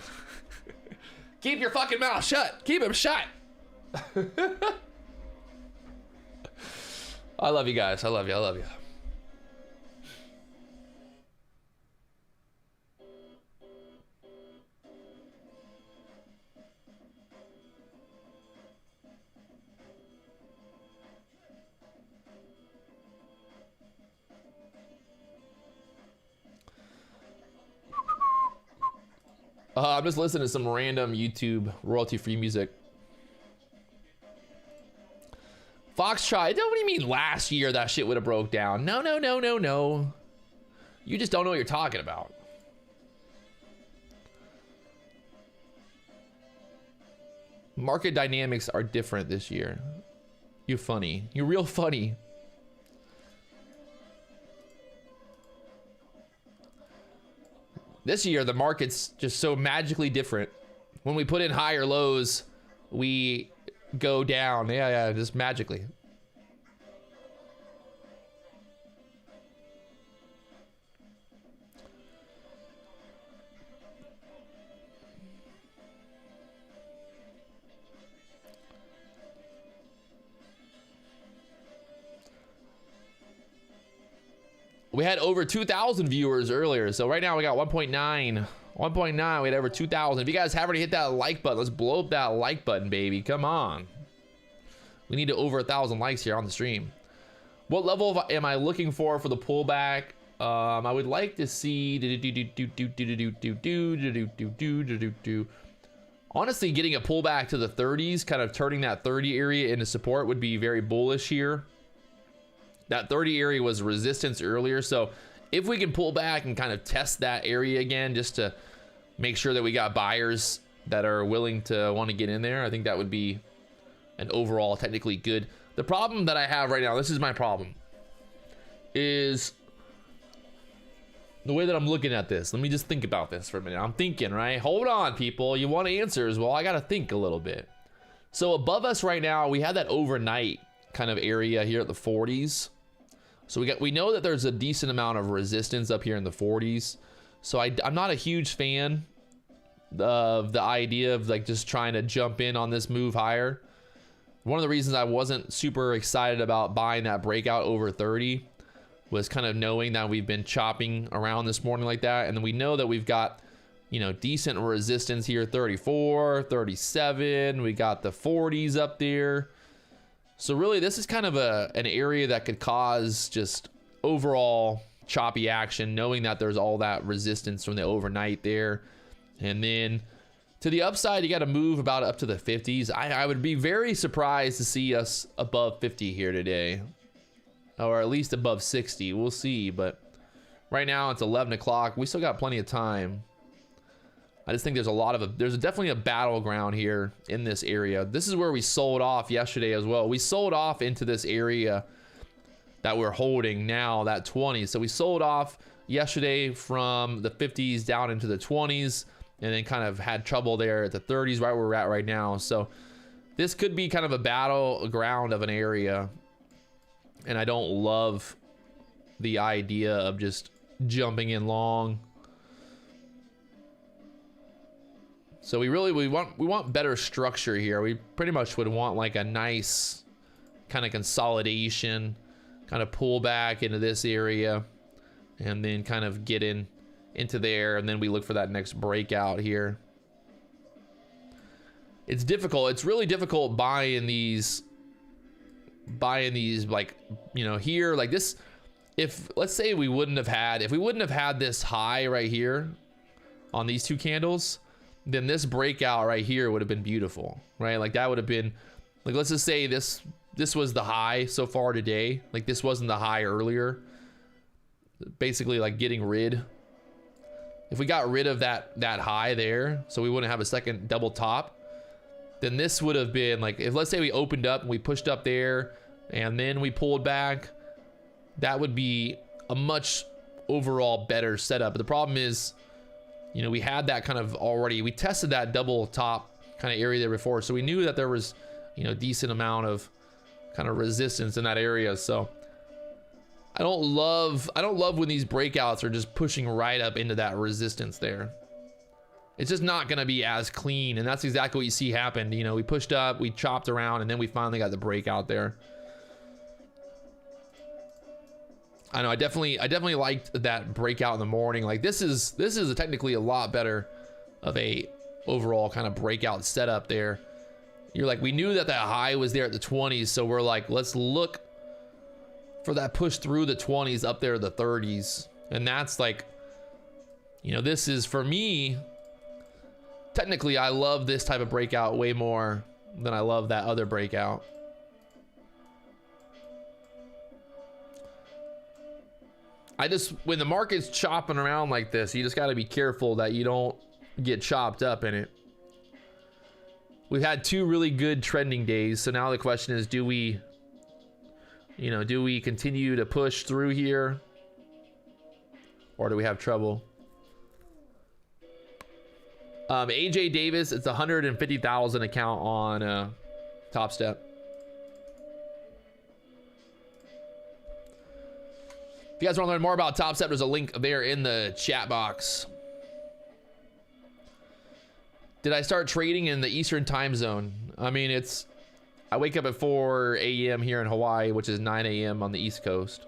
Keep your fucking mouth shut. Keep it shut. I love you guys. I love you. I love you. I'm just listening to some random YouTube royalty-free music. Foxtrot, what do you mean last year that shit would have broke down? No, no, no, no, no. You just don't know what you're talking about. Market dynamics are different this year. You're funny. You're real funny. This year, the market's just so magically different. When we put in higher lows, we go down. Yeah, just magically. We had over 2,000 viewers earlier, so right now we got 1.9. 1.9, we had over 2,000. If you guys haven't already hit that like button, let's blow up that like button, baby. Come on. We need to over 1,000 likes here on the stream. What level am I looking for the pullback? I would like to see honestly getting a pullback to the 30s, kind of turning that 30 area into support would be very bullish here. That 30 area was resistance earlier, so if we can pull back and kind of test that area again just to make sure that we got buyers that are willing to want to get in there, I think that would be an overall technically good. The problem that I have right now, this is my problem, is the way that I'm looking at this. Let me just think about this for a minute. I'm thinking, right? Hold on, people. You want answers? Well, I got to think a little bit. So above us right now, we had that overnight kind of area here at the 40s. So we know that there's a decent amount of resistance up here in the 40s. So I'm not a huge fan of the idea of like just trying to jump in on this move higher. One of the reasons I wasn't super excited about buying that breakout over 30 was kind of knowing that we've been chopping around this morning like that. And then we know that we've got, you know, decent resistance here, 34, 37. We got the 40s up there. So really, this is kind of an area that could cause just overall choppy action, knowing that there's all that resistance from the overnight there. And then to the upside, you got to move about up to the 50s. I would be very surprised to see us above 50 here today, or at least above 60. We'll see, but right now it's 11 o'clock. We still got plenty of time. I just think there's definitely a battleground here in this area. This is where we sold off yesterday as well. We sold off into this area that we're holding now, that 20. So we sold off yesterday from the 50s down into the 20s, and then kind of had trouble there at the 30s, right where we're at right now. So this could be kind of a battleground of an area, and I don't love the idea of just jumping in long. So we want better structure here. We pretty much would want like a nice kind of consolidation, kind of pull back into this area, and then kind of get into there, and then we look for that next breakout here. It's difficult. It's really difficult buying these like, you know, here like this. If let's say we wouldn't have had this high right here on these two candles, then this breakout right here would have been beautiful, right? Like that would have been, like, let's just say this was the high so far today. Like this wasn't the high earlier. Basically like getting rid. If we got rid of that high there, so we wouldn't have a second double top, then this would have been like, if let's say we opened up and we pushed up there and then we pulled back, that would be a much overall better setup. But the problem is, you know, we had that kind of already, we tested that double top kind of area there before, so we knew that there was, you know, decent amount of kind of resistance in that area. So I don't love when these breakouts are just pushing right up into that resistance there. It's just not gonna be as clean, and that's exactly what you see happened. You know, we pushed up, we chopped around, and then we finally got the breakout there. I know I definitely liked that breakout in the morning. Like this is technically a lot better of a overall kind of breakout setup there. You're like, we knew that high was there at the 20s, so we're like, let's look for that push through the 20s up there to the 30s. And that's like, you know, this is, for me, technically I love this type of breakout way more than I love that other breakout. When the market's chopping around like this, you just got to be careful that you don't get chopped up in it. We've had 2 really good trending days, so now the question is, do we continue to push through here, or do we have trouble? AJ Davis, it's 150,000 account on Top Step. If you guys want to learn more about Top Step, there's a link there in the chat box. Did I start trading in the Eastern time zone? I mean, I wake up at 4 a.m. here in Hawaii, which is 9 a.m. on the East Coast.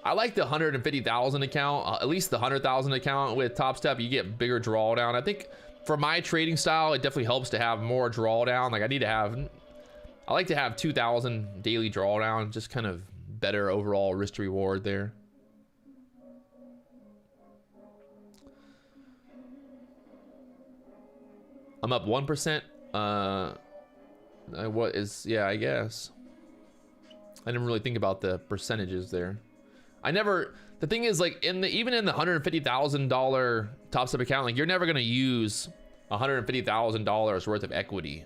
I like the 150,000 account, at least the 100,000 account with Top Step. You get bigger drawdown. I think for my trading style, it definitely helps to have more drawdown. Like I like to have 2,000 daily drawdown, just kind of better overall risk to reward there. I'm up 1%. What is, yeah, I guess. I didn't really think about the percentages there. The thing is, like, even in the $150,000 Top Step account, like, you're never gonna use $150,000 worth of equity.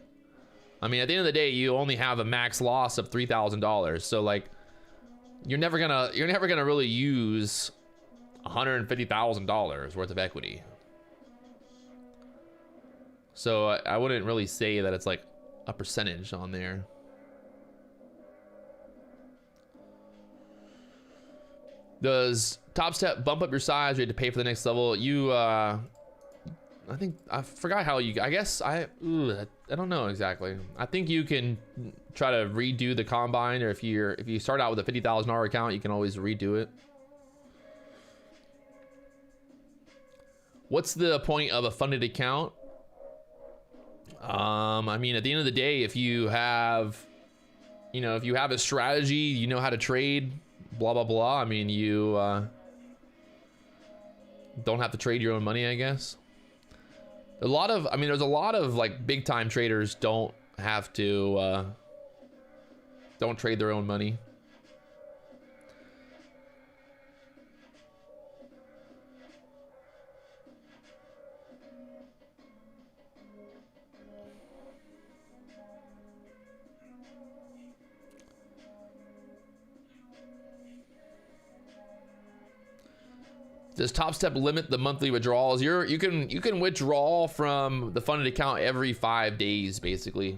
I mean, at the end of the day, you only have a max loss of $3,000. So like, you're never gonna really use $150,000 worth of equity. So I wouldn't really say that it's like a percentage on there. Does Top Step bump up your size? You had to pay for the next level. I think I forgot how you. I guess I don't know exactly. I think you can try to redo the combine, or if you start out with a $50,000 account, you can always redo it. What's the point of a funded account? I mean, at the end of the day, if you have a strategy, you know how to trade, blah, blah, blah. I mean, you don't have to trade your own money, I guess. There's a lot of like big time traders don't have to, don't trade their own money. Does Top Step limit the monthly withdrawals? You can withdraw from the funded account every 5 days, basically.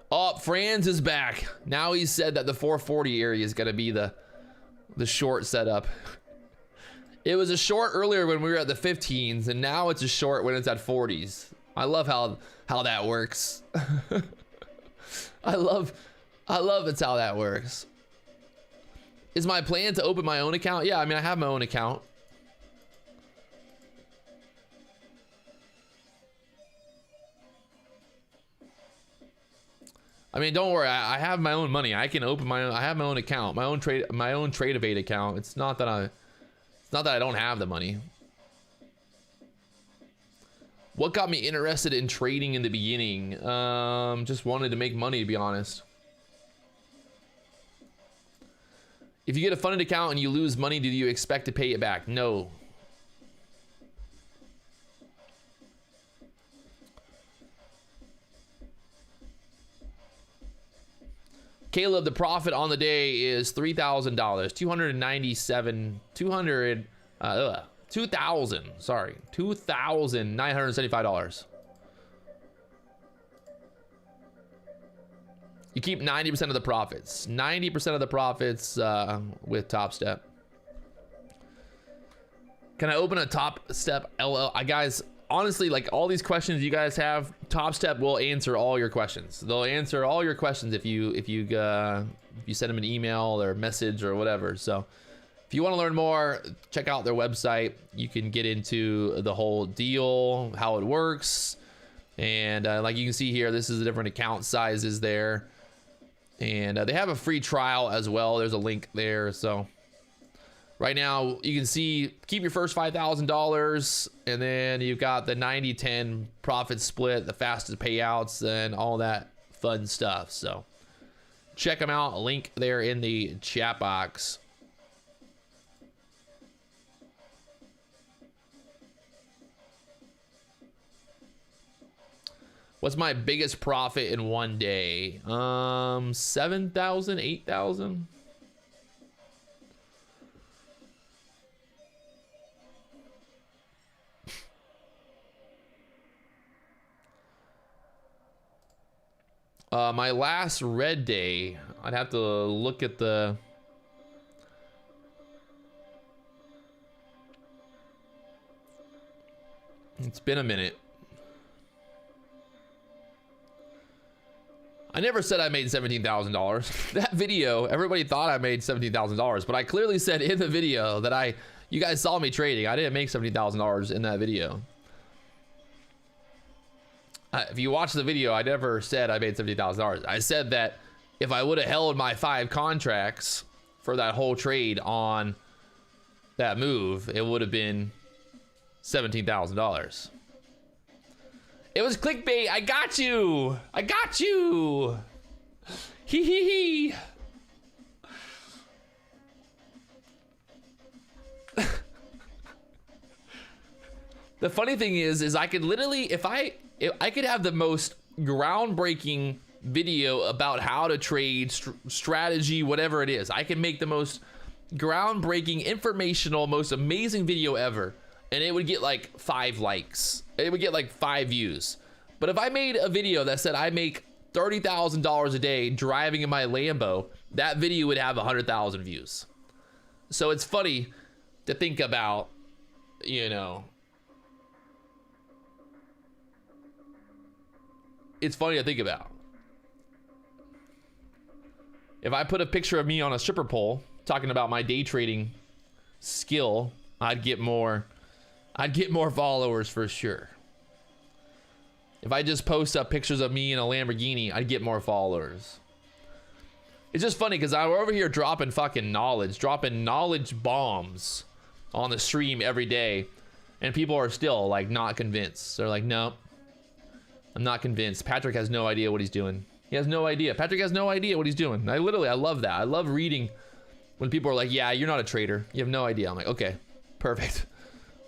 Oh, Franz is back. Now he said that the 440 area is gonna be the short setup. It was a short earlier when we were at the 15s, and now it's a short when it's at 40s. I love how that works. I love it's how that works. Is my plan to open my own account? Yeah, I mean, I have my own account. I mean, don't worry. I have my own money. I can open my own. I have my own account, my own Trade account. It's not that I don't have the money. What got me interested in trading in the beginning? Just wanted to make money, to be honest. If you get a funded account and you lose money, do you expect to pay it back? No. Caleb, the profit on the day is $3,000, $2,975. You keep 90% of the profits. 90% of the profits with Top Step. Can I open a Top Step LL? Guys, honestly, like all these questions you guys have, Top Step will answer all your questions. They'll answer all your questions if you send them an email or message or whatever. So if you want to learn more, check out their website. You can get into the whole deal, how it works. And like you can see here, this is the different account sizes there. And they have a free trial as well. There's a link there. So right now you can see, keep your first $5,000, and then you've got the 90-10 profit split, the fastest payouts, and all that fun stuff. So check them out. Link there in the chat box. What's my biggest profit in one day? 7,000, 8,000. My last red day, I'd have to look at the... It's been a minute. I never said I made $17,000. That video, everybody thought I made $17,000, but I clearly said in the video that you guys saw me trading. I didn't make $17,000 in that video. If you watch the video, I never said I made $70,000. I said that if I would have held my 5 contracts for that whole trade on that move, it would have been $17,000. It was clickbait. I got you. I got you. Hee hee hee. The funny thing is I could literally, if I could have the most groundbreaking video about how to trade, strategy, whatever it is. I can make the most groundbreaking, informational, most amazing video ever, and it would get like 5 likes. It would get like 5 views. But if I made a video that said I make $30,000 a day driving in my Lambo, that video would have 100,000 views. So it's funny to think about, you know. It's funny to think about. If I put a picture of me on a stripper pole talking about my day trading skill, I'd get more followers for sure. If I just post up pictures of me in a Lamborghini, I'd get more followers. It's just funny because we're over here dropping fucking knowledge, dropping knowledge bombs on the stream every day, and people are still like not convinced. They're like, no, I'm not convinced. Patrick has no idea what he's doing. He has no idea. Patrick has no idea what he's doing. I love that. I love reading when people are like, yeah, you're not a trader. You have no idea. I'm like, okay, perfect.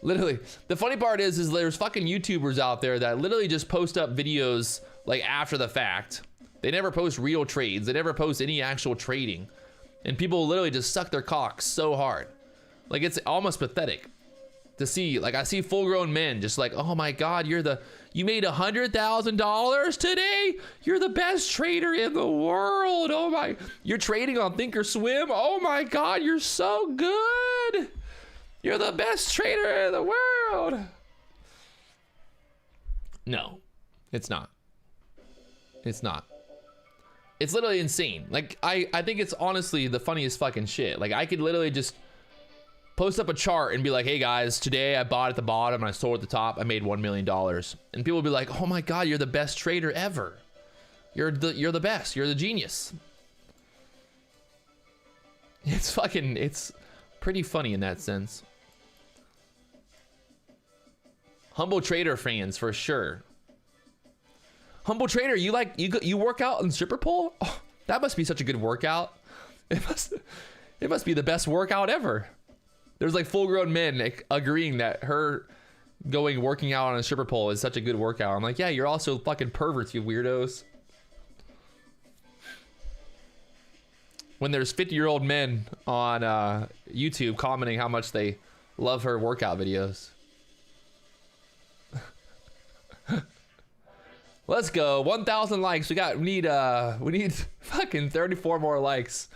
Literally. The funny part is there's fucking YouTubers out there that literally just post up videos like after the fact. They never post real trades. They never post any actual trading. And people literally just suck their cocks so hard. Like, it's almost pathetic to see. Like, I see full grown men just like, oh my God, you made $100,000 today? You're the best trader in the world. Oh my, you're trading on Thinkorswim. Oh my God, you're so good. You're the best trader in the world. No, it's not. It's not. It's literally insane. Like, I think it's honestly the funniest fucking shit. Like, I could literally just post up a chart and be like, hey guys, today I bought at the bottom and I sold at the top. I made $1 million. And people will be like, oh my God, you're the best trader ever. You're the best. You're the genius. It's pretty funny in that sense. Humble Trader fans for sure. Humble Trader, you work out in stripper pole? Oh, that must be such a good workout. It must be the best workout ever. There's like full-grown men agreeing that her working out on a stripper pole is such a good workout. I'm like, yeah, you're also fucking perverts, you weirdos. When there's 50-year-old men on YouTube commenting how much they love her workout videos. Let's go. 1,000 likes. We need fucking 34 more likes.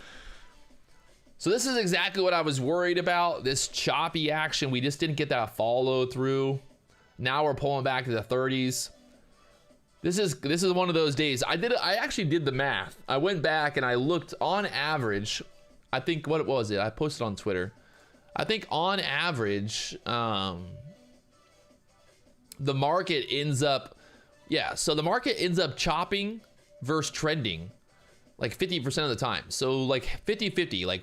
So this is exactly what I was worried about. This choppy action. We just didn't get that follow through. Now we're pulling back to the 30s. This is one of those days. I actually did the math. I went back and I looked on average. I think, what was it? I posted on Twitter. I think on average, the market ends up, so the market ends up chopping versus trending like 50% of the time. So like 50-50, like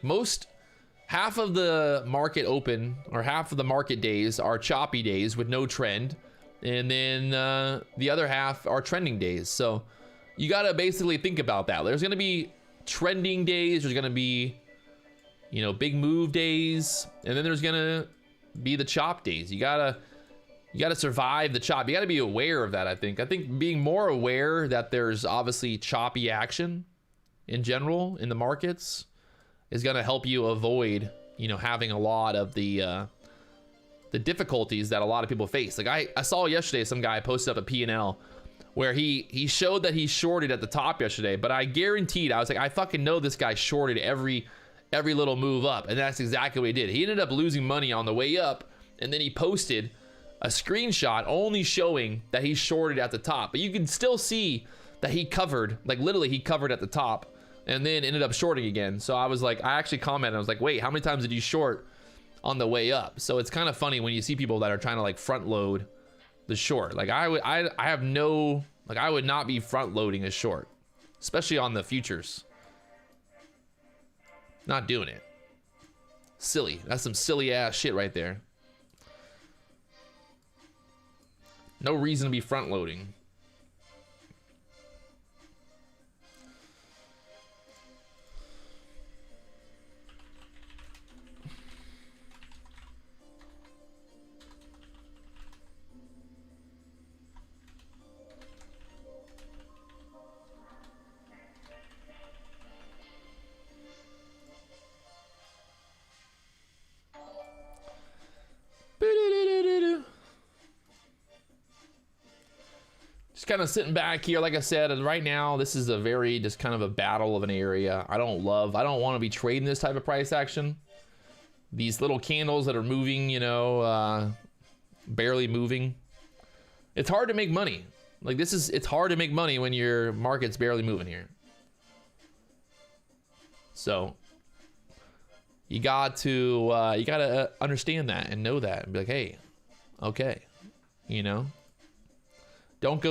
half of the market open or half of the market days are choppy days with no trend. And then the other half are trending days. So you got to basically think about that. There's going to be trending days. There's going to be, big move days. And then there's going to be the chop days. You got to survive the chop. You got to be aware of that, I think. I think being more aware that there's obviously choppy action in general in the markets is going to help you avoid, having a lot of the difficulties that a lot of people face. Like I saw yesterday some guy posted up a P&L where he showed that he shorted at the top yesterday, but I guaranteed, I was like, I fucking know this guy shorted every little move up, and that's exactly what he did. He ended up losing money on the way up, and then he posted a screenshot only showing that he shorted at the top, but you can still see that he covered, like literally he covered at the top and then ended up shorting again. So I was like, I actually commented, I was like, wait, how many times did you short on the way up? So it's kind of funny when you see people that are trying to like front load the short. Like I would not be front loading a short, especially on the futures. Not doing it. Silly. That's some silly ass shit right there. No reason to be front loading. Just kind of sitting back here, like I said, and right now this is just kind of a battle of an area. I don't want to be trading this type of price action. These little candles that are moving, barely moving. It's hard to make money. Like it's hard to make money when your market's barely moving here. So you got to understand that and know that and be like, hey, okay, don't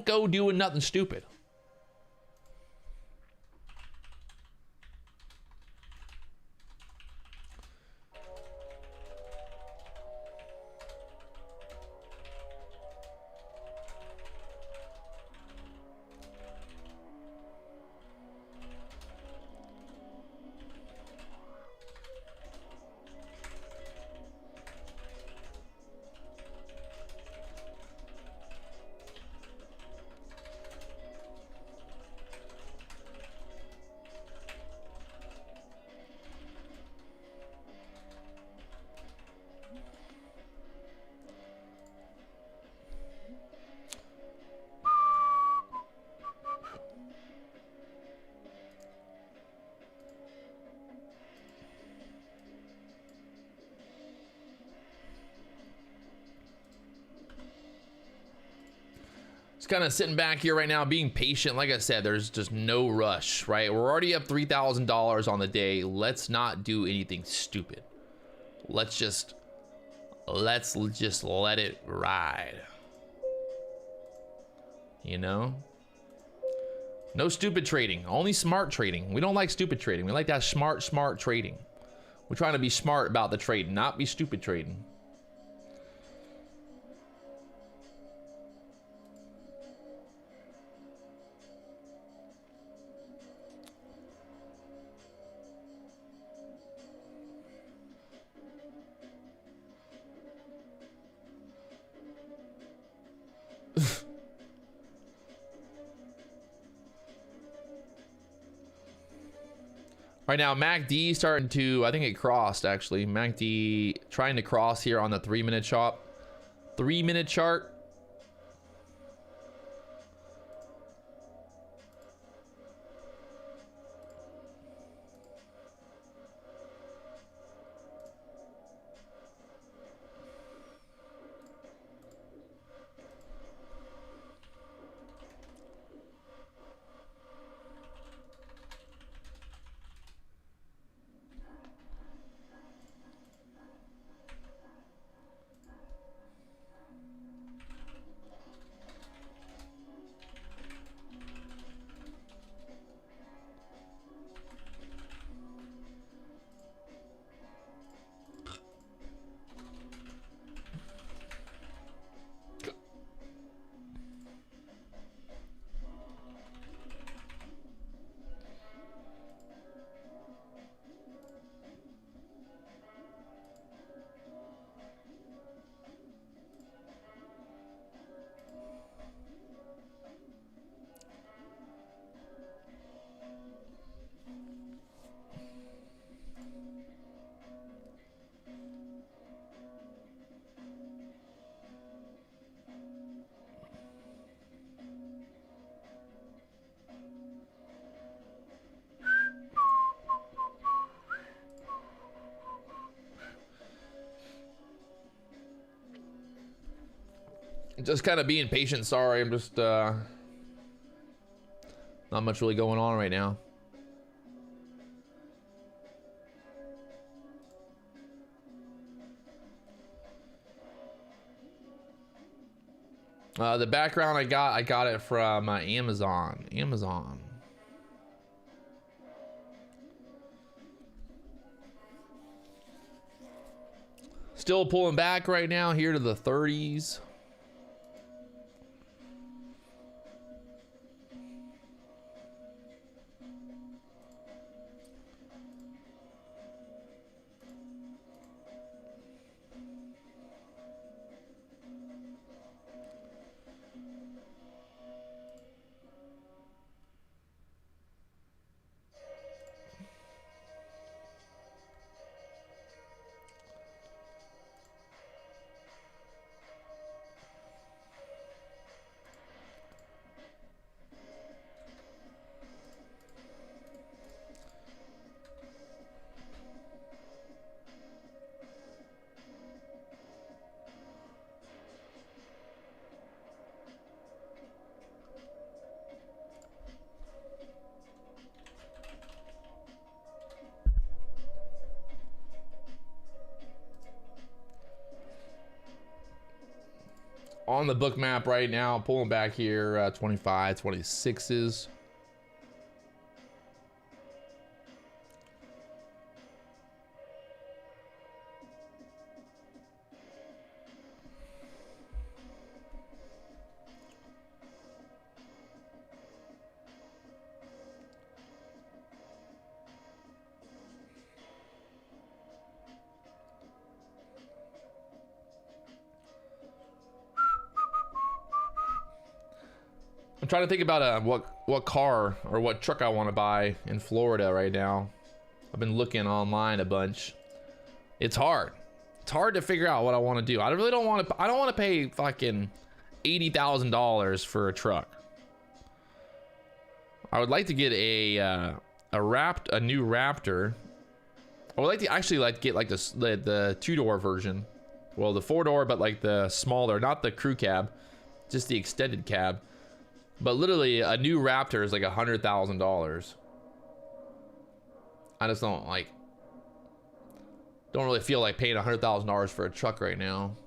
go doing nothing stupid. Just kind of sitting back here right now, being patient. Like I said, there's just no rush, right? We're already up $3,000 on the day. Let's not do anything stupid. Let's just let it ride. No stupid trading, only smart trading. We don't like stupid trading. We like that smart trading. We're trying to be smart about the trade, not be stupid trading. Right now, MACD starting to, I think it crossed actually. MACD trying to cross here on the 3-minute chart. 3-minute chart. Just kind of being patient. Sorry, I'm just not much really going on right now. The background I got it from Amazon. Still pulling back right now here to the 30s. On the book map right now, pulling back here, 25, 26s. I'm trying to think about what car or what truck I want to buy in Florida right now. I've been looking online a bunch. It's hard. It's hard to figure out what I want to do. I really don't want to. I don't want to pay fucking $80,000 for a truck. I would like to get a new Raptor. I would like to actually get like the 2-door version. Well, the 4-door, but like the smaller, not the crew cab, just the extended cab. But literally, a new Raptor is like $100,000. I just don't really feel like paying $100,000 for a truck right now.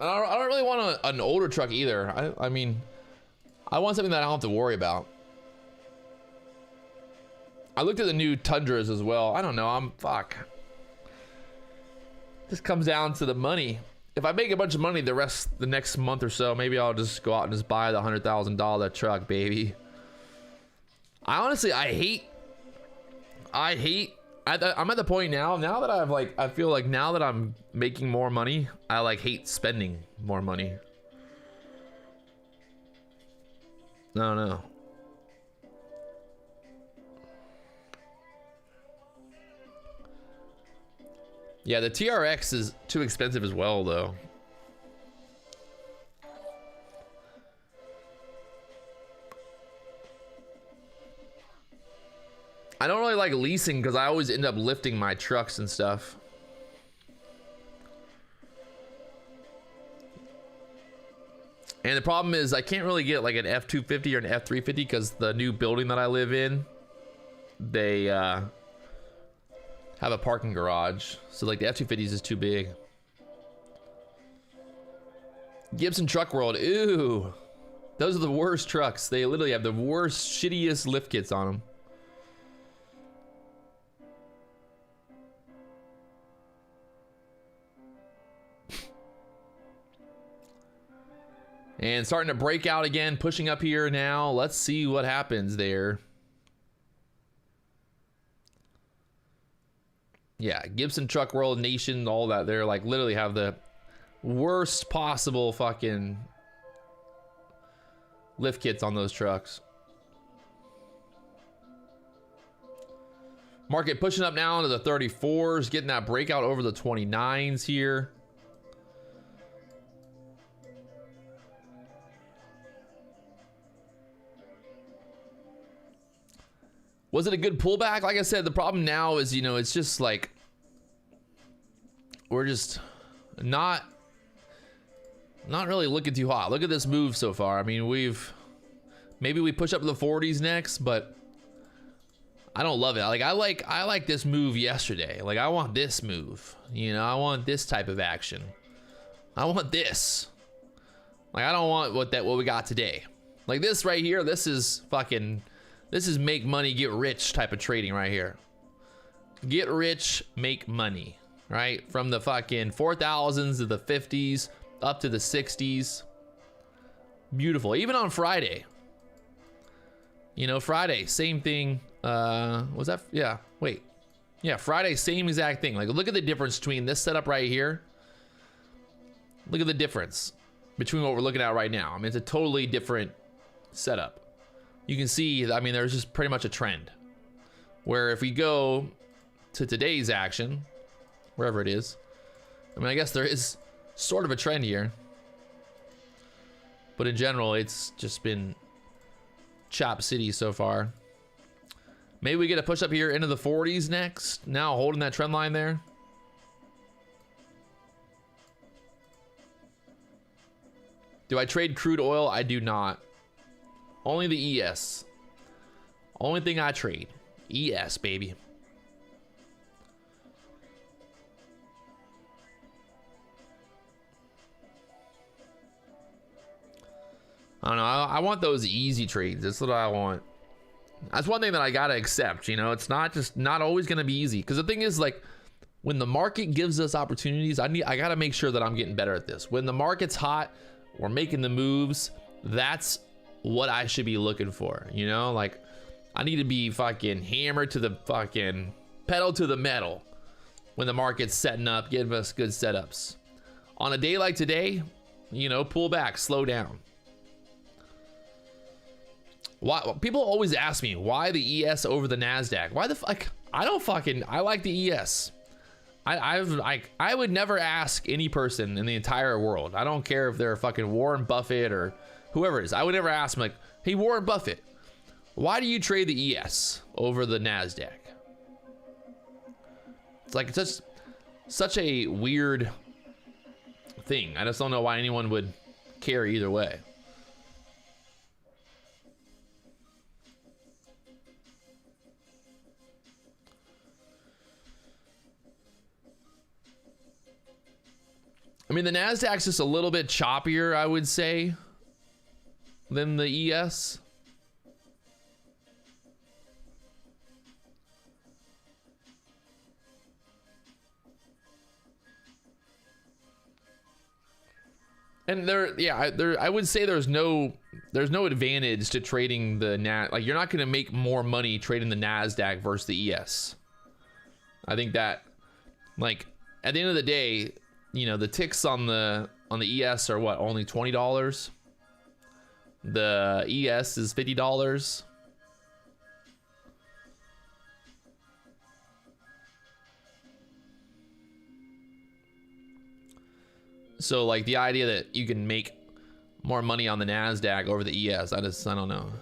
I don't really want an older truck either. I mean, I want something that I don't have to worry about. I looked at the new Tundras as well. I don't know. Fuck. This comes down to the money. If I make a bunch of money the next month or so, maybe I'll just go out and just buy the $100,000 truck, baby. I'm at the point now that I feel like now that I'm making more money, I like hate spending more money. No. Yeah, the TRX is too expensive as well, though. I don't really like leasing because I always end up lifting my trucks and stuff. And the problem is I can't really get like an F250 or an F350 because the new building that I live in, they have a parking garage. So like the F250s is too big. Gibson Truck World, ew. Those are the worst trucks. They literally have the worst, shittiest lift kits on them. And starting to break out again, pushing up here now. Let's see what happens there. Yeah, Gibson Truck World Nation, all that. They're like literally have the worst possible fucking lift kits on those trucks. Market pushing up now into the 34s, getting that breakout over the 29s here. Was it a good pullback? Like I said, the problem now is, you know, it's just like we're just not really looking too hot. Look at this move so far. I mean, maybe we push up to the 40s next, but I don't love it. Like I like this move yesterday. Like I want this move. You know, I want this type of action. I want this. Like I don't want what we got today. Like this right here, this is make money, get rich type of trading right here. Get rich, make money, right? From the fucking 4,000s to the 50s, up to the 60s. Beautiful. Even on Friday. You know, Friday, same thing. Was that? Yeah, wait. Yeah, Friday, same exact thing. Like, look at the difference between this setup right here. Look at the difference between what we're looking at right now. I mean, it's a totally different setup. You can see, I mean, there's just pretty much a trend where if we go to today's action, wherever it is, I mean, I guess there is sort of a trend here, but in general, it's just been chop city so far. Maybe we get a push up here into the 40s next. Now holding that trend line there. Do I trade crude oil? I do not. Only the ES. Only thing I trade. ES, baby. I don't know. I want those easy trades. That's what I want. That's one thing that I gotta accept. You know, it's not always gonna be easy. Because the thing is, like, when the market gives us opportunities, I gotta make sure that I'm getting better at this. When the market's hot, we're making the moves. That's what I should be looking for, you know? Like, I need to be fucking hammered to the fucking pedal to the metal when the market's setting up, giving us good setups. On a day like today, you know, pull back, slow down. Why people always ask me why the ES over the NASDAQ? Why the fuck? I like the ES. I would never ask any person in the entire world. I don't care if they're fucking Warren Buffett or whoever it is. I would never ask them like, hey, Warren Buffett, why do you trade the ES over the NASDAQ? It's like, it's just such a weird thing. I just don't know why anyone would care either way. I mean, the NASDAQ's just a little bit choppier, I would say, than the ES. And I would say there's no advantage to trading the like, you're not going to make more money trading the NASDAQ versus the ES. I think that, like, at the end of the day, you know, the ticks on the ES are what, only $20. The ES is $50. So like the idea that you can make more money on the NASDAQ over the ES, I don't know.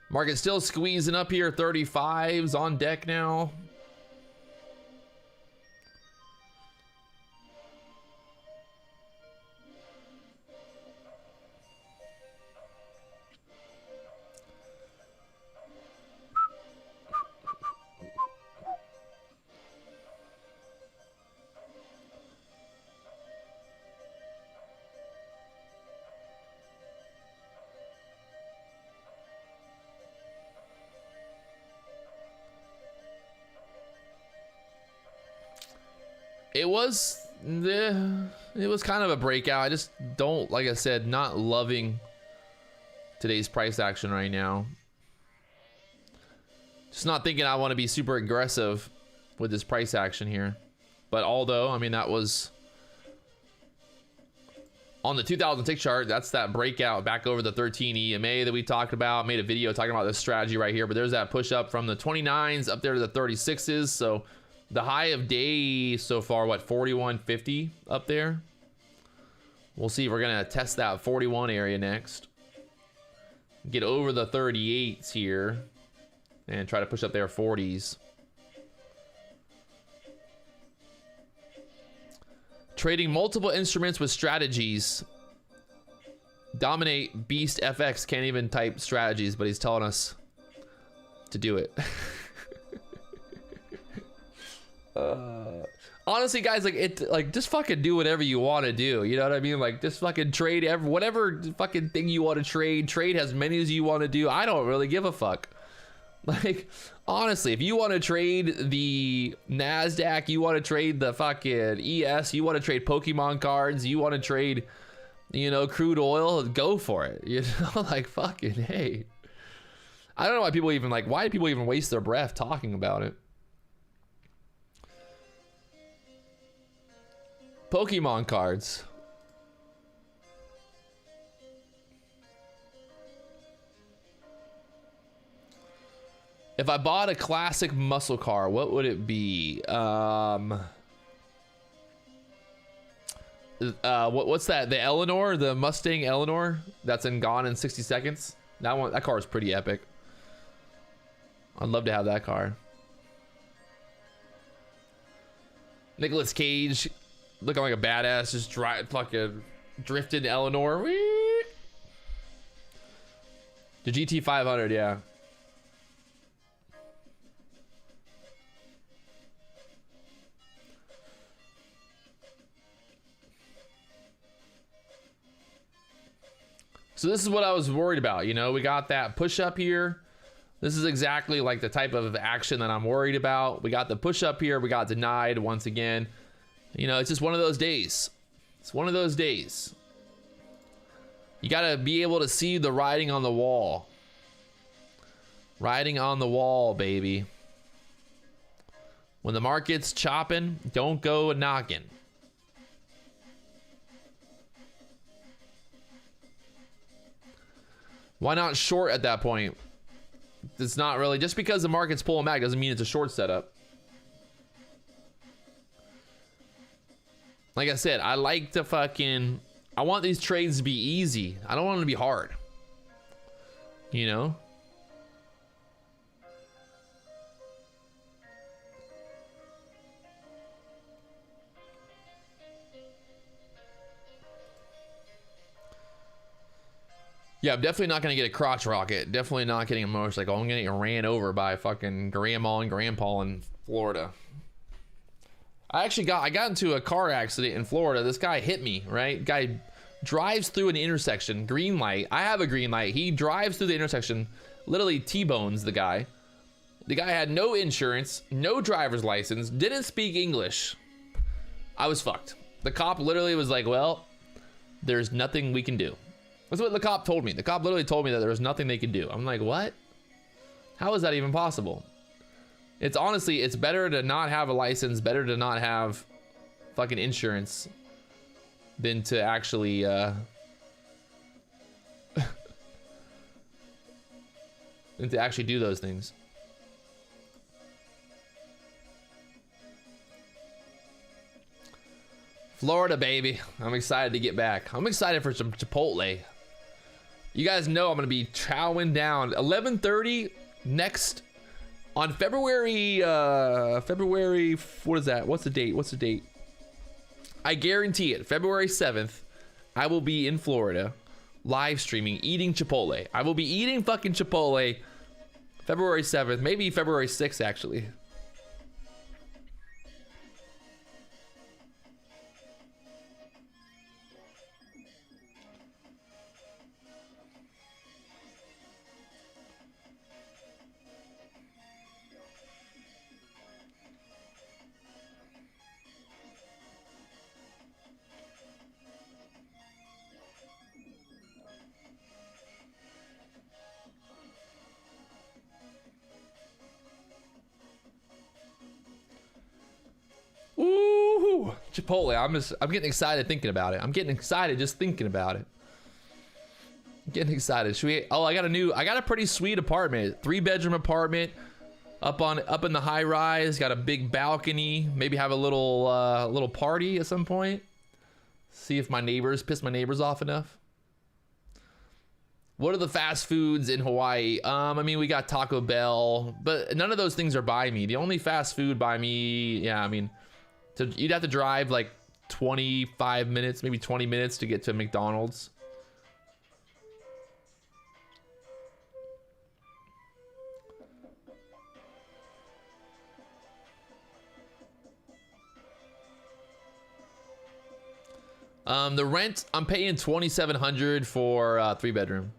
Market still squeezing up here, 35s on deck now. It was kind of a breakout. I just don't, like I said, not loving today's price action right now. Just not thinking I want to be super aggressive with this price action here. But although, I mean, that was on the 2000 tick chart, that's that breakout back over the 13 EMA that we talked about. Made a video talking about this strategy right here, but there's that push up from the 29s up there to the 36s. So the high of day so far, what, 41.50 up there? We'll see if we're gonna test that 41 area next. Get over the 38s here and try to push up their 40s. Trading multiple instruments with strategies. Dominate Beast FX can't even type strategies, but he's telling us to do it. Honestly, guys, like just fucking do whatever you want to do. You know what I mean? Like, just fucking trade whatever fucking thing you want to trade. Trade as many as you want to do. I don't really give a fuck. Like, honestly, if you want to trade the NASDAQ, you want to trade the fucking ES, you want to trade Pokemon cards, you want to trade, you know, crude oil, go for it. You know, like, fucking, hey. I don't know why people even, like, why do people even waste their breath talking about it? Pokemon cards. If I bought a classic muscle car, what would it be? What's that? The Eleanor, the Mustang Eleanor that's in Gone in 60 Seconds. That car is pretty epic. I'd love to have that car. Nicolas Cage looking like a badass, just fucking drifted Eleanor. Whee! The GT 500, yeah. So this is what I was worried about. You know, we got that push up here. This is exactly like the type of action that I'm worried about. We got the push up here. We got denied once again. You know, it's just one of those days. It's one of those days. You got to be able to see the writing on the wall. Writing on the wall, baby. When the market's chopping, don't go knocking. Why not short at that point? It's not really, just because the market's pulling back doesn't mean it's a short setup. Like I said, I like to fucking, I want these trades to be easy. I don't want them to be hard. You know? Yeah, I'm definitely not gonna get a crotch rocket. Definitely not getting a motorcycle. I'm gonna get ran over by fucking grandma and grandpa in Florida. I got into a car accident in Florida. This guy hit me, right? Guy drives through an intersection, green light. I have a green light. He drives through the intersection, literally T-bones the guy. The guy had no insurance, no driver's license, didn't speak English. I was fucked. The cop literally was like, well, there's nothing we can do. That's what the cop told me. The cop literally told me that there was nothing they could do. I'm like, what? How is that even possible? It's honestly, it's better to not have a license, better to not have fucking insurance than to actually, than to actually do those things. Florida, baby. I'm excited to get back. I'm excited for some Chipotle. You guys know I'm gonna be chowing down 11:30 next on February, what is that? What's the date? I guarantee it, February 7th, I will be in Florida, live streaming, eating Chipotle. I will be eating fucking Chipotle February 7th, maybe February 6th, actually. Ooh, Chipotle. I'm getting excited thinking about it. I'm getting excited just thinking about it. I'm getting excited. Should we? Oh, I got a pretty sweet apartment. 3-bedroom apartment up in the high rise. Got a big balcony. Maybe have a little party at some point. See if piss my neighbors off enough. What are the fast foods in Hawaii? I mean, we got Taco Bell, but none of those things are by me. The only fast food by me, yeah, I mean, you'd have to drive like 25 minutes, maybe 20 minutes to get to McDonald's. The rent, I'm paying $2,700 for 3-bedroom.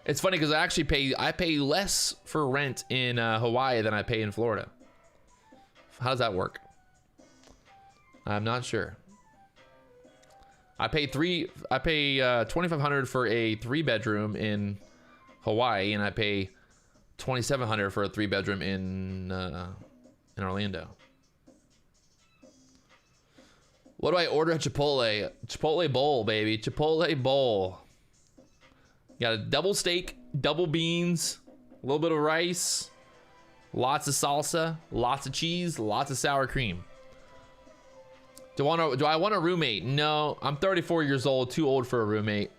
It's funny because I pay less for rent in Hawaii than I pay in Florida. How does that work? I'm not sure. I pay $2,500 for a 3-bedroom in Hawaii, and I pay $2,700 for a 3-bedroom in Orlando. What do I order at Chipotle? Chipotle bowl, baby. Chipotle bowl. Got a double steak, double beans, a little bit of rice, lots of salsa, lots of cheese, lots of sour cream. Do I want a roommate? No, I'm 34 years old, too old for a roommate.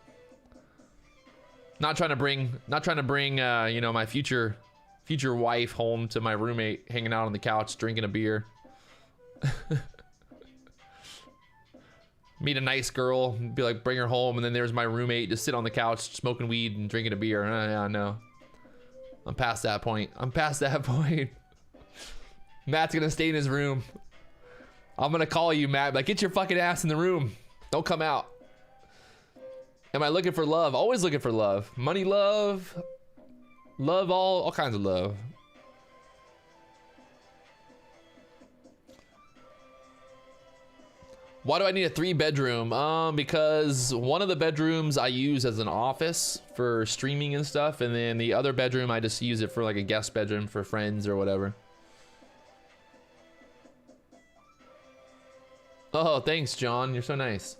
Not trying to bring you know, my future wife home to my roommate, hanging out on the couch drinking a beer. Meet a nice girl, be like, bring her home, and then there's my roommate just sit on the couch smoking weed and drinking a beer. No, I'm past that point. Matt's gonna stay in his room. I'm gonna call you, Matt, like, get your fucking ass in the room, don't come out. Am I looking for love? Always looking for love. Money, love, all kinds of love. Why do I need a 3-bedroom? Because one of the bedrooms I use as an office for streaming and stuff, and then the other bedroom I just use it for like a guest bedroom for friends or whatever. Oh, thanks, John. You're so nice.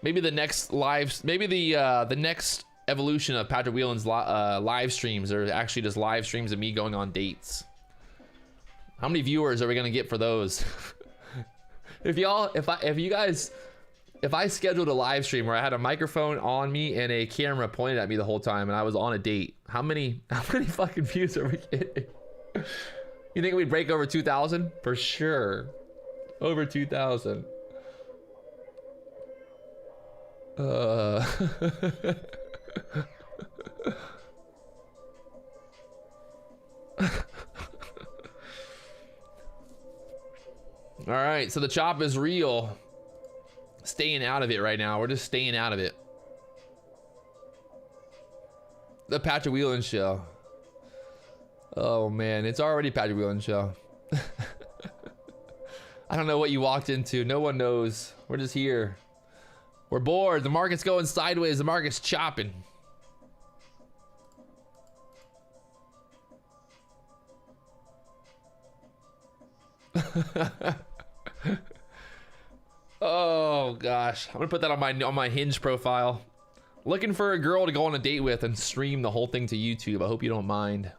Maybe the next live, maybe the next evolution of Patrick Wieland's live streams are actually just live streams of me going on dates. How many viewers are we gonna get for those? If I scheduled a live stream where I had a microphone on me and a camera pointed at me the whole time and I was on a date, how many fucking views are we getting? You think we'd break over 2,000? For sure. Over 2,000. All right, so the chop is real. Staying out of it right now. We're just staying out of it. The Patrick Wieland show. Oh man, it's already Patrick Wieland show. I don't know what you walked into. No one knows. We're just here. We're bored. The market's going sideways. The market's chopping. Oh gosh, I'm gonna put that on my Hinge profile. Looking for a girl to go on a date with and stream the whole thing to YouTube. I hope you don't mind.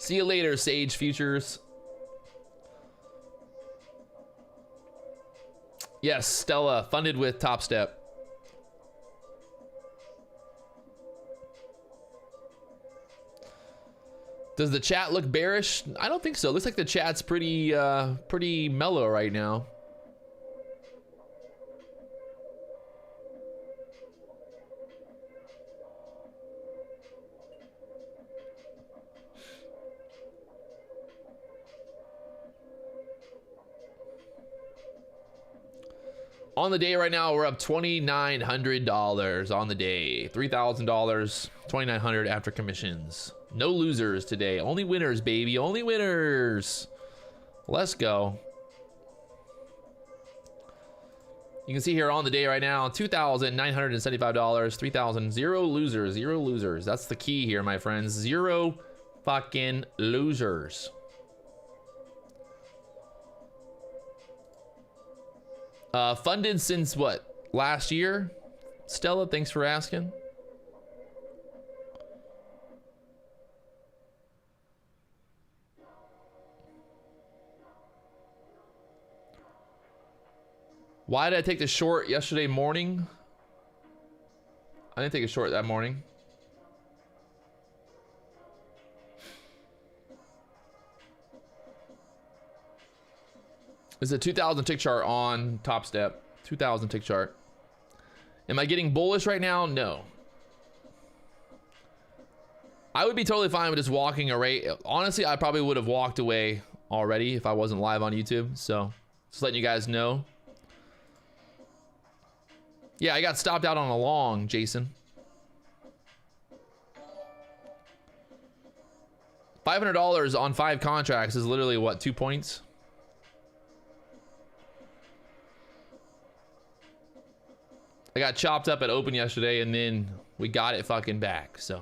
See you later, Sage Futures. Yes, Stella, funded with Top Step. Does the chat look bearish? I don't think so. Looks like the chat's pretty mellow right now. On the day right now, we're up $2,900 on the day. $3,000, $2,900 after commissions. No losers today. Only winners, baby. Only winners. Let's go. You can see here on the day right now, $2,975, 3,000. Zero losers. Zero losers. That's the key here, my friends. Zero fucking losers. Funded since what? Last year? Stella, thanks for asking. Why did I take the short yesterday morning? I didn't take a short that morning. There's a 2,000 tick chart on Top Step. 2,000 tick chart. Am I getting bullish right now? No. I would be totally fine with just walking away. Honestly, I probably would have walked away already if I wasn't live on YouTube. So just letting you guys know. Yeah, I got stopped out on a long, Jason. $500 on 5 contracts is literally what, 2 points? I got chopped up at open yesterday and then we got it fucking back, so.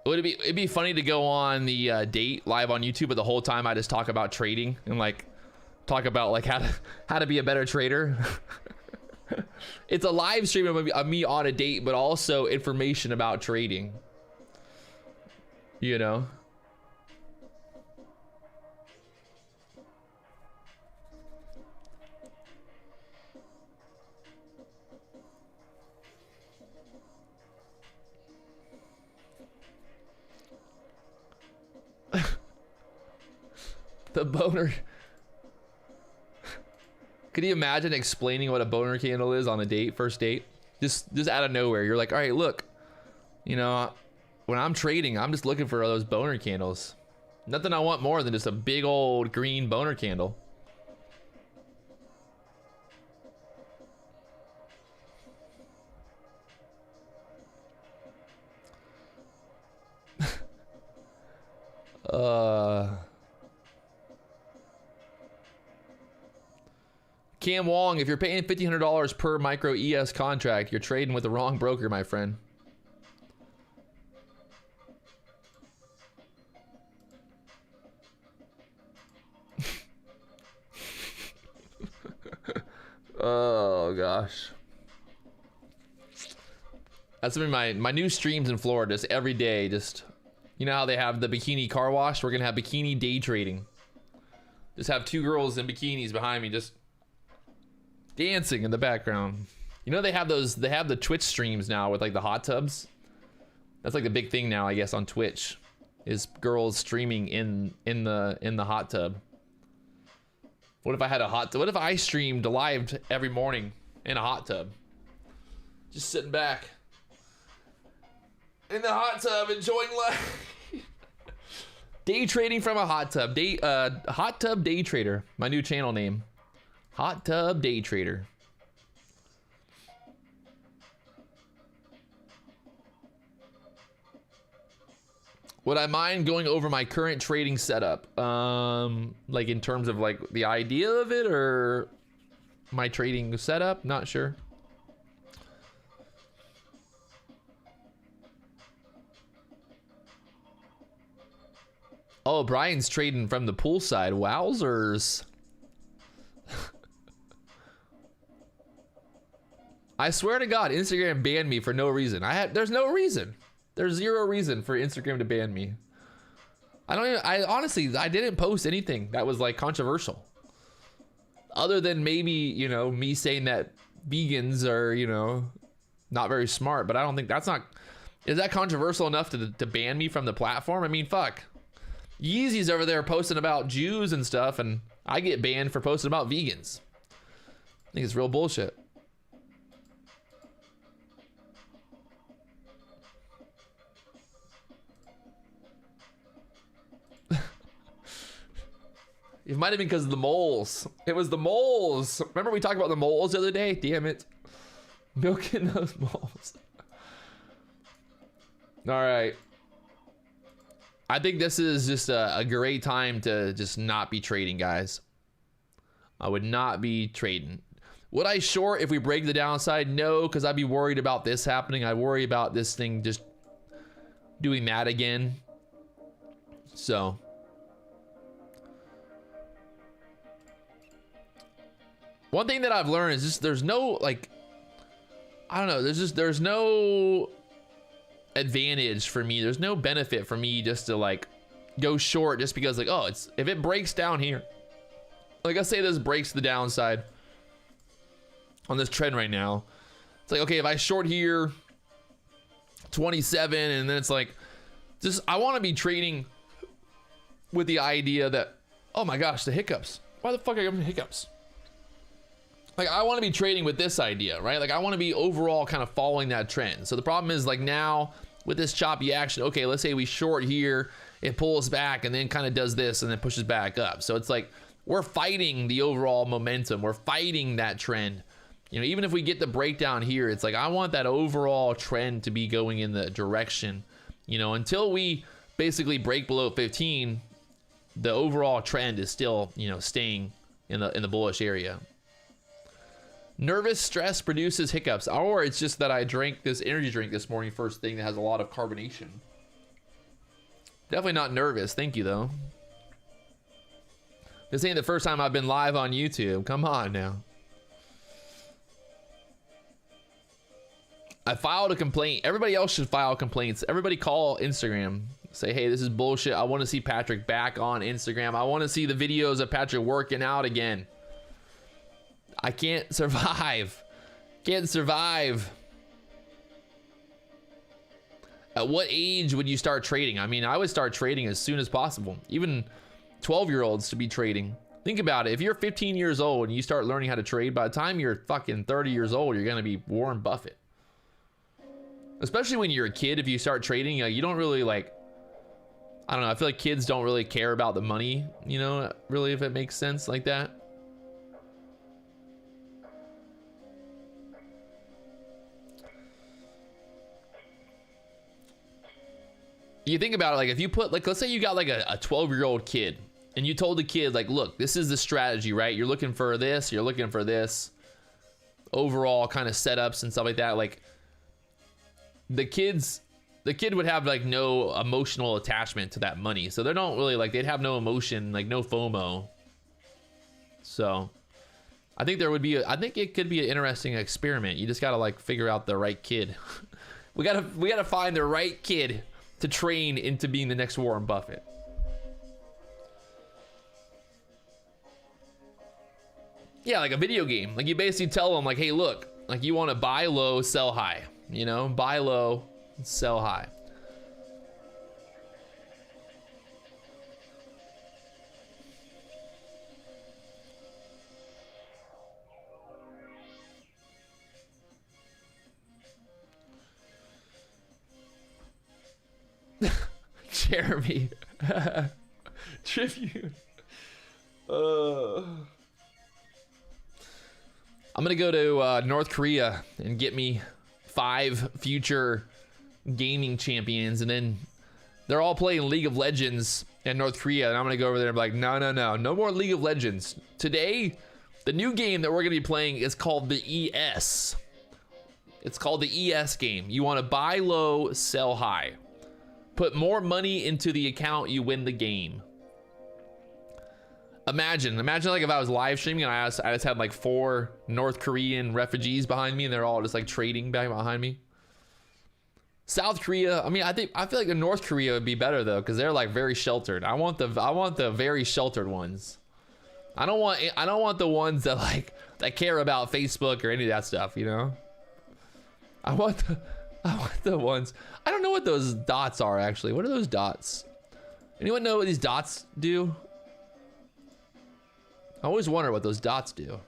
It'd be funny to go on the date live on YouTube, but the whole time I just talk about trading and like talk about like how to be a better trader. It's a live stream of me on a date, but also information about trading. You know? The boner. Could you imagine explaining what a boner candle is on a date, first date? Just out of nowhere. You're like, all right, look, you know, when I'm trading, I'm just looking for those boner candles. Nothing I want more than just a big old green boner candle. Cam Wong, if you're paying $1,500 per micro ES contract, you're trading with the wrong broker, my friend. Oh gosh. That's gonna be my new streams in Florida. Just every day, just, you know how they have the bikini car wash? We're gonna have bikini day trading. Just have two girls in bikinis behind me just dancing in the background. You know they have the Twitch streams now with like the hot tubs. That's like the big thing now, I guess, on Twitch, is girls streaming in the hot tub. What if I had what if I streamed live every morning in a hot tub? Just sitting back in the hot tub enjoying life. Day trading from a hot tub. Hot tub day trader. My new channel name. Hot tub day trader. Would I mind going over my current trading setup? Like in terms of like the idea of it or my trading setup? Not sure. Oh, Brian's trading from the poolside. Wowzers. I swear to God, Instagram banned me for no reason. There's no reason. There's zero reason for Instagram to ban me. I honestly, I didn't post anything that was like controversial. Other than maybe, you know, me saying that vegans are, you know, not very smart, but I don't think is that controversial enough to ban me from the platform? I mean, fuck. Yeezy's over there posting about Jews and stuff, and I get banned for posting about vegans. I think it's real bullshit. It might have been because of the moles. It was the moles. Remember we talked about the moles the other day? Damn it. Milking those moles. All right. I think this is just a great time to just not be trading, guys. I would not be trading. Would I short if we break the downside? No, because I'd be worried about this happening. I worry about this thing just doing that again. So one thing that I've learned is just there's no, like, I don't know, there's no advantage for me. There's no benefit for me just to like go short just because like, oh, if it breaks down here, like I say this breaks the downside on this trend right now. It's like, okay, if I short here 27 and then it's like, just, I want to be trading with the idea that, oh my gosh, the hiccups. Why the fuck are you having hiccups? Like, I want to be trading with this idea, right? Like, I want to be overall kind of following that trend. So the problem is, like, now with this choppy action, okay, let's say we short here, it pulls back and then kind of does this and then pushes back up. So it's like we're fighting the overall momentum. We're fighting that trend. You know, even if we get the breakdown here, it's like I want that overall trend to be going in the direction, you know, until we basically break below 15, the overall trend is still, you know, staying in the bullish area. Nervous stress produces hiccups, or it's just that I drank this energy drink this morning first thing that has a lot of carbonation. Definitely not nervous. Thank you, though. This ain't the first time I've been live on YouTube. Come on now. I filed a complaint. Everybody else should file complaints. Everybody call Instagram. Say, hey, this is bullshit. I want to see Patrick back on Instagram. I want to see the videos of Patrick working out again. I can't survive. Can't survive. At what age would you start trading? I mean, I would start trading as soon as possible. Even 12-year-olds to be trading. Think about it. If you're 15 years old and you start learning how to trade, by the time you're fucking 30 years old, you're going to be Warren Buffett. Especially when you're a kid, if you start trading, you don't really like, I don't know. I feel like kids don't really care about the money, you know, really, if it makes sense like that. You think about it, like if you put, like, let's say you got like a 12-year-old kid and you told the kid, like, look, this is the strategy, right? You're looking for this, you're looking for this, overall kind of setups and stuff like that. Like, the kid would have like no emotional attachment to that money, so they don't really like, they'd have no emotion, like no FOMO. So I think I think it could be an interesting experiment. You just gotta like figure out the right kid. we gotta find the right kid to train into being the next Warren Buffett. Yeah, like a video game. Like, you basically tell them, like, hey, look, like, you want to buy low, sell high. You know, buy low, sell high. Jeremy. Tribute. I'm gonna go to North Korea and get me 5 future gaming champions, and then they're all playing League of Legends in North Korea, and I'm gonna go over there and be like, no more League of Legends. Today, the new game that we're gonna be playing is called the ES. It's called the ES game. You want to buy low, sell high. Put more money into the account, you win the game. Imagine like if I was live streaming and I just had like 4 North Korean refugees behind me, and they're all just like trading back behind me. South Korea, I mean, I feel like the North Korea would be better though, because they're like very sheltered. I want the very sheltered ones. I don't want the ones that like that care about Facebook or any of that stuff, you know? I want the ones. I don't know what those dots are actually. What are those dots? Anyone know what these dots do? I always wonder what those dots do.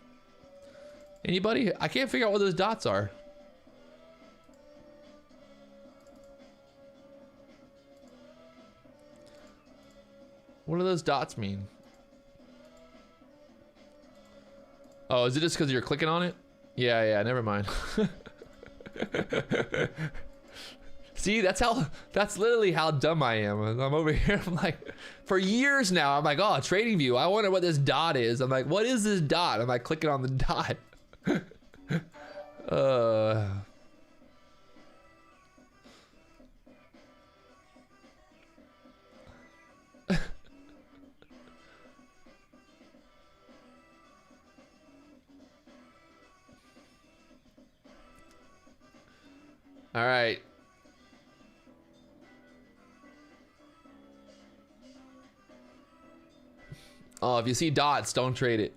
Anybody? I can't figure out what those dots are. What do those dots mean? Oh, is it just because you're clicking on it? Yeah, never mind. See, that's literally how dumb I am. I'm over here, I'm like, for years now, I'm like, oh, trading view, I wonder what this dot is. I'm like, what is this dot? I'm like clicking on the dot. All right. Oh, if you see dots, don't trade it.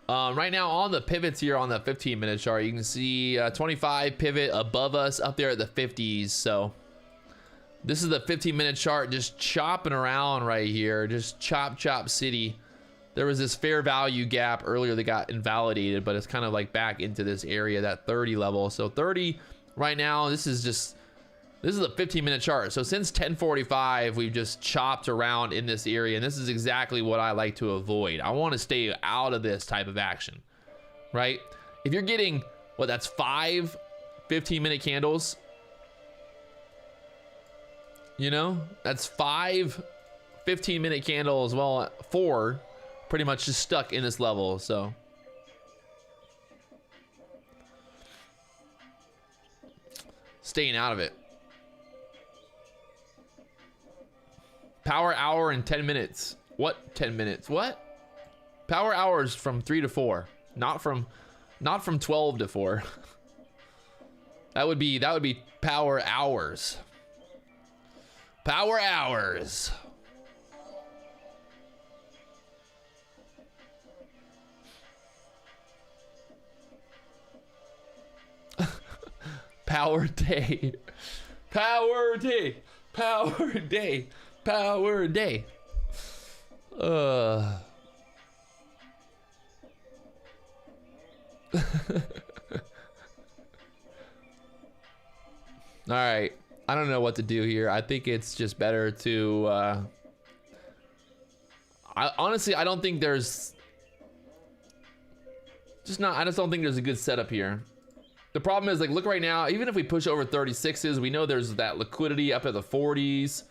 Right now on the pivots here on the 15-minute chart, you can see 25 pivot above us up there at the 50s. So this is the 15-minute chart just chopping around right here. Just chop city. There was this fair value gap earlier that got invalidated, but it's kind of like back into this area, that 30 level. So 30 right now, this is a 15-minute chart. So since 10:45, we've just chopped around in this area, and this is exactly what I like to avoid. I want to stay out of this type of action, right? If you're getting, what, that's 5 15-minute candles, you know, that's 5 15-minute candles, well, 4 pretty much just stuck in this level. So staying out of it. Power hour in 10 minutes. What 10 minutes? What? Power hours from 3 to 4, not from 12 to 4. That would be power hours. Power hours. Power day. Power day. Power day. Power day. All right, I don't know what to do here. I think it's just better to honestly, I don't think there's I just don't think there's a good setup here. The problem is, like, look right now, even if we push over 36s, we know there's that liquidity up at the 40s.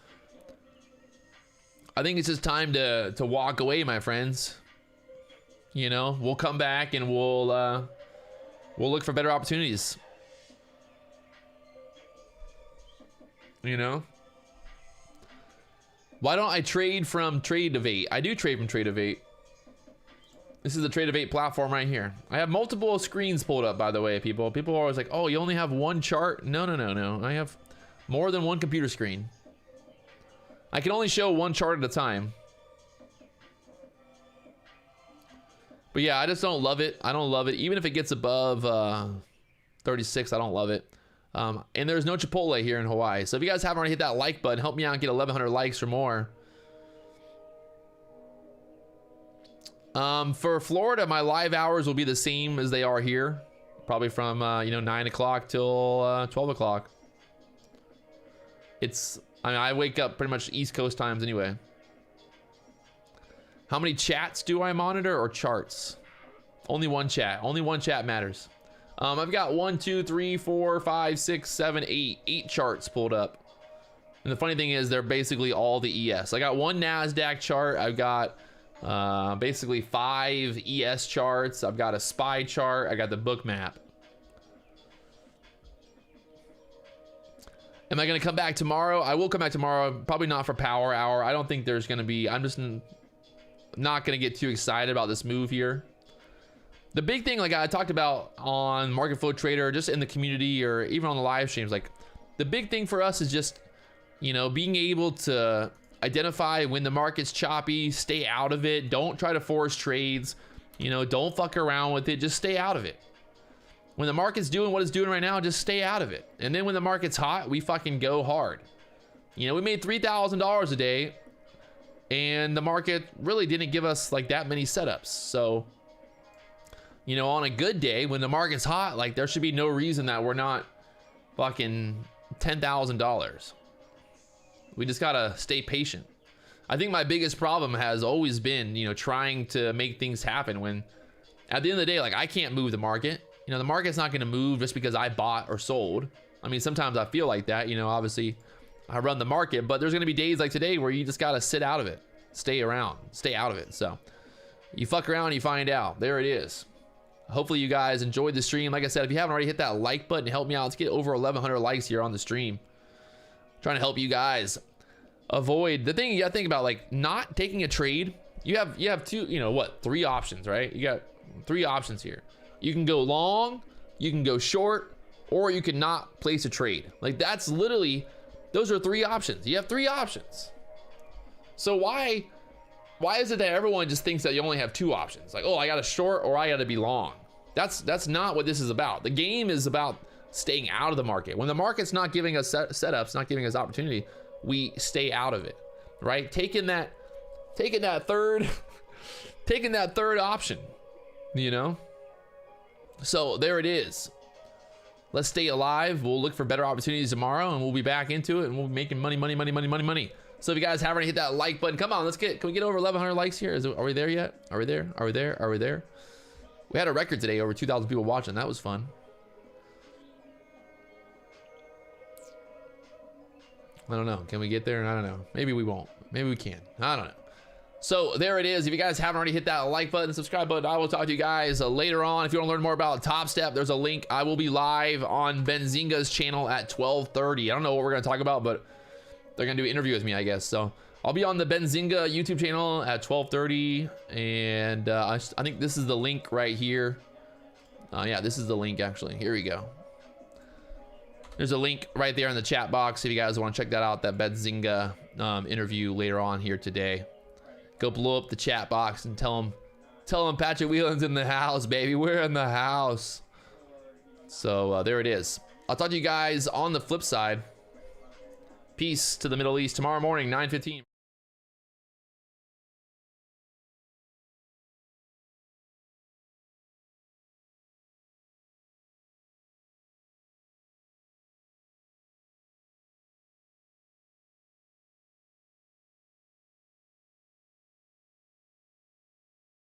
I think it's just time to walk away, my friends. You know, we'll come back and we'll look for better opportunities. You know? Why don't I trade from Trade of 8? I do trade from Trade of 8. This is the Trade of 8 platform right here. I have multiple screens pulled up, by the way, people. People are always like, oh, you only have one chart? No, no, no, no. I have more than one computer screen. I can only show one chart at a time. But yeah, I just don't love it. I don't love it. Even if it gets above 36, I don't love it. And there's no Chipotle here in Hawaii. So if you guys haven't already hit that like button, help me out and get 1,100 likes or more. For Florida, my live hours will be the same as they are here. Probably from, 9 o'clock till 12 o'clock. I wake up pretty much East Coast times anyway. How many chats do I monitor or charts? Only one chat. Only one chat matters. I've got 1, 2, 3, 4, 5, 6, 7, 8. 8 charts pulled up. And the funny thing is, they're basically all the ES. I got one NASDAQ chart. I've got basically 5 ES charts. I've got a SPY chart. I got the book map. Am I going to come back tomorrow? I will come back tomorrow. Probably not for Power Hour. I don't think there's going to be... I'm just not going to get too excited about this move here. The big thing, like I talked about on Market Flow Trader, just in the community or even on the live streams, like the big thing for us is just, being able to identify when the market's choppy, stay out of it. Don't try to force trades. Don't fuck around with it. Just stay out of it. When the market's doing what it's doing right now, just stay out of it. And then when the market's hot, we fucking go hard. We made $3,000 a day and the market really didn't give us like that many setups. So, on a good day when the market's hot, like there should be no reason that we're not fucking $10,000. We just gotta stay patient. I think my biggest problem has always been, trying to make things happen when at the end of the day, like I can't move the market. The market's not going to move just because I bought or sold. I mean, sometimes I feel like that, obviously I run the market, but there's going to be days like today where you just got to sit out of it, stay around, stay out of it. So you fuck around, you find out. There it is. Hopefully you guys enjoyed the stream. Like I said, if you haven't already, hit that like button to help me out. Let's get over 1,100 likes here on the stream. I'm trying to help you guys avoid the thing you got to think about, like not taking a trade. You have two, 3 options, right? You got 3 options here. You can go long, you can go short, or you can not place a trade. Like that's literally, those are 3 options. You have 3 options. So why is it that everyone just thinks that you only have 2 options? Like, oh, I got to short or I got to be long. That's not what this is about. The game is about staying out of the market. When the market's not giving us setups, not giving us opportunity, we stay out of it, right? Taking that third option, So there it is. Let's stay alive. We'll look for better opportunities tomorrow and we'll be back into it and we'll be making money. So if you guys haven't already hit that like button, come on, can we get over 1,100 likes here? Are we there yet? Are we there? We had a record today, over 2,000 people watching. That was fun. I don't know. Can we get there? I don't know. Maybe we won't. Maybe we can. I don't know. So there it is. If you guys haven't already hit that like button, subscribe button, I will talk to you guys later on. If you want to learn more about Top Step, there's a link. I will be live on Benzinga's channel at 12:30. I don't know what we're going to talk about, but they're going to do an interview with me, I guess. So I'll be on the Benzinga YouTube channel at 12:30. And I think this is the link right here. Yeah, this is the link actually. Here we go. There's a link right there in the chat box if you guys want to check that out, that Benzinga interview later on here today. Go blow up the chat box and tell them Patrick Wieland's in the house, baby. We're in the house. So there it is. I'll talk to you guys on the flip side. Peace to the Middle East tomorrow morning, 9:15.